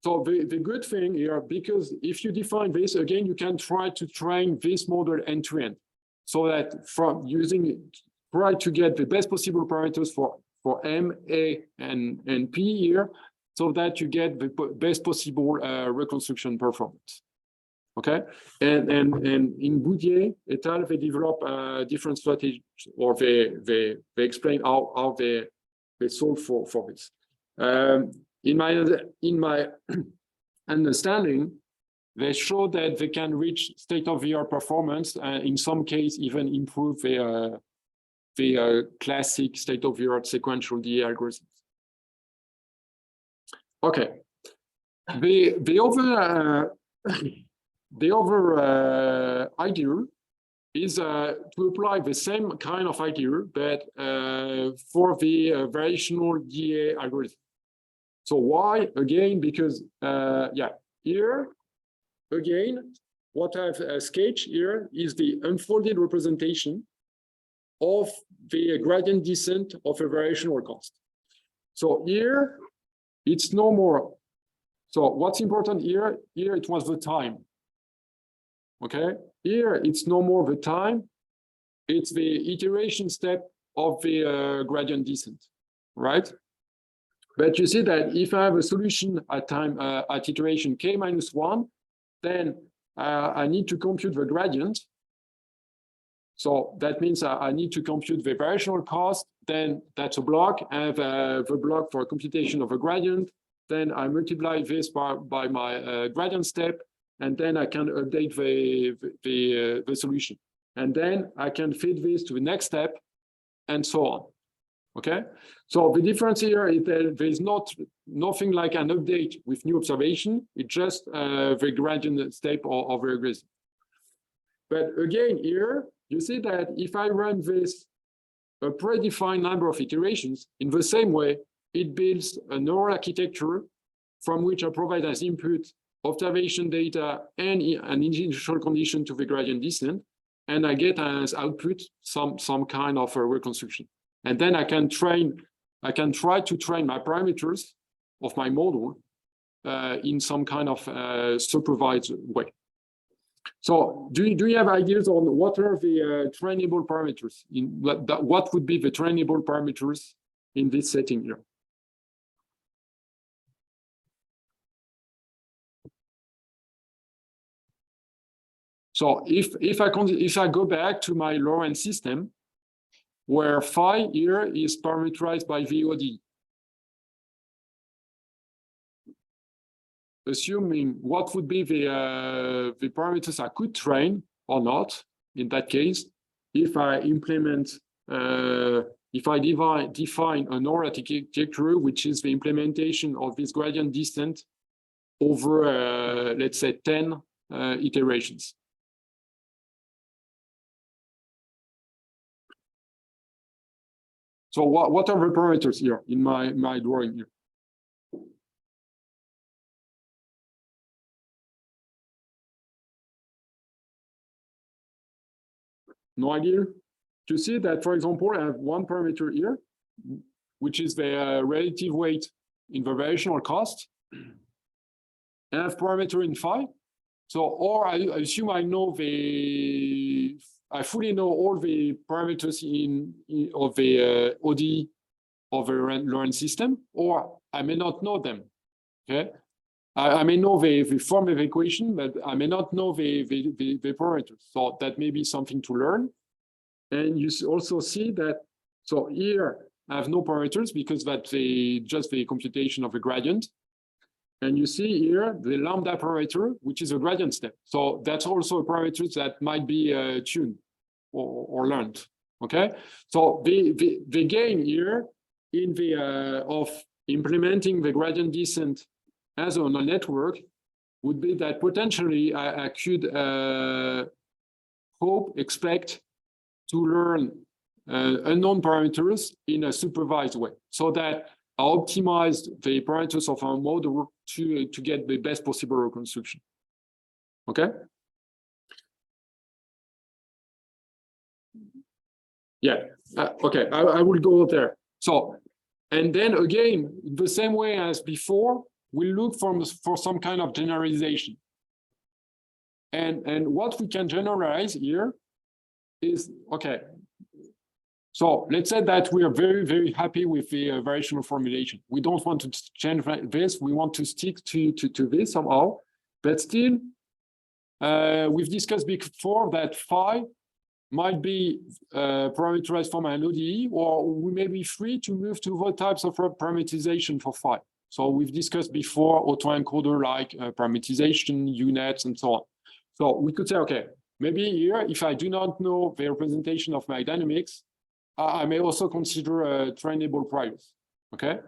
So the good thing here, because if you define this again, you can try to train this model end to end, so that from using it, try to get the best possible parameters for M, A, and P here, so that you get the best possible reconstruction performance. Okay, and in Boudier et al, they develop different strategies, or they explain how they solve for this. In my understanding, they show that they can reach state-of-the-art performance, in some case even improve the classic state-of-the-art sequential DA algorithms. Okay, the other idea is to apply the same kind of idea, but for the variational DA algorithm. So why? Again, because yeah, here again, what I've sketched here is the unfolded representation of the gradient descent of a variational cost. So here it's no more. So what's important here? Here it was the time. Okay, here it's no more the time, it's the iteration step of the gradient descent, right? But you see that if I have a solution at time at iteration k minus 1, then I need to compute the gradient. So that means I need to compute the variational cost. Then that's a block. I have the block for computation of a gradient. Then I multiply this by my gradient step. And then I can update the solution. And then I can feed this to the next step and so on. Okay, so the difference here is that there is nothing like an update with new observation. It's just the gradient step of the algorithm. But again, here you see that if I run this a predefined number of iterations, in the same way, it builds a neural architecture from which I provide as input observation data and an initial condition to the gradient descent, and I get as output some kind of a reconstruction. And then I can try to train my parameters of my model in some kind of supervised way. So do you have ideas on what are the trainable parameters? What would be the trainable parameters in this setting here? So if I go back to my Lorentz system, where phi here is parameterized by VOD, assuming what would be the parameters I could train or not in that case, if I implement if I define a neural architecture, which is the implementation of this gradient descent over let's say 10 iterations. So what are the parameters here in my drawing here? No idea? You see that, for example, I have one parameter here, which is the relative weight in the variational cost. And I have parameter in phi. So, or I assume I fully know all the parameters of the ODE of the Lorentz system, or I may not know them. Okay, I may know the form of the equation, but I may not know the parameters. So that may be something to learn. And you also see that. So here I have no parameters because that's just the computation of a gradient. And you see here the lambda parameter, which is a gradient step. So that's also a parameter that might be tuned or learned. Okay, so the gain here in the of implementing the gradient descent as on a network would be that potentially I could expect to learn unknown parameters in a supervised way, so that I optimized the parameters of our model to get the best possible reconstruction. Okay. Yeah. Okay. I will go there. So, and then again, the same way as before, we look for some kind of generalization. And what we can generalize here is, okay, so let's say that we are very, very happy with the variational formulation. We don't want to change this. We want to stick to this somehow. But still, we've discussed before that phi might be parameterized from an ODE, or we may be free to move to other types of parameterization for phi. So we've discussed before autoencoder like parameterization, UNets, and so on. So we could say, okay, maybe here, if I do not know the representation of my dynamics, I may also consider trainable priors. Okay,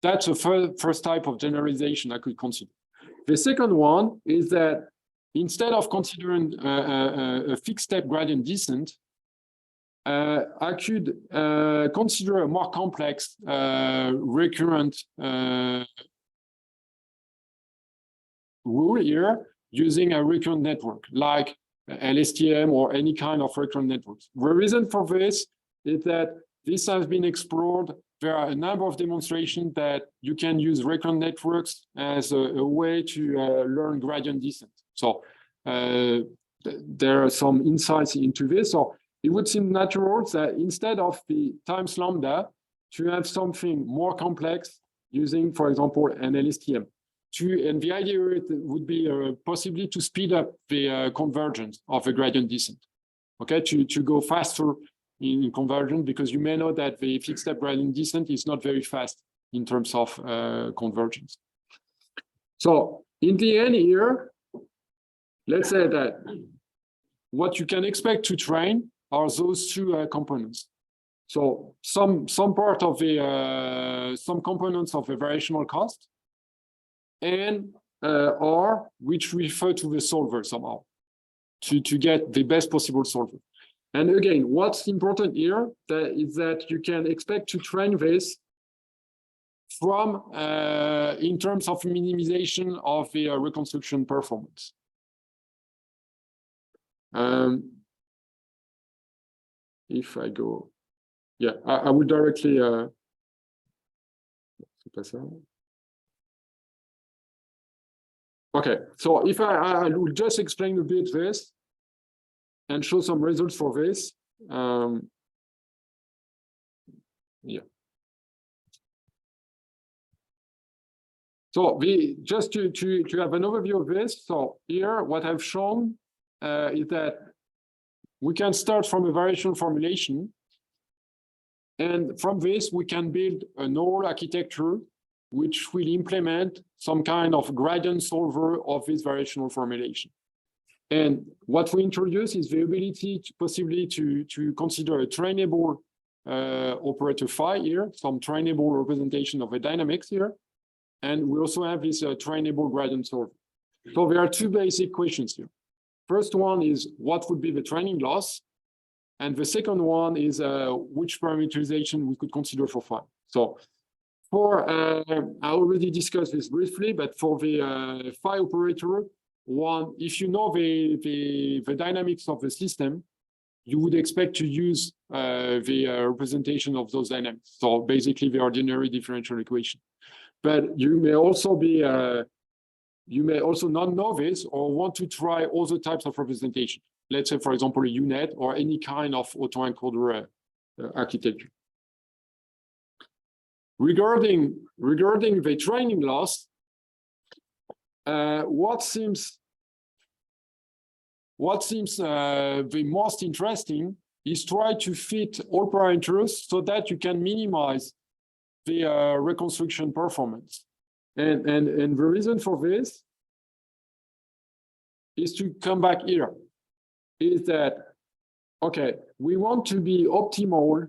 that's the first type of generalization I could consider. The second one is that instead of considering a fixed step gradient descent, I could consider a more complex recurrent rule here using a recurrent network like LSTM or any kind of recurrent networks. The reason for this is that this has been explored. There are a number of demonstrations that you can use recurrent networks as a way to learn gradient descent. So there are some insights into this. So it would seem natural that instead of the times lambda, to have something more complex using, for example, an LSTM. And the idea would be possibly to speed up the convergence of a gradient descent. Okay, to go faster in convergence, because you may know that the fixed step gradient descent is not very fast in terms of convergence. So in the end here, let's say that what you can expect to train are those two components. So some part of the some components of the variational cost, and R, which refer to the solver somehow to get the best possible solver. And again, what's important here is that you can expect to train this from in terms of minimization of the reconstruction performance. If I go, yeah, I will directly. Okay, so if I will just explain a bit this and show some results for this. Yeah. So just to have an overview of this. So here, what I've shown is that we can start from a variational formulation, and from this we can build a neural architecture which will implement some kind of gradient solver of this variational formulation. And what we introduce is the ability to possibly to consider a trainable operator phi here, some trainable representation of the dynamics here. And we also have this trainable gradient solver. So there are two basic questions here. First one is what would be the training loss? And the second one is which parameterization we could consider for phi. So for, I already discussed this briefly, but for the phi operator, one, if you know the dynamics of the system, you would expect to use the representation of those dynamics. So basically the ordinary differential equation. But you may also be, you may also not know this or want to try other types of representation. Let's say, for example, a UNet or any kind of autoencoder architecture. Regarding the training loss, what seems the most interesting is try to fit all parameters so that you can minimize the reconstruction performance. And the reason for this is to come back here, is that, okay, we want to be optimal.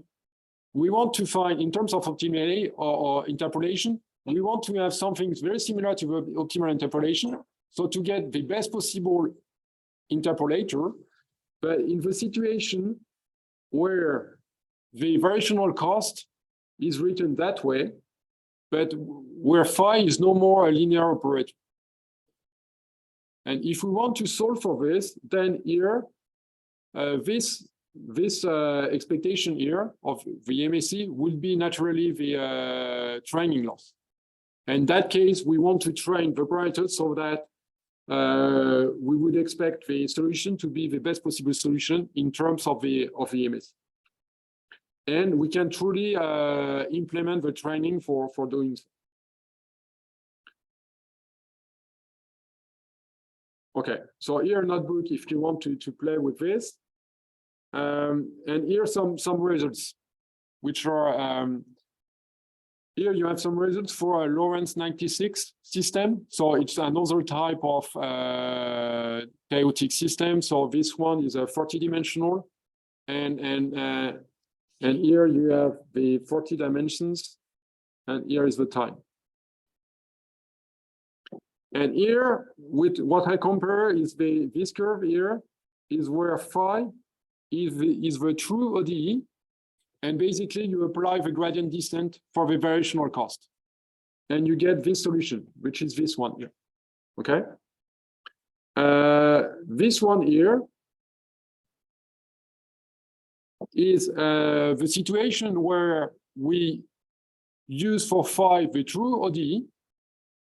We want to find, in terms of optimality or interpolation, we want to have something very similar to the optimal interpolation. So to get the best possible interpolator, but in the situation where the variational cost is written that way, but where phi is no more a linear operator. And if we want to solve for this, then here, this expectation here of the MAC will be naturally the training loss. In that case, we want to train the parameters so that we would expect the solution to be the best possible solution in terms of the MAC. And we can truly implement the training for doing so. Okay, so here notebook, if you want to play with this. And here some results, which are, here you have some results for a Lorentz 96 system. So it's another type of chaotic system. So this one is a 40-dimensional, and here you have the 40 dimensions, and here is the time. And here, with what I compare is this curve here is where phi is the true ODE, and basically you apply the gradient descent for the variational cost, and you get this solution, which is this one here. Okay. This one here is the situation where we use for phi the true ODE.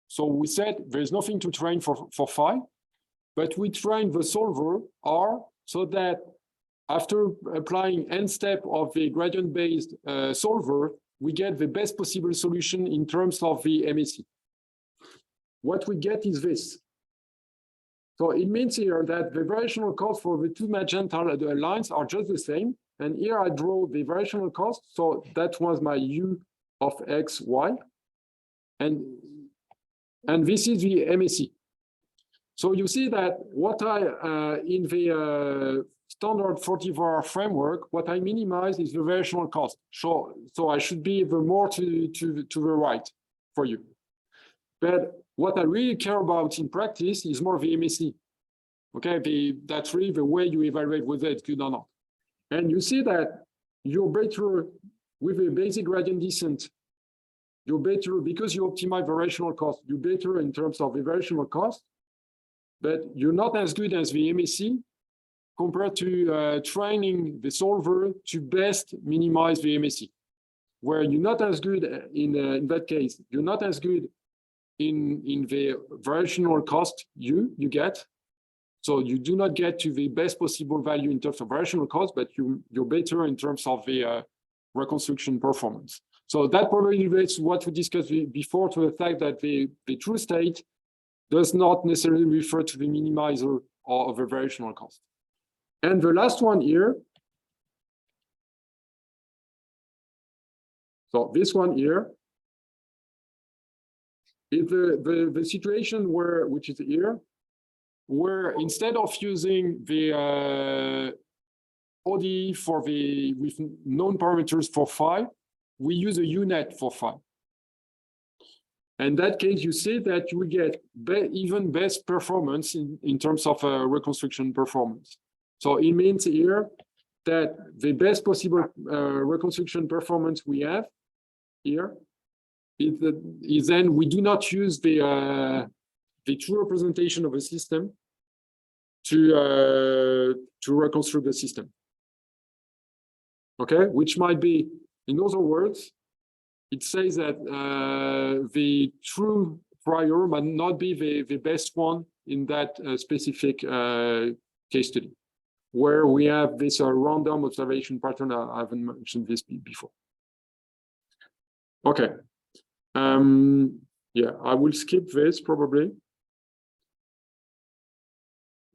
So we said there's nothing to train for phi, but we train the solver R so that after applying n step of the gradient-based solver, we get the best possible solution in terms of the MAC. What we get is this. So it means here that the variational cost for the two magenta lines are just the same. And here I draw the variational cost. So that was my U of X, Y. And this is the MAC. So you see that what I, in the standard 40-var framework, what I minimize is the variational cost. So I should be the more to the right for you. But what I really care about in practice is more the MAC. Okay, that's really the way you evaluate whether it's good or not. And you see that you're better with a basic gradient descent. You're better because you optimize variational cost. You're better in terms of the variational cost, but you're not as good as the MAC compared to training the solver to best minimize the MAC, where you're not as good in that case. You're not as good in the variational cost you get. So you do not get to the best possible value in terms of variational cost, but you're better in terms of the reconstruction performance. So that probably relates to what we discussed before, to the fact that the true state does not necessarily refer to the minimizer of the variational cost. And the last one here, so this one here, is the situation where, which is here, where instead of using the ODE for with known parameters for phi, we use a UNet for phi. In that case, you see that you will get even best performance in terms of reconstruction performance. So it means here that the best possible reconstruction performance we have here is then we do not use the true representation of a system to reconstruct the system. Okay, which might be, in other words, it says that the true prior might not be the best one in that specific case study, where we have this random observation pattern. I haven't mentioned this before. Okay. Yeah, I will skip this probably.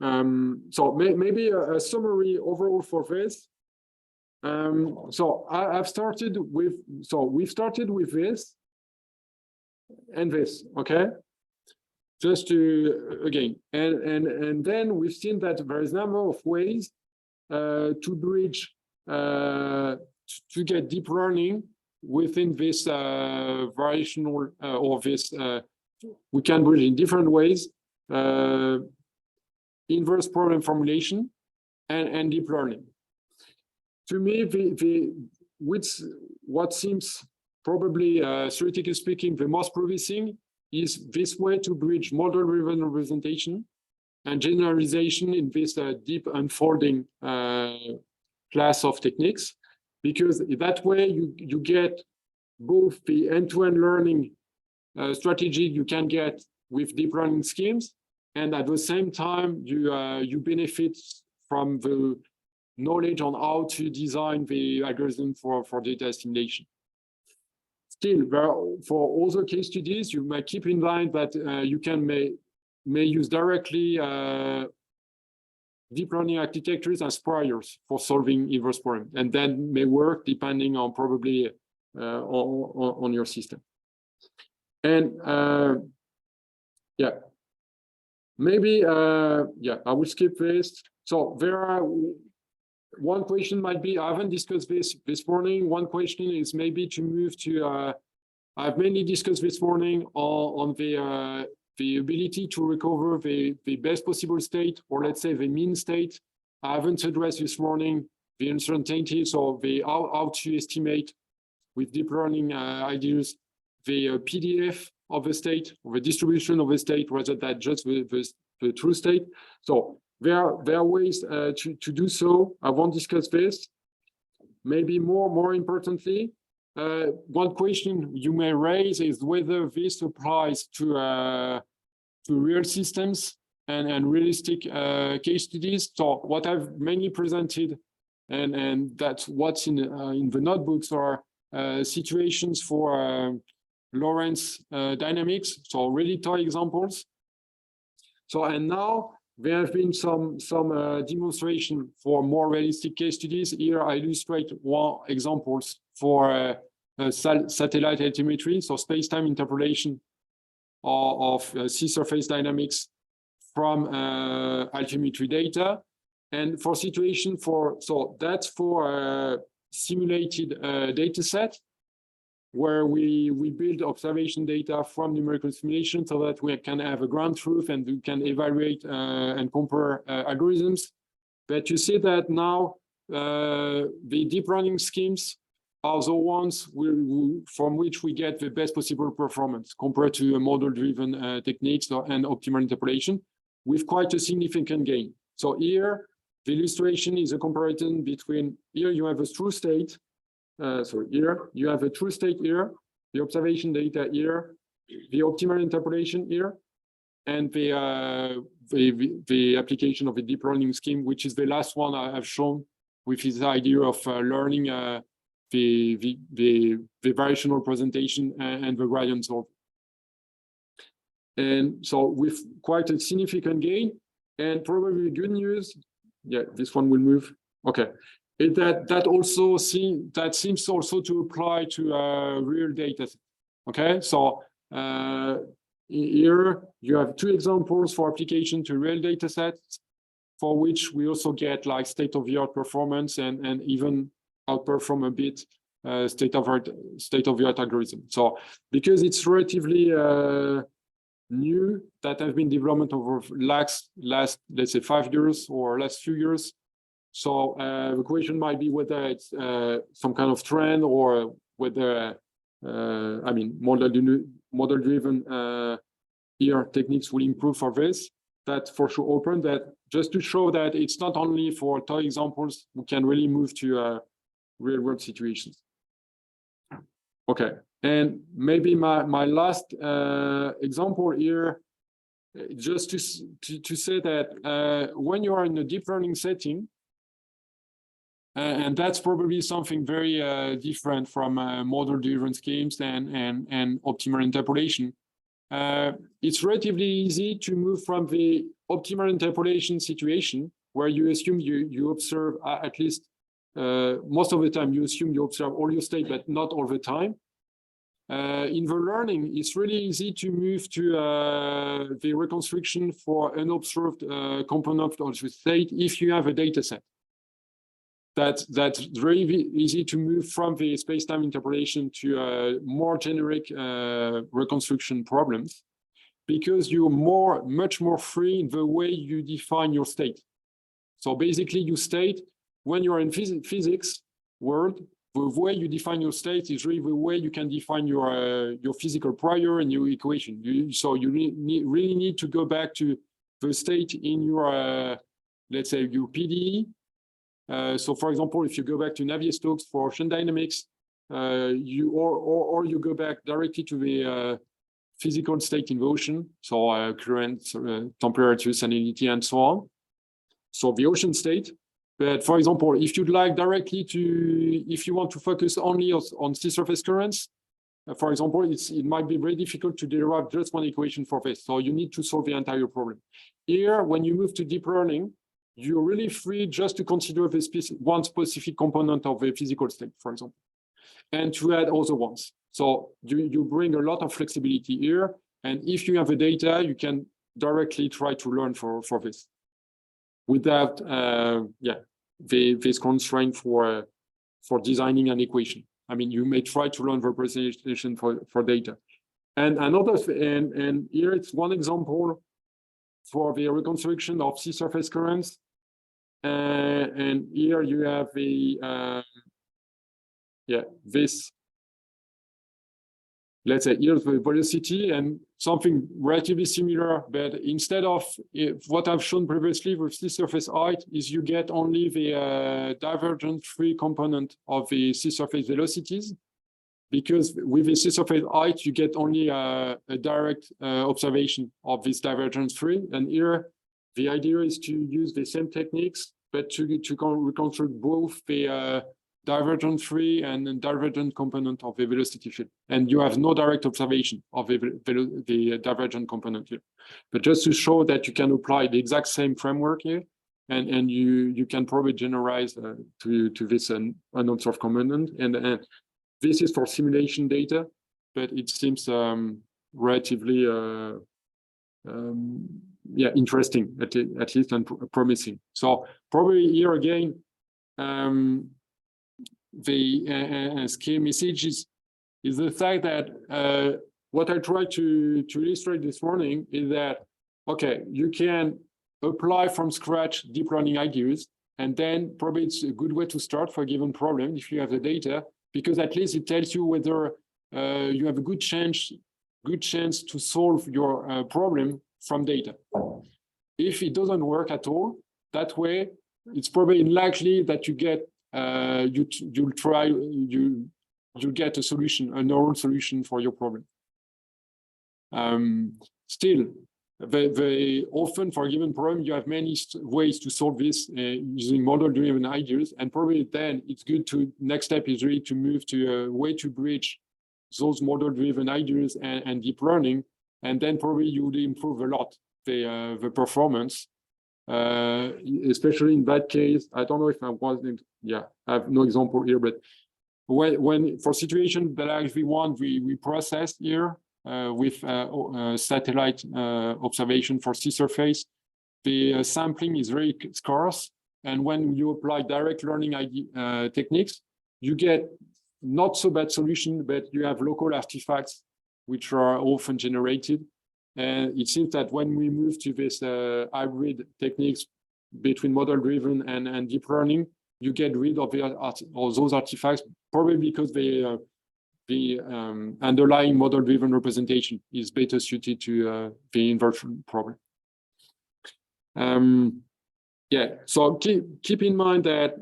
So maybe a summary overall for this. So we've started with this. and this, okay? Just to, again, and then we've seen that there is a number of ways to bridge, to get deep learning within this variational, or this, we can bridge in different ways, inverse problem formulation and deep learning. To me, what seems probably, theoretically speaking, the most promising is this way to bridge model-driven representation and generalization in this deep unfolding class of techniques, because that way you get both the end-to-end learning strategy you can get with deep learning schemes, and at the same time you benefit from the knowledge on how to design the algorithm for data assimilation. Still, for other case studies, you might keep in mind that you may use directly deep learning architectures as priors for solving inverse problem, and then may work depending on probably on your system. And yeah, maybe yeah, I will skip this. So there are. One question might be, I haven't discussed this morning. One question is maybe to move to, I've mainly discussed this morning on the ability to recover the best possible state, or let's say the mean state. I haven't addressed this morning the uncertainties or how to estimate with deep learning ideas the PDF of the state, or the distribution of the state, rather than just the true state. So there are ways to do so. I won't discuss this. Maybe more importantly, one question you may raise is whether this applies to real systems and realistic case studies. So what I've mainly presented, and that's what's in the notebooks, are situations for Lorentz dynamics, so really toy examples. So, and now there have been some demonstration for more realistic case studies. Here I illustrate one examples for satellite altimetry, so space-time interpolation of sea surface dynamics from altimetry data. And for situation so that's for simulated data set, where we build observation data from numerical simulation so that we can have a ground truth and we can evaluate and compare algorithms. But you see that now the deep learning schemes are the ones from which we get the best possible performance compared to model-driven techniques and optimal interpolation, with quite a significant gain. So here, the illustration is a comparison between, here you have a true state, so here you have a true state here, the observation data here, the optimal interpolation here, and the application of a deep learning scheme, which is the last one I have shown, with this idea of learning the variational presentation and the gradient solve. And so with quite a significant gain, and probably good news, yeah, this one will move. Okay. That seems also to apply to real data. Okay, so here you have two examples for application to real data sets, for which we also get like state-of-the-art performance and even outperform a bit state-of-the-art algorithm. So because it's relatively new, that have been development over last let's say 5 years or last few years. So the question might be whether it's some kind of trend, or whether, I mean, model-driven here techniques will improve for this. That's for sure open. That just to show that it's not only for toy examples, we can really move to real-world situations. Okay, and maybe my last example here, just to say that when you are in a deep learning setting, and that's probably something very different from model-driven schemes and optimal interpolation. It's relatively easy to move from the optimal interpolation situation, where you assume you observe at least most of the time, you assume you observe all your state, but not all the time. in the learning, it's really easy to move to the reconstruction for unobserved component of the state if you have a data set. That's very easy to move from the space-time interpolation to more generic reconstruction problems, because you're much more free in the way you define your state. So basically, you state when you're in physics world, the way you define your state is really the way you can define your physical prior and your equation. So you really need to go back to the state in your, let's say, your PDE. So for example, if you go back to Navier-Stokes for ocean dynamics, or you go back directly to the physical state in the ocean, so current, temperature, salinity, and so on. So the ocean state. But for example, if you'd like directly if you want to focus only on sea surface currents, for example, it might be very difficult to derive just one equation for this. So you need to solve the entire problem. Here, when you move to deep learning, you're really free just to consider one specific component of a physical state, for example, and to add other ones. So you bring a lot of flexibility here. And if you have the data, you can directly try to learn for this without, this constraint for designing an equation. I mean, you may try to learn representation for data. And and here it's one example for the reconstruction of sea surface currents. And here you have this, let's say, here's the velocity and something relatively similar, but instead of what I've shown previously with sea surface height is you get only the divergence-free component of the sea surface velocities, because with the sea surface height, you get only a direct observation of this divergence-free. And here, the idea is to use the same techniques, but to reconstruct both the divergence-free and divergent component of the velocity field. And you have no direct observation of the divergent component here. But just to show that you can apply the exact same framework here, and you can probably generalize to this unobserved component. And this is for simulation data, but it seems relatively interesting, at least, and promising. So probably here again, the key message is the fact that what I tried to illustrate this morning is that, okay, you can apply from scratch deep learning ideas, and then probably it's a good way to start for a given problem if you have the data, because at least it tells you whether you have a good chance to solve your problem from data. If it doesn't work at all, that way, it's probably unlikely that you get you'll get a solution, a normal solution for your problem. Still, very often for a given problem, you have many ways to solve this using model-driven ideas, and probably then it's good to, next step is really to move to a way to bridge those model-driven ideas and deep learning, and then probably you would improve a lot the performance, especially in that case. I don't know if I wasn't, I have no example here, but when for situations that actually we processed here with satellite observation for sea surface, the sampling is very scarce, and when you apply direct learning techniques, you get not so bad solution, but you have local artifacts which are often generated. And it seems that when we move to this hybrid techniques between model-driven and deep learning, you get rid of those artifacts, probably because the underlying model-driven representation is better suited to the inversion problem. So keep in mind that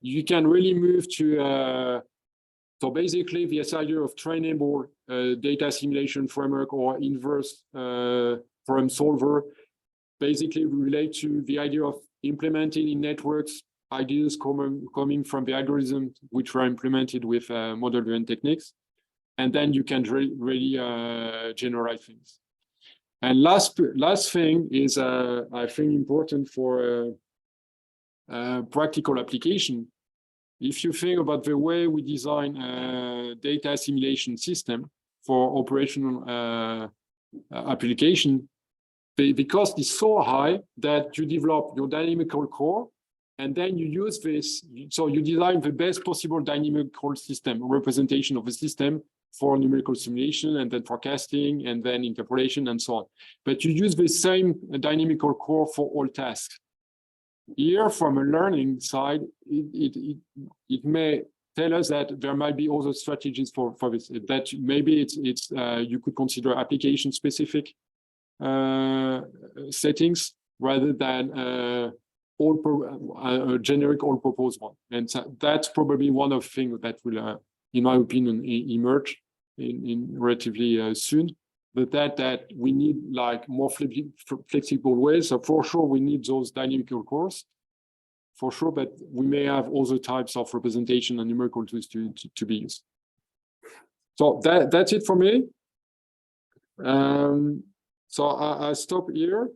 you can really move to so basically this idea of trainable data assimilation framework or inverse problem solver basically relate to the idea of implementing in networks ideas coming from the algorithm which were implemented with model-driven techniques, and then you can really generate things. And last thing is I think important for practical application if you think about the way we design a data assimilation system for operational application, the cost is so high that you develop your dynamical core, and then you use this. So you design the best possible dynamical system, representation of the system for numerical simulation, and then forecasting, and then interpolation, and so on. But you use the same dynamical core for all tasks. Here, from a learning side, it may tell us that there might be other strategies for this. That maybe it's you could consider application specific settings rather than generic all-purpose one. And so that's probably one of the things that will, in my opinion, emerge in relatively soon. But that we need like more flexible ways. So for sure, we need those dynamical cores, for sure. But we may have other types of representation and numerical tools to be used. So that's it for me. So I stop here.